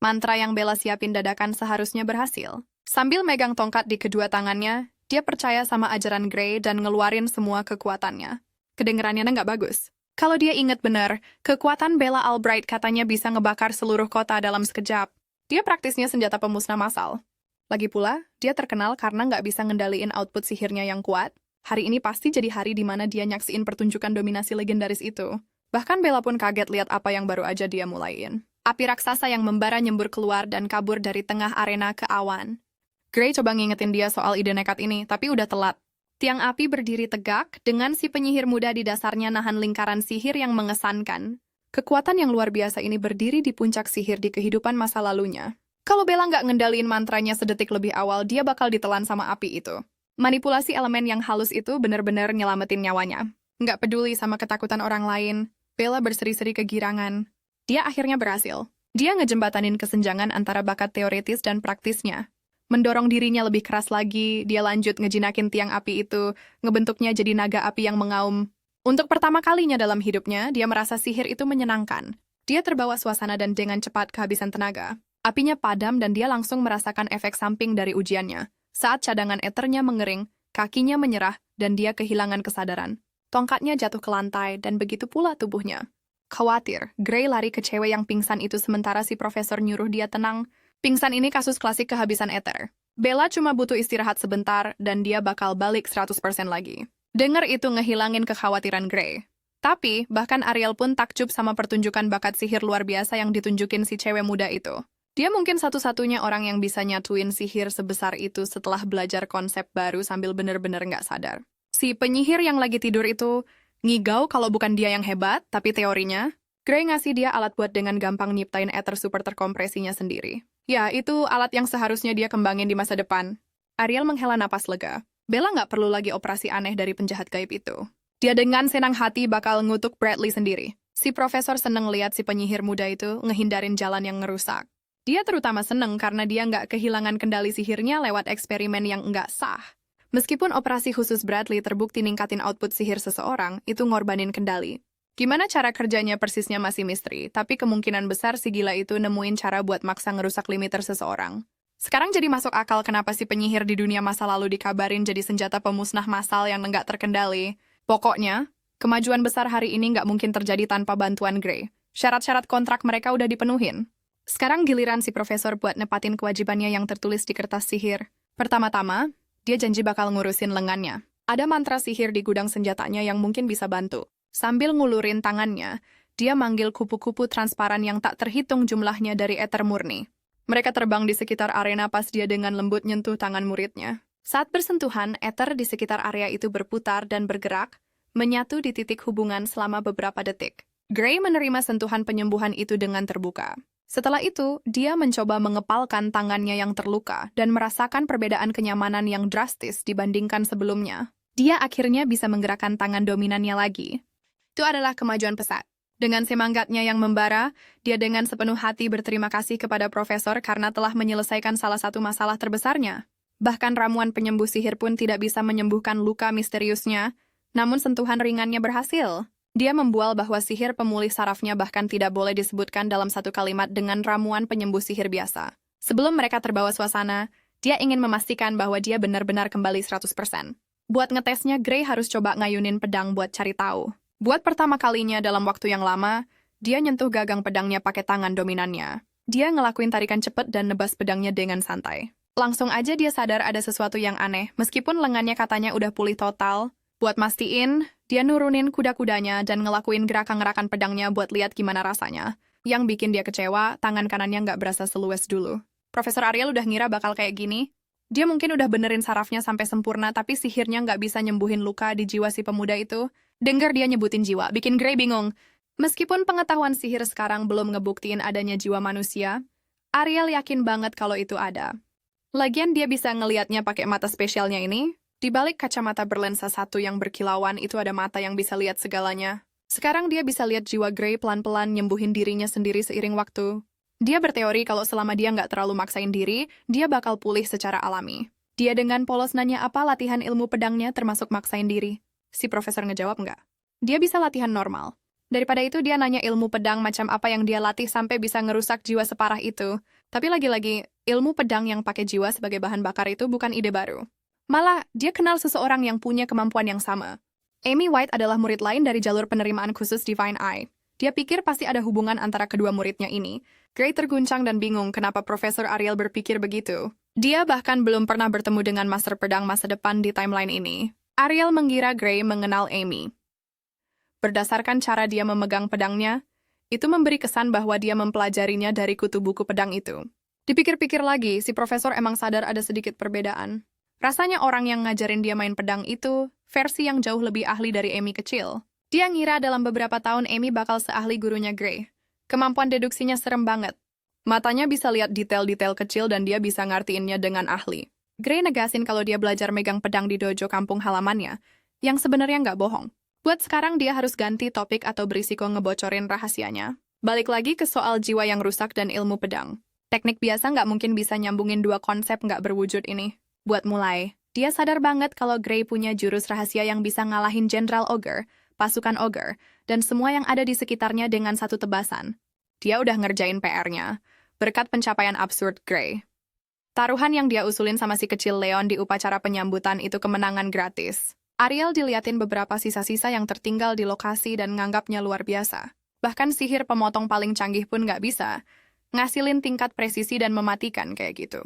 Mantra yang Bella siapin dadakan seharusnya berhasil. Sambil megang tongkat di kedua tangannya, dia percaya sama ajaran Gray dan ngeluarin semua kekuatannya. Kedengerannya nggak bagus. Kalau dia inget benar, kekuatan Bella Albright katanya bisa ngebakar seluruh kota dalam sekejap. Dia praktisnya senjata pemusnah massal. Lagi pula, dia terkenal karena nggak bisa ngendaliin output sihirnya yang kuat. Hari ini pasti jadi hari di mana dia nyaksiin pertunjukan dominasi legendaris itu. Bahkan Bella pun kaget lihat apa yang baru aja dia mulain. Api raksasa yang membara nyembur keluar dan kabur dari tengah arena ke awan. Gray coba ngingetin dia soal ide nekat ini, tapi udah telat. Tiang api berdiri tegak, dengan si penyihir muda di dasarnya nahan lingkaran sihir yang mengesankan. Kekuatan yang luar biasa ini berdiri di puncak sihir di kehidupan masa lalunya. Kalau Bella nggak ngendaliin mantranya sedetik lebih awal, dia bakal ditelan sama api itu. Manipulasi elemen yang halus itu benar-benar nyelamatin nyawanya. Nggak peduli sama ketakutan orang lain, Bella berseri-seri kegirangan. Dia akhirnya berhasil. Dia ngejembatanin kesenjangan antara bakat teoretis dan praktisnya. Mendorong dirinya lebih keras lagi, dia lanjut ngejinakin tiang api itu, ngebentuknya jadi naga api yang mengaum. Untuk pertama kalinya dalam hidupnya, dia merasa sihir itu menyenangkan. Dia terbawa suasana dan dengan cepat kehabisan tenaga. Apinya padam dan dia langsung merasakan efek samping dari ujiannya. Saat cadangan eternya mengering, kakinya menyerah dan dia kehilangan kesadaran. Tongkatnya jatuh ke lantai dan begitu pula tubuhnya. Khawatir, Gray lari ke cewek yang pingsan itu sementara si profesor nyuruh dia tenang. Pingsan ini kasus klasik kehabisan eter. Bella cuma butuh istirahat sebentar dan dia bakal balik 100% lagi. Dengar itu ngehilangin kekhawatiran Gray. Tapi, bahkan Ariel pun takjub sama pertunjukan bakat sihir luar biasa yang ditunjukin si cewek muda itu. Dia mungkin satu-satunya orang yang bisa nyatuin sihir sebesar itu setelah belajar konsep baru sambil bener-bener nggak sadar. Si penyihir yang lagi tidur itu ngigau kalau bukan dia yang hebat, tapi teorinya, Gray ngasih dia alat buat dengan gampang nyiptain ether super terkompresinya sendiri. Ya, itu alat yang seharusnya dia kembangin di masa depan. Ariel menghela napas lega. Bella nggak perlu lagi operasi aneh dari penjahat gaib itu. Dia dengan senang hati bakal ngutuk Bradley sendiri. Si profesor seneng lihat si penyihir muda itu ngehindarin jalan yang ngerusak. Dia terutama seneng karena dia nggak kehilangan kendali sihirnya lewat eksperimen yang nggak sah. Meskipun operasi khusus Bradley terbukti ningkatin output sihir seseorang, itu ngorbanin kendali. Gimana cara kerjanya persisnya masih misteri, tapi kemungkinan besar si gila itu nemuin cara buat maksa ngerusak limiter seseorang. Sekarang jadi masuk akal kenapa si penyihir di dunia masa lalu dikabarin jadi senjata pemusnah massal yang nggak terkendali. Pokoknya, kemajuan besar hari ini nggak mungkin terjadi tanpa bantuan Grey. Syarat-syarat kontrak mereka udah dipenuhin. Sekarang giliran si profesor buat nepatin kewajibannya yang tertulis di kertas sihir. Pertama-tama, dia janji bakal ngurusin lengannya. Ada mantra sihir di gudang senjatanya yang mungkin bisa bantu. Sambil ngulurin tangannya, dia manggil kupu-kupu transparan yang tak terhitung jumlahnya dari eter murni. Mereka terbang di sekitar arena pas dia dengan lembut nyentuh tangan muridnya. Saat bersentuhan, eter di sekitar area itu berputar dan bergerak, menyatu di titik hubungan selama beberapa detik. Grey menerima sentuhan penyembuhan itu dengan terbuka. Setelah itu, dia mencoba mengepalkan tangannya yang terluka dan merasakan perbedaan kenyamanan yang drastis dibandingkan sebelumnya. Dia akhirnya bisa menggerakkan tangan dominannya lagi. Itu adalah kemajuan pesat. Dengan semangatnya yang membara, dia dengan sepenuh hati berterima kasih kepada profesor karena telah menyelesaikan salah satu masalah terbesarnya. Bahkan ramuan penyembuh sihir pun tidak bisa menyembuhkan luka misteriusnya, namun sentuhan ringannya berhasil. Dia membual bahwa sihir pemulih sarafnya bahkan tidak boleh disebutkan dalam satu kalimat dengan ramuan penyembuh sihir biasa. Sebelum mereka terbawa suasana, dia ingin memastikan bahwa dia benar-benar kembali 100%. Buat ngetesnya, Grey harus coba ngayunin pedang buat cari tahu. Buat pertama kalinya dalam waktu yang lama, dia nyentuh gagang pedangnya pakai tangan dominannya. Dia ngelakuin tarikan cepat dan nebas pedangnya dengan santai. Langsung aja dia sadar ada sesuatu yang aneh, meskipun lengannya katanya udah pulih total. Buat mastiin, dia nurunin kuda-kudanya dan ngelakuin gerakan-gerakan pedangnya buat lihat gimana rasanya. Yang bikin dia kecewa, tangan kanannya nggak berasa seluas dulu. Profesor Ariel udah ngira bakal kayak gini. Dia mungkin udah benerin sarafnya sampai sempurna, tapi sihirnya nggak bisa nyembuhin luka di jiwa si pemuda itu. Dengar dia nyebutin jiwa, bikin Grey bingung. Meskipun pengetahuan sihir sekarang belum ngebuktiin adanya jiwa manusia, Ariel yakin banget kalau itu ada. Lagian dia bisa ngelihatnya pakai mata spesialnya ini. Di balik kacamata berlensa satu yang berkilauan itu ada mata yang bisa lihat segalanya. Sekarang dia bisa lihat jiwa Grey pelan-pelan nyembuhin dirinya sendiri seiring waktu. Dia berteori kalau selama dia nggak terlalu maksain diri, dia bakal pulih secara alami. Dia dengan polos nanya apa latihan ilmu pedangnya termasuk maksain diri. Si profesor ngejawab nggak. Dia bisa latihan normal. Daripada itu dia nanya ilmu pedang macam apa yang dia latih sampai bisa ngerusak jiwa separah itu. Tapi lagi-lagi, ilmu pedang yang pakai jiwa sebagai bahan bakar itu bukan ide baru. Malah, dia kenal seseorang yang punya kemampuan yang sama. Amy White adalah murid lain dari jalur penerimaan khusus Divine Eye. Dia pikir pasti ada hubungan antara kedua muridnya ini. Grey terguncang dan bingung kenapa Profesor Ariel berpikir begitu. Dia bahkan belum pernah bertemu dengan master pedang masa depan di timeline ini. Ariel mengira Grey mengenal Amy. Berdasarkan cara dia memegang pedangnya, itu memberi kesan bahwa dia mempelajarinya dari kutu buku pedang itu. Dipikir-pikir lagi, si profesor emang sadar ada sedikit perbedaan. Rasanya orang yang ngajarin dia main pedang itu versi yang jauh lebih ahli dari Amy kecil. Dia ngira dalam beberapa tahun Amy bakal seahli gurunya Grey. Kemampuan deduksinya serem banget. Matanya bisa lihat detail-detail kecil dan dia bisa ngartiinnya dengan ahli. Grey negasin kalau dia belajar megang pedang di dojo kampung halamannya, yang sebenarnya nggak bohong. Buat sekarang dia harus ganti topik atau berisiko ngebocorin rahasianya. Balik lagi ke soal jiwa yang rusak dan ilmu pedang. Teknik biasa nggak mungkin bisa nyambungin dua konsep nggak berwujud ini. Buat mulai, dia sadar banget kalau Grey punya jurus rahasia yang bisa ngalahin Jenderal Ogre, pasukan Ogre, dan semua yang ada di sekitarnya dengan satu tebasan. Dia udah ngerjain PR-nya, berkat pencapaian absurd Grey. Taruhan yang dia usulin sama si kecil Leon di upacara penyambutan itu kemenangan gratis. Ariel diliatin beberapa sisa-sisa yang tertinggal di lokasi dan nganggapnya luar biasa. Bahkan sihir pemotong paling canggih pun nggak bisa ngasilin tingkat presisi dan mematikan kayak gitu.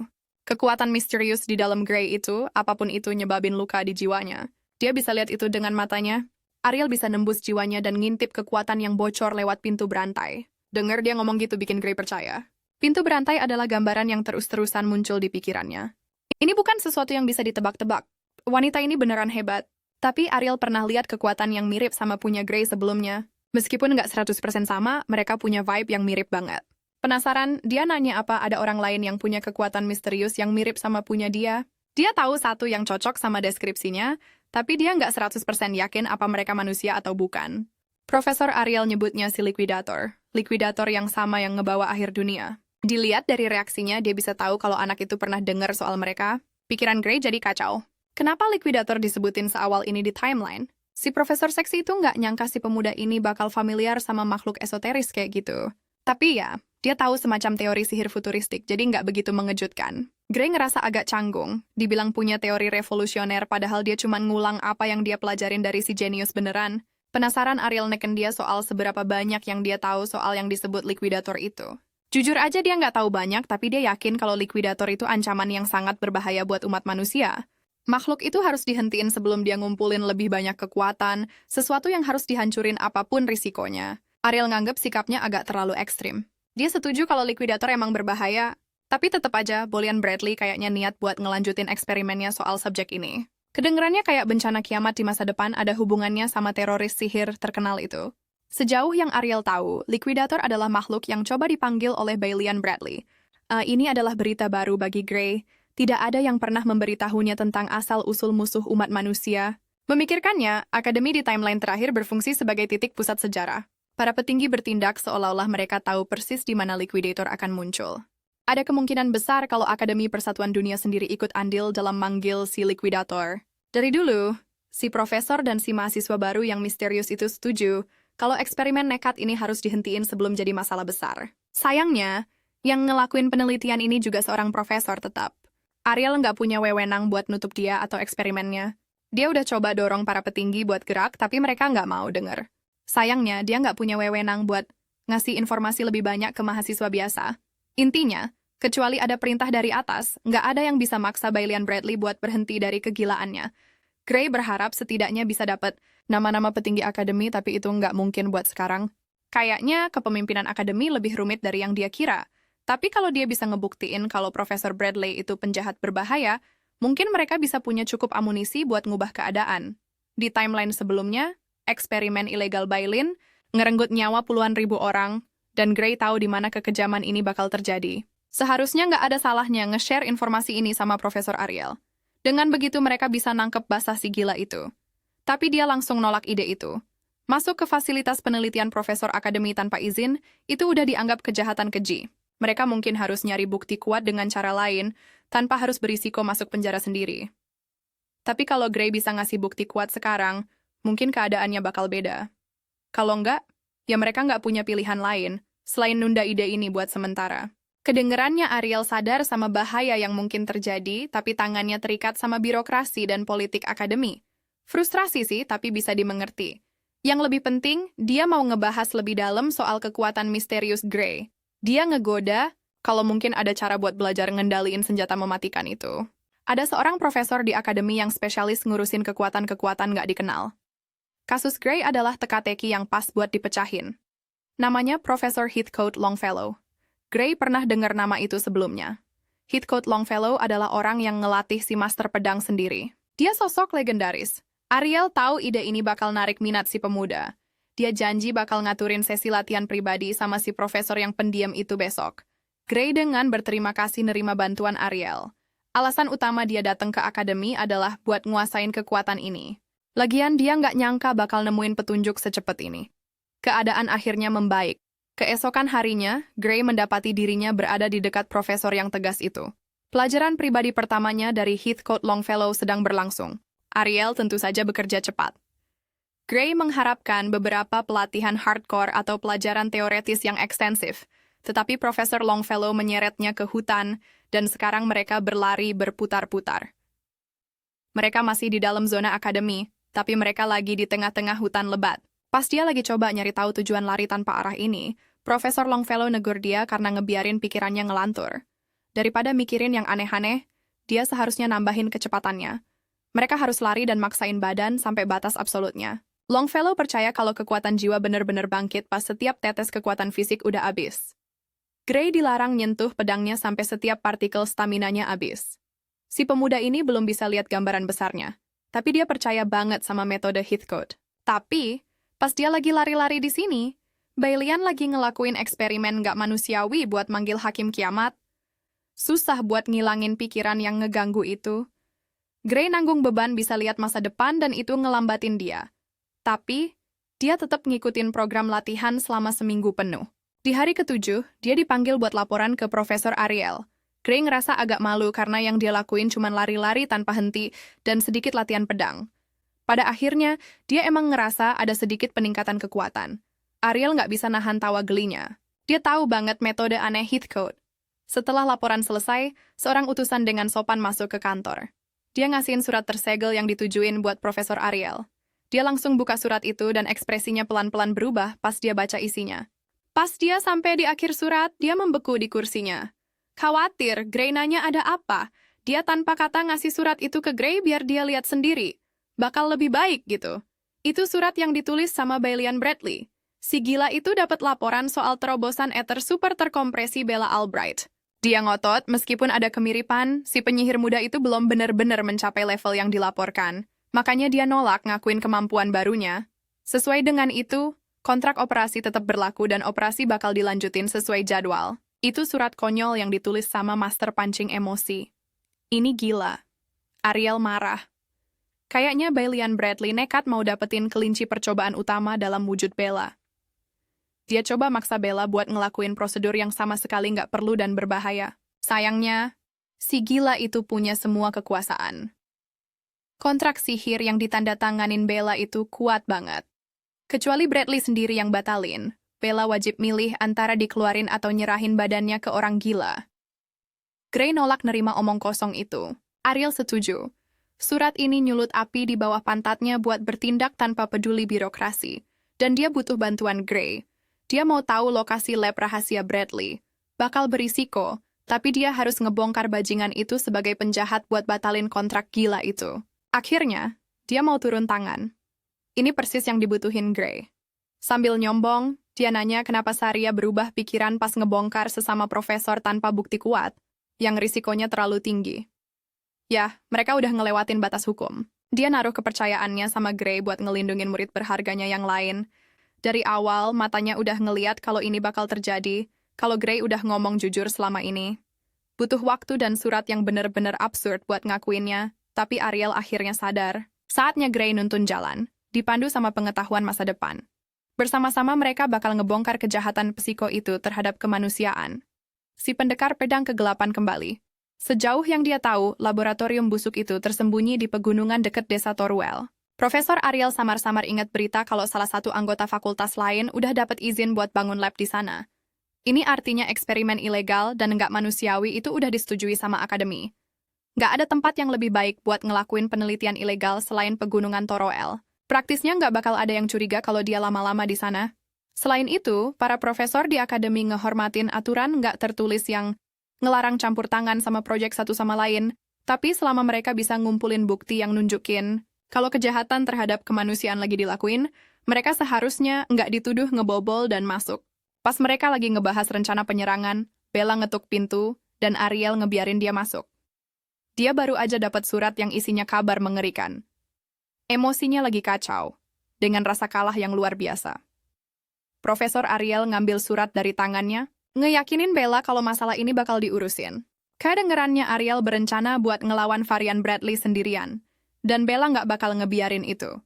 Kekuatan misterius di dalam Grey itu, apapun itu nyebabin luka di jiwanya. Dia bisa lihat itu dengan matanya. Ariel bisa nembus jiwanya dan ngintip kekuatan yang bocor lewat pintu berantai. Dengar dia ngomong gitu bikin Grey percaya. Pintu berantai adalah gambaran yang terus-terusan muncul di pikirannya. Ini bukan sesuatu yang bisa ditebak-tebak. Wanita ini beneran hebat. Tapi Ariel pernah lihat kekuatan yang mirip sama punya Grey sebelumnya. Meskipun nggak 100% sama, mereka punya vibe yang mirip banget. Penasaran, dia nanya apa ada orang lain yang punya kekuatan misterius yang mirip sama punya dia. Dia tahu satu yang cocok sama deskripsinya, tapi dia nggak 100% yakin apa mereka manusia atau bukan. Profesor Ariel nyebutnya si Liquidator. Liquidator yang sama yang ngebawa akhir dunia. Dilihat dari reaksinya, dia bisa tahu kalau anak itu pernah dengar soal mereka. Pikiran Grey jadi kacau. Kenapa Liquidator disebutin seawal ini di timeline? Si profesor seksi itu nggak nyangka si pemuda ini bakal familiar sama makhluk esoteris kayak gitu. Tapi ya, dia tahu semacam teori sihir futuristik, jadi nggak begitu mengejutkan. Gray ngerasa agak canggung, dibilang punya teori revolusioner padahal dia cuma ngulang apa yang dia pelajarin dari si jenius beneran. Penasaran Ariel neken dia soal seberapa banyak yang dia tahu soal yang disebut Liquidator itu. Jujur aja dia nggak tahu banyak, tapi dia yakin kalau Liquidator itu ancaman yang sangat berbahaya buat umat manusia. Makhluk itu harus dihentiin sebelum dia ngumpulin lebih banyak kekuatan, sesuatu yang harus dihancurin apapun risikonya. Ariel nganggep sikapnya agak terlalu ekstrim. Dia setuju kalau Liquidator emang berbahaya, tapi tetap aja Bolian Bradley kayaknya niat buat ngelanjutin eksperimennya soal subjek ini. Kedengerannya kayak bencana kiamat di masa depan ada hubungannya sama teroris sihir terkenal itu. Sejauh yang Ariel tahu, Liquidator adalah makhluk yang coba dipanggil oleh Bolian Bradley. Ini adalah berita baru bagi Gray. Tidak ada yang pernah memberitahunya tentang asal-usul musuh umat manusia. Memikirkannya, Akademi di timeline terakhir berfungsi sebagai titik pusat sejarah. Para petinggi bertindak seolah-olah mereka tahu persis di mana Liquidator akan muncul. Ada kemungkinan besar kalau Akademi Persatuan Dunia sendiri ikut andil dalam manggil si Liquidator. Dari dulu, si profesor dan si mahasiswa baru yang misterius itu setuju kalau eksperimen nekat ini harus dihentiin sebelum jadi masalah besar. Sayangnya, yang ngelakuin penelitian ini juga seorang profesor tetap. Ariel nggak punya wewenang buat nutup dia atau eksperimennya. Dia udah coba dorong para petinggi buat gerak, tapi mereka nggak mau denger. Sayangnya, dia nggak punya wewenang buat ngasih informasi lebih banyak ke mahasiswa biasa. Intinya, kecuali ada perintah dari atas, nggak ada yang bisa maksa Bolian Bradley buat berhenti dari kegilaannya. Gray berharap setidaknya bisa dapat nama-nama petinggi akademi, tapi itu nggak mungkin buat sekarang. Kayaknya kepemimpinan akademi lebih rumit dari yang dia kira. Tapi kalau dia bisa ngebuktiin kalau Profesor Bradley itu penjahat berbahaya, mungkin mereka bisa punya cukup amunisi buat ngubah keadaan. Di timeline sebelumnya, eksperimen ilegal Bailin ngerenggut nyawa puluhan ribu orang, dan Gray tahu di mana kekejaman ini bakal terjadi. Seharusnya nggak ada salahnya nge-share informasi ini sama Profesor Ariel. Dengan begitu mereka bisa nangkep basah si gila itu. Tapi dia langsung nolak ide itu. Masuk ke fasilitas penelitian Profesor Akademi tanpa izin, itu udah dianggap kejahatan keji. Mereka mungkin harus nyari bukti kuat dengan cara lain, tanpa harus berisiko masuk penjara sendiri. Tapi kalau Gray bisa ngasih bukti kuat sekarang, mungkin keadaannya bakal beda. Kalau enggak, ya mereka nggak punya pilihan lain, selain nunda ide ini buat sementara. Kedengerannya Ariel sadar sama bahaya yang mungkin terjadi, tapi tangannya terikat sama birokrasi dan politik akademi. Frustrasi sih, tapi bisa dimengerti. Yang lebih penting, dia mau ngebahas lebih dalam soal kekuatan misterius Gray. Dia ngegoda kalau mungkin ada cara buat belajar ngendaliin senjata mematikan itu. Ada seorang profesor di akademi yang spesialis ngurusin kekuatan-kekuatan nggak dikenal. Kasus Gray adalah teka-teki yang pas buat dipecahin. Namanya Profesor Heathcote Longfellow. Gray pernah dengar nama itu sebelumnya. Heathcote Longfellow adalah orang yang ngelatih si master pedang sendiri. Dia sosok legendaris. Ariel tahu ide ini bakal narik minat si pemuda. Dia janji bakal ngaturin sesi latihan pribadi sama si profesor yang pendiam itu besok. Gray dengan berterima kasih nerima bantuan Ariel. Alasan utama dia datang ke akademi adalah buat nguasain kekuatan ini. Lagian dia nggak nyangka bakal nemuin petunjuk secepat ini. Keadaan akhirnya membaik. Keesokan harinya, Gray mendapati dirinya berada di dekat profesor yang tegas itu. Pelajaran pribadi pertamanya dari Heathcote Longfellow sedang berlangsung. Ariel tentu saja bekerja cepat. Gray mengharapkan beberapa pelatihan hardcore atau pelajaran teoretis yang ekstensif, tetapi Profesor Longfellow menyeretnya ke hutan, dan sekarang mereka berlari berputar-putar. Mereka masih di dalam zona akademi, tapi mereka lagi di tengah-tengah hutan lebat. Pas dia lagi coba nyari tahu tujuan lari tanpa arah ini, Profesor Longfellow negur dia karena ngebiarin pikirannya ngelantur. Daripada mikirin yang aneh-aneh, dia seharusnya nambahin kecepatannya. Mereka harus lari dan maksain badan sampai batas absolutnya. Longfellow percaya kalau kekuatan jiwa benar-benar bangkit pas setiap tetes kekuatan fisik udah habis. Gray dilarang nyentuh pedangnya sampai setiap partikel staminanya habis. Si pemuda ini belum bisa lihat gambaran besarnya, tapi dia percaya banget sama metode Heathcote. Tapi, pas dia lagi lari-lari di sini, Bolian lagi ngelakuin eksperimen nggak manusiawi buat manggil hakim kiamat. Susah buat ngilangin pikiran yang ngeganggu itu. Gray nanggung beban bisa lihat masa depan dan itu ngelambatin dia. Tapi, dia tetap ngikutin program latihan selama seminggu penuh. Di hari ke-7, dia dipanggil buat laporan ke Profesor Ariel. Gray ngerasa agak malu karena yang dia lakuin cuma lari-lari tanpa henti dan sedikit latihan pedang. Pada akhirnya, dia emang ngerasa ada sedikit peningkatan kekuatan. Ariel nggak bisa nahan tawa gelinya. Dia tahu banget metode aneh Heathcote. Setelah laporan selesai, seorang utusan dengan sopan masuk ke kantor. Dia ngasihin surat tersegel yang ditujuin buat Profesor Ariel. Dia langsung buka surat itu dan ekspresinya pelan-pelan berubah pas dia baca isinya. Pas dia sampai di akhir surat, dia membeku di kursinya. Khawatir, Gray nanya ada apa. Dia tanpa kata ngasih surat itu ke Gray biar dia lihat sendiri. Bakal lebih baik gitu. Itu surat yang ditulis sama Baillian Bradley. Si gila itu dapat laporan soal terobosan ether super terkompresi Bella Albright. Dia ngotot, meskipun ada kemiripan, si penyihir muda itu belum benar-benar mencapai level yang dilaporkan. Makanya dia nolak ngakuin kemampuan barunya. Sesuai dengan itu, kontrak operasi tetap berlaku dan operasi bakal dilanjutin sesuai jadwal. Itu surat konyol yang ditulis sama master pancing emosi. Ini gila. Ariel marah. Kayaknya Baillian Bradley nekat mau dapetin kelinci percobaan utama dalam wujud Bella. Dia coba maksa Bella buat ngelakuin prosedur yang sama sekali nggak perlu dan berbahaya. Sayangnya, si gila itu punya semua kekuasaan. Kontrak sihir yang ditandatanganin Bella itu kuat banget. Kecuali Bradley sendiri yang batalin, Bella wajib milih antara dikeluarin atau nyerahin badannya ke orang gila. Gray nolak nerima omong kosong itu. Ariel setuju. Surat ini nyulut api di bawah pantatnya buat bertindak tanpa peduli birokrasi. Dan dia butuh bantuan Gray. Dia mau tahu lokasi lab rahasia Bradley. Bakal berisiko, tapi dia harus ngebongkar bajingan itu sebagai penjahat buat batalin kontrak gila itu. Akhirnya, dia mau turun tangan. Ini persis yang dibutuhin Gray. Sambil nyombong, dia nanya kenapa Saria berubah pikiran pas ngebongkar sesama profesor tanpa bukti kuat, yang risikonya terlalu tinggi. Ya, mereka udah ngelewatin batas hukum. Dia naruh kepercayaannya sama Gray buat ngelindungin murid berharganya yang lain. Dari awal, matanya udah ngeliat kalau ini bakal terjadi, kalau Gray udah ngomong jujur selama ini. Butuh waktu dan surat yang bener-bener absurd buat ngakuinnya, tapi Ariel akhirnya sadar. Saatnya Gray nuntun jalan, dipandu sama pengetahuan masa depan. Bersama-sama mereka bakal ngebongkar kejahatan psiko itu terhadap kemanusiaan. Si pendekar pedang kegelapan kembali. Sejauh yang dia tahu, laboratorium busuk itu tersembunyi di pegunungan dekat desa Torwell. Profesor Ariel samar-samar ingat berita kalau salah satu anggota fakultas lain udah dapat izin buat bangun lab di sana. Ini artinya eksperimen ilegal dan nggak manusiawi itu udah disetujui sama akademi. Nggak ada tempat yang lebih baik buat ngelakuin penelitian ilegal selain pegunungan Torwell. Praktisnya nggak bakal ada yang curiga kalau dia lama-lama di sana. Selain itu, para profesor di akademi ngehormatin aturan nggak tertulis yang ngelarang campur tangan sama proyek satu sama lain, tapi selama mereka bisa ngumpulin bukti yang nunjukin kalau kejahatan terhadap kemanusiaan lagi dilakuin, mereka seharusnya nggak dituduh ngebobol dan masuk. Pas mereka lagi ngebahas rencana penyerangan, Bella ngetuk pintu, dan Ariel ngebiarin dia masuk. Dia baru aja dapat surat yang isinya kabar mengerikan. Emosinya lagi kacau, dengan rasa kalah yang luar biasa. Profesor Ariel ngambil surat dari tangannya, ngeyakinin Bella kalau masalah ini bakal diurusin. Kedengerannya Ariel berencana buat ngelawan varian Bradley sendirian. Dan Bella nggak bakal ngebiarin itu.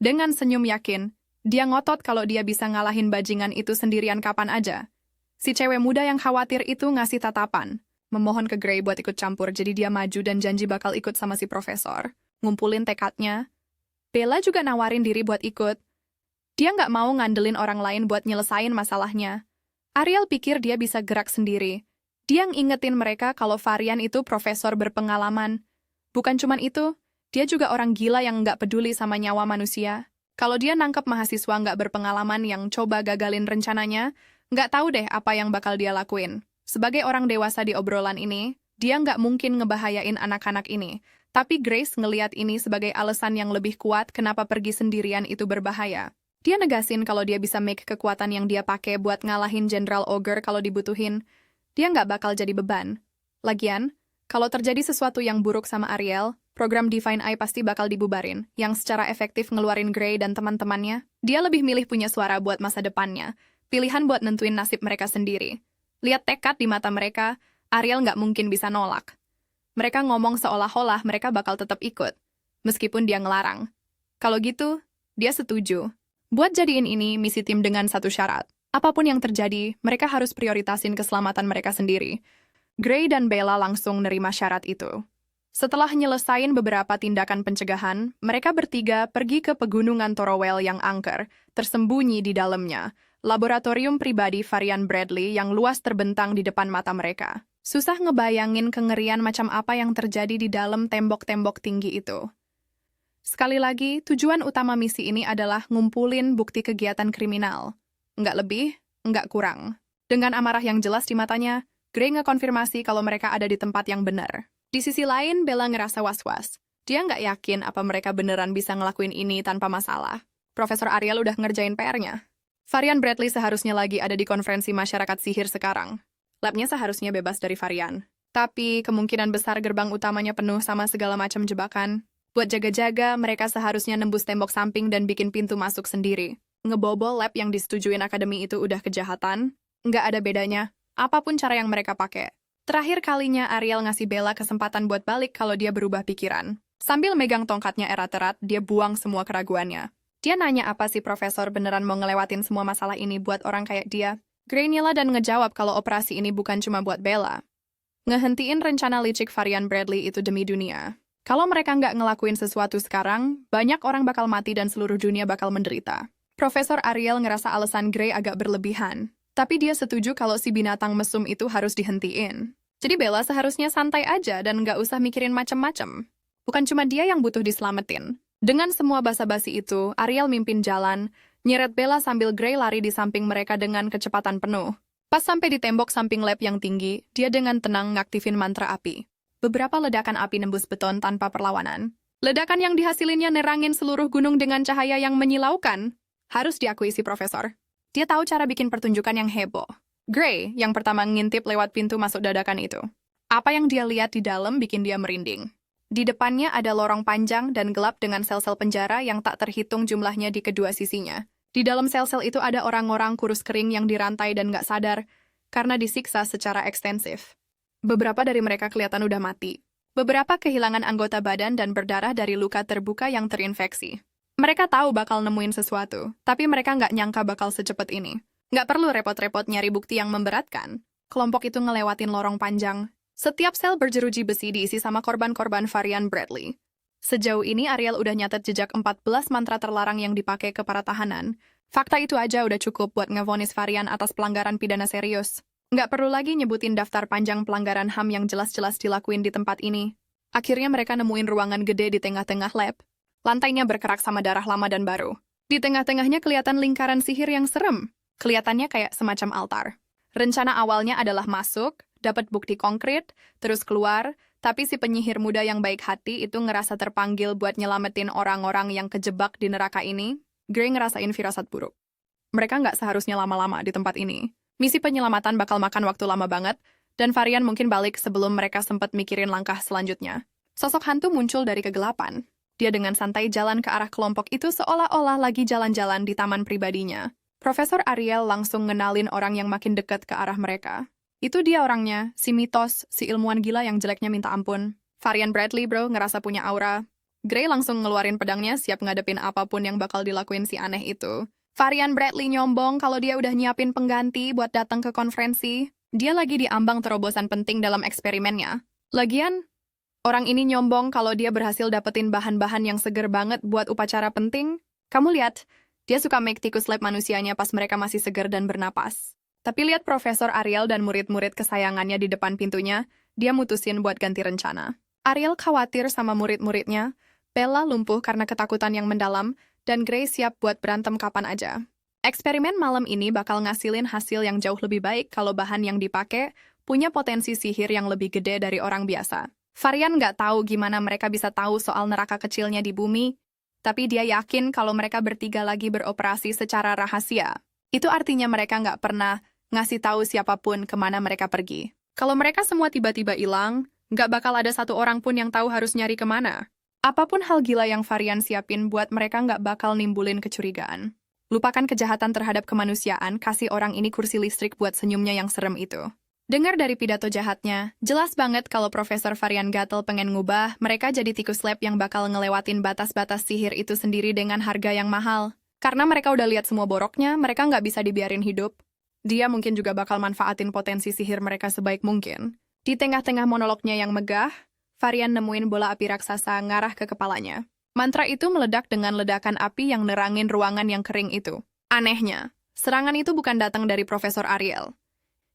Dengan senyum yakin, dia ngotot kalau dia bisa ngalahin bajingan itu sendirian kapan aja. Si cewek muda yang khawatir itu ngasih tatapan, memohon ke Gray buat ikut campur, jadi dia maju dan janji bakal ikut sama si profesor. Ngumpulin tekadnya. Bella juga nawarin diri buat ikut. Dia nggak mau ngandelin orang lain buat nyelesain masalahnya. Ariel pikir dia bisa gerak sendiri. Dia ngingetin mereka kalau varian itu profesor berpengalaman. Bukan cuman itu, dia juga orang gila yang nggak peduli sama nyawa manusia. Kalau dia nangkep mahasiswa nggak berpengalaman yang coba gagalin rencananya, nggak tahu deh apa yang bakal dia lakuin. Sebagai orang dewasa di obrolan ini, dia nggak mungkin ngebahayain anak-anak ini. Tapi Grace ngeliat ini sebagai alasan yang lebih kuat kenapa pergi sendirian itu berbahaya. Dia negasin kalau dia bisa make kekuatan yang dia pakai buat ngalahin General Ogre kalau dibutuhin. Dia nggak bakal jadi beban. Lagian, kalau terjadi sesuatu yang buruk sama Ariel, program Divine Eye pasti bakal dibubarin, yang secara efektif ngeluarin Gray dan teman-temannya. Dia lebih milih punya suara buat masa depannya, pilihan buat nentuin nasib mereka sendiri. Lihat tekad di mata mereka, Ariel nggak mungkin bisa nolak. Mereka ngomong seolah-olah mereka bakal tetap ikut, meskipun dia ngelarang. Kalau gitu, dia setuju. Buat jadiin ini misi tim dengan satu syarat. Apapun yang terjadi, mereka harus prioritasin keselamatan mereka sendiri. Gray dan Bella langsung nerima syarat itu. Setelah nyelesain beberapa tindakan pencegahan, mereka bertiga pergi ke pegunungan Torowell yang angker, tersembunyi di dalamnya. Laboratorium pribadi varian Bradley yang luas terbentang di depan mata mereka. Susah ngebayangin kengerian macam apa yang terjadi di dalam tembok-tembok tinggi itu. Sekali lagi, tujuan utama misi ini adalah ngumpulin bukti kegiatan kriminal. Nggak lebih, nggak kurang. Dengan amarah yang jelas di matanya, Gray ngekonfirmasi kalau mereka ada di tempat yang benar. Di sisi lain, Bella ngerasa was-was. Dia nggak yakin apa mereka beneran bisa ngelakuin ini tanpa masalah. Profesor Ariel udah ngerjain PR-nya. Varian Bradley seharusnya lagi ada di konferensi masyarakat sihir sekarang. Labnya seharusnya bebas dari varian. Tapi kemungkinan besar gerbang utamanya penuh sama segala macam jebakan. Buat jaga-jaga, mereka seharusnya nembus tembok samping dan bikin pintu masuk sendiri. Ngebobol lab yang disetujuin akademi itu udah kejahatan. Nggak ada bedanya, apapun cara yang mereka pakai. Terakhir kalinya Ariel ngasih Bella kesempatan buat balik kalau dia berubah pikiran. Sambil megang tongkatnya erat-erat, dia buang semua keraguannya. Dia nanya apa sih profesor beneran mau ngelewatin semua masalah ini buat orang kayak dia. Gray nyela dan ngejawab kalau operasi ini bukan cuma buat Bella. Ngehentiin rencana licik varian Bradley itu demi dunia. Kalau mereka nggak ngelakuin sesuatu sekarang, banyak orang bakal mati dan seluruh dunia bakal menderita. Profesor Ariel ngerasa alasan Gray agak berlebihan. Tapi dia setuju kalau si binatang mesum itu harus dihentiin. Jadi Bella seharusnya santai aja dan nggak usah mikirin macem-macem. Bukan cuma dia yang butuh diselamatin. Dengan semua basa-basi itu, Ariel mimpin jalan, nyeret Bella sambil Gray lari di samping mereka dengan kecepatan penuh. Pas sampai di tembok samping lab yang tinggi, dia dengan tenang ngaktifin mantra api. Beberapa ledakan api nembus beton tanpa perlawanan. Ledakan yang dihasilinnya nerangin seluruh gunung dengan cahaya yang menyilaukan. Harus diakui si profesor. Dia tahu cara bikin pertunjukan yang heboh. Gray, yang pertama ngintip lewat pintu masuk dadakan itu. Apa yang dia lihat di dalam bikin dia merinding. Di depannya ada lorong panjang dan gelap dengan sel-sel penjara yang tak terhitung jumlahnya di kedua sisinya. Di dalam sel-sel itu ada orang-orang kurus kering yang dirantai dan nggak sadar karena disiksa secara ekstensif. Beberapa dari mereka kelihatan udah mati. Beberapa kehilangan anggota badan dan berdarah dari luka terbuka yang terinfeksi. Mereka tahu bakal nemuin sesuatu, tapi mereka nggak nyangka bakal secepat ini. Nggak perlu repot-repot nyari bukti yang memberatkan. Kelompok itu ngelewatin lorong panjang. Setiap sel berjeruji besi diisi sama korban-korban varian Bradley. Sejauh ini Ariel udah nyatet jejak 14 mantra terlarang yang dipakai ke para tahanan. Fakta itu aja udah cukup buat ngevonis varian atas pelanggaran pidana serius. Nggak perlu lagi nyebutin daftar panjang pelanggaran HAM yang jelas-jelas dilakuin di tempat ini. Akhirnya mereka nemuin ruangan gede di tengah-tengah lab. Lantainya berkerak sama darah lama dan baru. Di tengah-tengahnya kelihatan lingkaran sihir yang serem. Kelihatannya kayak semacam altar. Rencana awalnya adalah masuk, dapat bukti konkret, terus keluar, tapi si penyihir muda yang baik hati itu ngerasa terpanggil buat nyelamatin orang-orang yang kejebak di neraka ini. Gray ngerasain firasat buruk. Mereka nggak seharusnya lama-lama di tempat ini. Misi penyelamatan bakal makan waktu lama banget, dan varian mungkin balik sebelum mereka sempat mikirin langkah selanjutnya. Sosok hantu muncul dari kegelapan. Dia dengan santai jalan ke arah kelompok itu seolah-olah lagi jalan-jalan di taman pribadinya. Profesor Ariel langsung ngenalin orang yang makin dekat ke arah mereka. Itu dia orangnya, si mitos, si ilmuwan gila yang jeleknya minta ampun. Varian Bradley, bro, ngerasa punya aura. Gray langsung ngeluarin pedangnya siap ngadepin apapun yang bakal dilakuin si aneh itu. Varian Bradley nyombong kalau dia udah nyiapin pengganti buat datang ke konferensi. Dia lagi diambang terobosan penting dalam eksperimennya. Lagian, orang ini nyombong kalau dia berhasil dapetin bahan-bahan yang seger banget buat upacara penting. Kamu lihat, dia suka make tikus lab manusianya pas mereka masih segar dan bernapas. Tapi lihat Profesor Ariel dan murid-murid kesayangannya di depan pintunya, dia mutusin buat ganti rencana. Ariel khawatir sama murid-muridnya, Bella lumpuh karena ketakutan yang mendalam, dan Gray siap buat berantem kapan aja. Eksperimen malam ini bakal ngasilin hasil yang jauh lebih baik kalau bahan yang dipakai punya potensi sihir yang lebih gede dari orang biasa. Varian nggak tahu gimana mereka bisa tahu soal neraka kecilnya di bumi, tapi dia yakin kalau mereka bertiga lagi beroperasi secara rahasia. Itu artinya mereka nggak pernah ngasih tahu siapapun kemana mereka pergi. Kalau mereka semua tiba-tiba hilang, nggak bakal ada satu orang pun yang tahu harus nyari kemana. Apapun hal gila yang varian siapin buat mereka nggak bakal nimbulin kecurigaan. Lupakan kejahatan terhadap kemanusiaan, kasih orang ini kursi listrik buat senyumnya yang serem itu. Dengar dari pidato jahatnya, jelas banget kalau Profesor Varian Gatel pengen ngubah mereka jadi tikus lab yang bakal ngelewatin batas-batas sihir itu sendiri dengan harga yang mahal. Karena mereka udah lihat semua boroknya, mereka nggak bisa dibiarin hidup. Dia mungkin juga bakal manfaatin potensi sihir mereka sebaik mungkin. Di tengah-tengah monolognya yang megah, Varian nemuin bola api raksasa ngarah ke kepalanya. Mantra itu meledak dengan ledakan api yang nerangin ruangan yang kering itu. Anehnya, serangan itu bukan datang dari Profesor Ariel.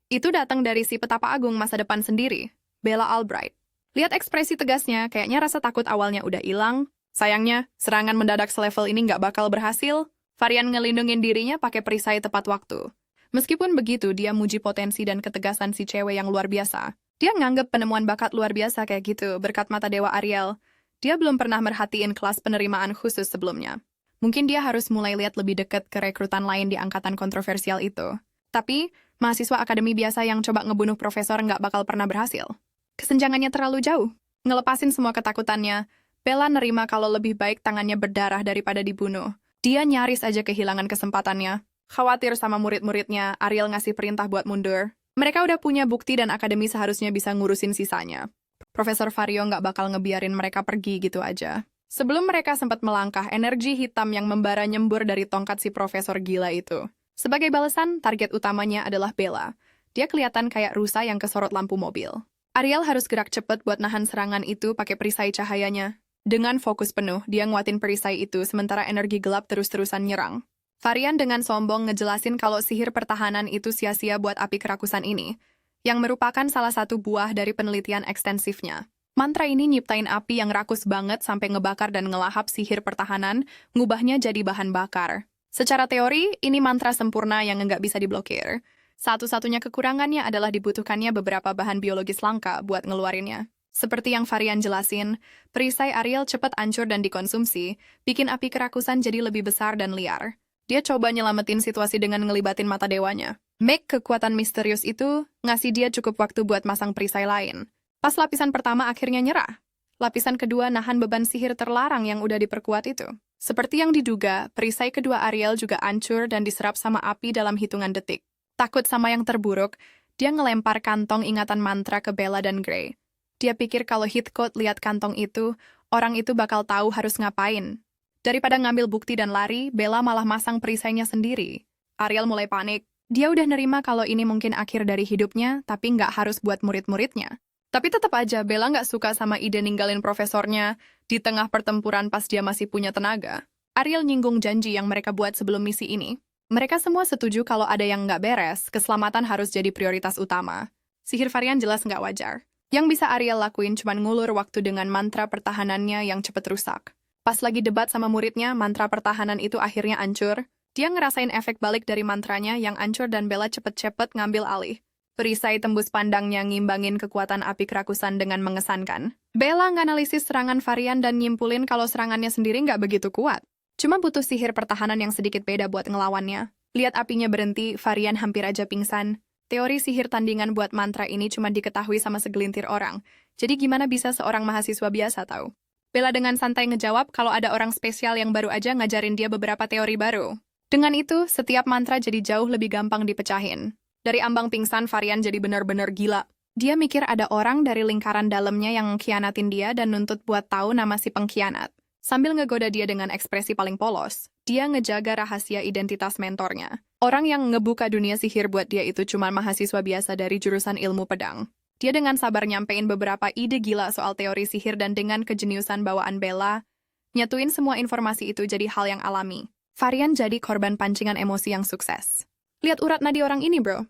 Itu datang dari si petapa agung masa depan sendiri, Bella Albright. Lihat ekspresi tegasnya, kayaknya rasa takut awalnya udah hilang. Sayangnya, serangan mendadak selevel ini nggak bakal berhasil. Varian ngelindungin dirinya pakai perisai tepat waktu. Meskipun begitu, dia muji potensi dan ketegasan si cewek yang luar biasa. Dia nganggep penemuan bakat luar biasa kayak gitu berkat mata Dewa Ariel. Dia belum pernah merhatiin kelas penerimaan khusus sebelumnya. Mungkin dia harus mulai lihat lebih dekat ke rekrutan lain di angkatan kontroversial itu. Tapi, mahasiswa akademi biasa yang coba ngebunuh profesor nggak bakal pernah berhasil. Kesenjangannya terlalu jauh. Ngelepasin semua ketakutannya, Bella nerima kalau lebih baik tangannya berdarah daripada dibunuh. Dia nyaris aja kehilangan kesempatannya. Khawatir sama murid-muridnya, Ariel ngasih perintah buat mundur. Mereka udah punya bukti dan akademi seharusnya bisa ngurusin sisanya. Profesor Vario nggak bakal ngebiarin mereka pergi gitu aja. Sebelum mereka sempat melangkah, energi hitam yang membara nyembur dari tongkat si profesor gila itu. Sebagai balasan, target utamanya adalah Bella. Dia kelihatan kayak rusa yang kesorot lampu mobil. Ariel harus gerak cepet buat nahan serangan itu pakai perisai cahayanya. Dengan fokus penuh, dia nguatin perisai itu sementara energi gelap terus-terusan nyerang. Varian dengan sombong ngejelasin kalau sihir pertahanan itu sia-sia buat api kerakusan ini, yang merupakan salah satu buah dari penelitian ekstensifnya. Mantra ini nyiptain api yang rakus banget sampai ngebakar dan ngelahap sihir pertahanan, ngubahnya jadi bahan bakar. Secara teori, ini mantra sempurna yang nggak bisa diblokir. Satu-satunya kekurangannya adalah dibutuhkannya beberapa bahan biologis langka buat ngeluarinnya. Seperti yang Varian jelasin, perisai Ariel cepat hancur dan dikonsumsi, bikin api kerakusan jadi lebih besar dan liar. Dia coba nyelamatin situasi dengan ngelibatin mata dewanya. Make kekuatan misterius itu ngasih dia cukup waktu buat masang perisai lain. Pas lapisan pertama akhirnya nyerah. Lapisan kedua nahan beban sihir terlarang yang udah diperkuat itu. Seperti yang diduga, perisai kedua Ariel juga hancur dan diserap sama api dalam hitungan detik. Takut sama yang terburuk, dia ngelempar kantong ingatan mantra ke Bella dan Gray. Dia pikir kalau Heathcote lihat kantong itu, orang itu bakal tahu harus ngapain. Daripada ngambil bukti dan lari, Bella malah masang perisainya sendiri. Ariel mulai panik. Dia udah nerima kalau ini mungkin akhir dari hidupnya, tapi nggak harus buat murid-muridnya. Tapi tetap aja, Bella nggak suka sama ide ninggalin profesornya di tengah pertempuran pas dia masih punya tenaga. Ariel nyinggung janji yang mereka buat sebelum misi ini. Mereka semua setuju kalau ada yang nggak beres, keselamatan harus jadi prioritas utama. Sihir Varian jelas nggak wajar. Yang bisa Ariel lakuin cuma ngulur waktu dengan mantra pertahanannya yang cepet rusak. Pas lagi debat sama muridnya, mantra pertahanan itu akhirnya hancur. Dia ngerasain efek balik dari mantranya yang hancur dan Bella cepet-cepet ngambil alih. Perisai tembus pandangnya ngimbangin kekuatan api kerakusan dengan mengesankan. Bella nganalisis serangan Varian dan nyimpulin kalau serangannya sendiri nggak begitu kuat. Cuma butuh sihir pertahanan yang sedikit beda buat ngelawannya. Lihat apinya berhenti, Varian hampir aja pingsan. Teori sihir tandingan buat mantra ini cuma diketahui sama segelintir orang. Jadi gimana bisa seorang mahasiswa biasa tahu? Bella dengan santai ngejawab kalau ada orang spesial yang baru aja ngajarin dia beberapa teori baru. Dengan itu, setiap mantra jadi jauh lebih gampang dipecahin. Dari ambang pingsan, Varian jadi benar-benar gila. Dia mikir ada orang dari lingkaran dalamnya yang mengkhianatin dia dan nuntut buat tahu nama si pengkhianat. Sambil ngegoda dia dengan ekspresi paling polos, dia ngejaga rahasia identitas mentornya. Orang yang ngebuka dunia sihir buat dia itu cuma mahasiswa biasa dari jurusan ilmu pedang. Dia dengan sabar nyampein beberapa ide gila soal teori sihir dan dengan kejeniusan bawaan Bella, nyatuin semua informasi itu jadi hal yang alami. Varian jadi korban pancingan emosi yang sukses. Lihat urat nadi orang ini, bro.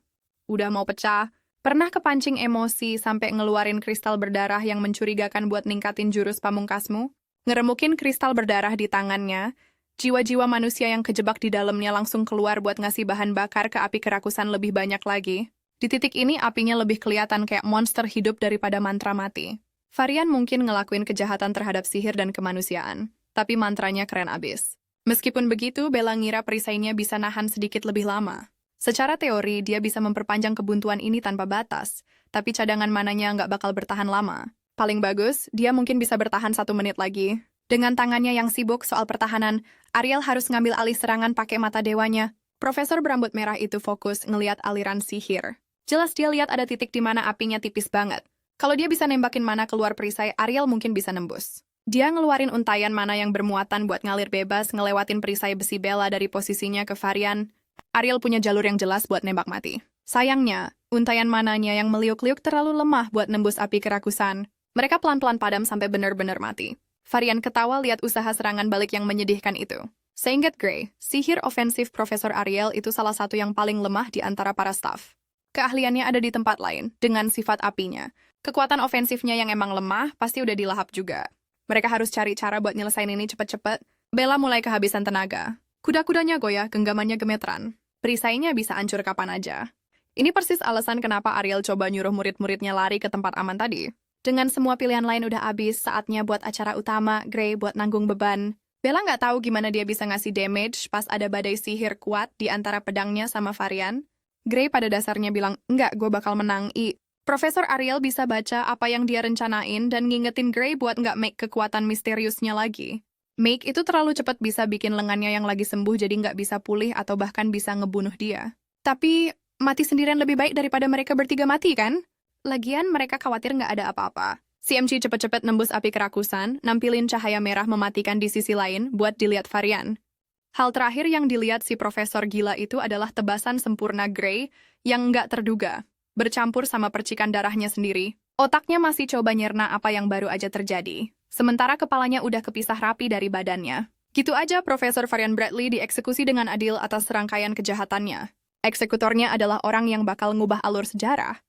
Udah mau pecah. Pernah kepancing emosi sampai ngeluarin kristal berdarah yang mencurigakan buat ningkatin jurus pamungkasmu? Ngeremukin kristal berdarah di tangannya, jiwa-jiwa manusia yang kejebak di dalamnya langsung keluar buat ngasih bahan bakar ke api kerakusan lebih banyak lagi. Di titik ini apinya lebih kelihatan kayak monster hidup daripada mantra mati. Varian mungkin ngelakuin kejahatan terhadap sihir dan kemanusiaan, tapi mantranya keren abis. Meskipun begitu, Bella ngira perisainya bisa nahan sedikit lebih lama. Secara teori, dia bisa memperpanjang kebuntuan ini tanpa batas, tapi cadangan mananya nggak bakal bertahan lama. Paling bagus, dia mungkin bisa bertahan 1 menit lagi. Dengan tangannya yang sibuk soal pertahanan, Ariel harus ngambil alih serangan pakai mata dewanya. Profesor berambut merah itu fokus ngeliat aliran sihir. Jelas dia lihat ada titik di mana apinya tipis banget. Kalau dia bisa nembakin mana keluar perisai, Ariel mungkin bisa nembus. Dia ngeluarin untayan mana yang bermuatan buat ngalir bebas ngelewatin perisai besi Bella dari posisinya ke Varian. Ariel punya jalur yang jelas buat nembak mati. Sayangnya, untayan mananya yang meliuk-liuk terlalu lemah buat nembus api kerakusan. Mereka pelan-pelan padam sampai benar-benar mati. Varian ketawa lihat usaha serangan balik yang menyedihkan itu. Seingat Gray, sihir ofensif Profesor Ariel itu salah satu yang paling lemah di antara para staf. Keahliannya ada di tempat lain, dengan sifat apinya. Kekuatan ofensifnya yang emang lemah pasti udah dilahap juga. Mereka harus cari cara buat nyelesain ini cepet-cepet. Bella mulai kehabisan tenaga. Kuda-kudanya goyah, genggamannya gemeteran. Perisainya bisa hancur kapan aja. Ini persis alasan kenapa Ariel coba nyuruh murid-muridnya lari ke tempat aman tadi. Dengan semua pilihan lain udah habis, saatnya buat acara utama, Gray buat nanggung beban. Bella nggak tahu gimana dia bisa ngasih damage pas ada badai sihir kuat di antara pedangnya sama Varian. Gray pada dasarnya bilang, enggak, gue bakal menang, Profesor Ariel bisa baca apa yang dia rencanain dan ngingetin Gray buat nggak make kekuatan misteriusnya lagi. Make itu terlalu cepat bisa bikin lengannya yang lagi sembuh jadi nggak bisa pulih atau bahkan bisa ngebunuh dia. Tapi, mati sendirian lebih baik daripada mereka bertiga mati, kan? Lagian mereka khawatir nggak ada apa-apa. CMC cepet-cepet nembus api kerakusan, nampilin cahaya merah mematikan di sisi lain buat dilihat Varian. Hal terakhir yang dilihat si profesor gila itu adalah tebasan sempurna Gray yang nggak terduga, bercampur sama percikan darahnya sendiri. Otaknya masih coba nyerna apa yang baru aja terjadi, sementara kepalanya udah kepisah rapi dari badannya. Gitu aja Profesor Varian Bradley dieksekusi dengan adil atas serangkaian kejahatannya. Eksekutornya adalah orang yang bakal ngubah alur sejarah.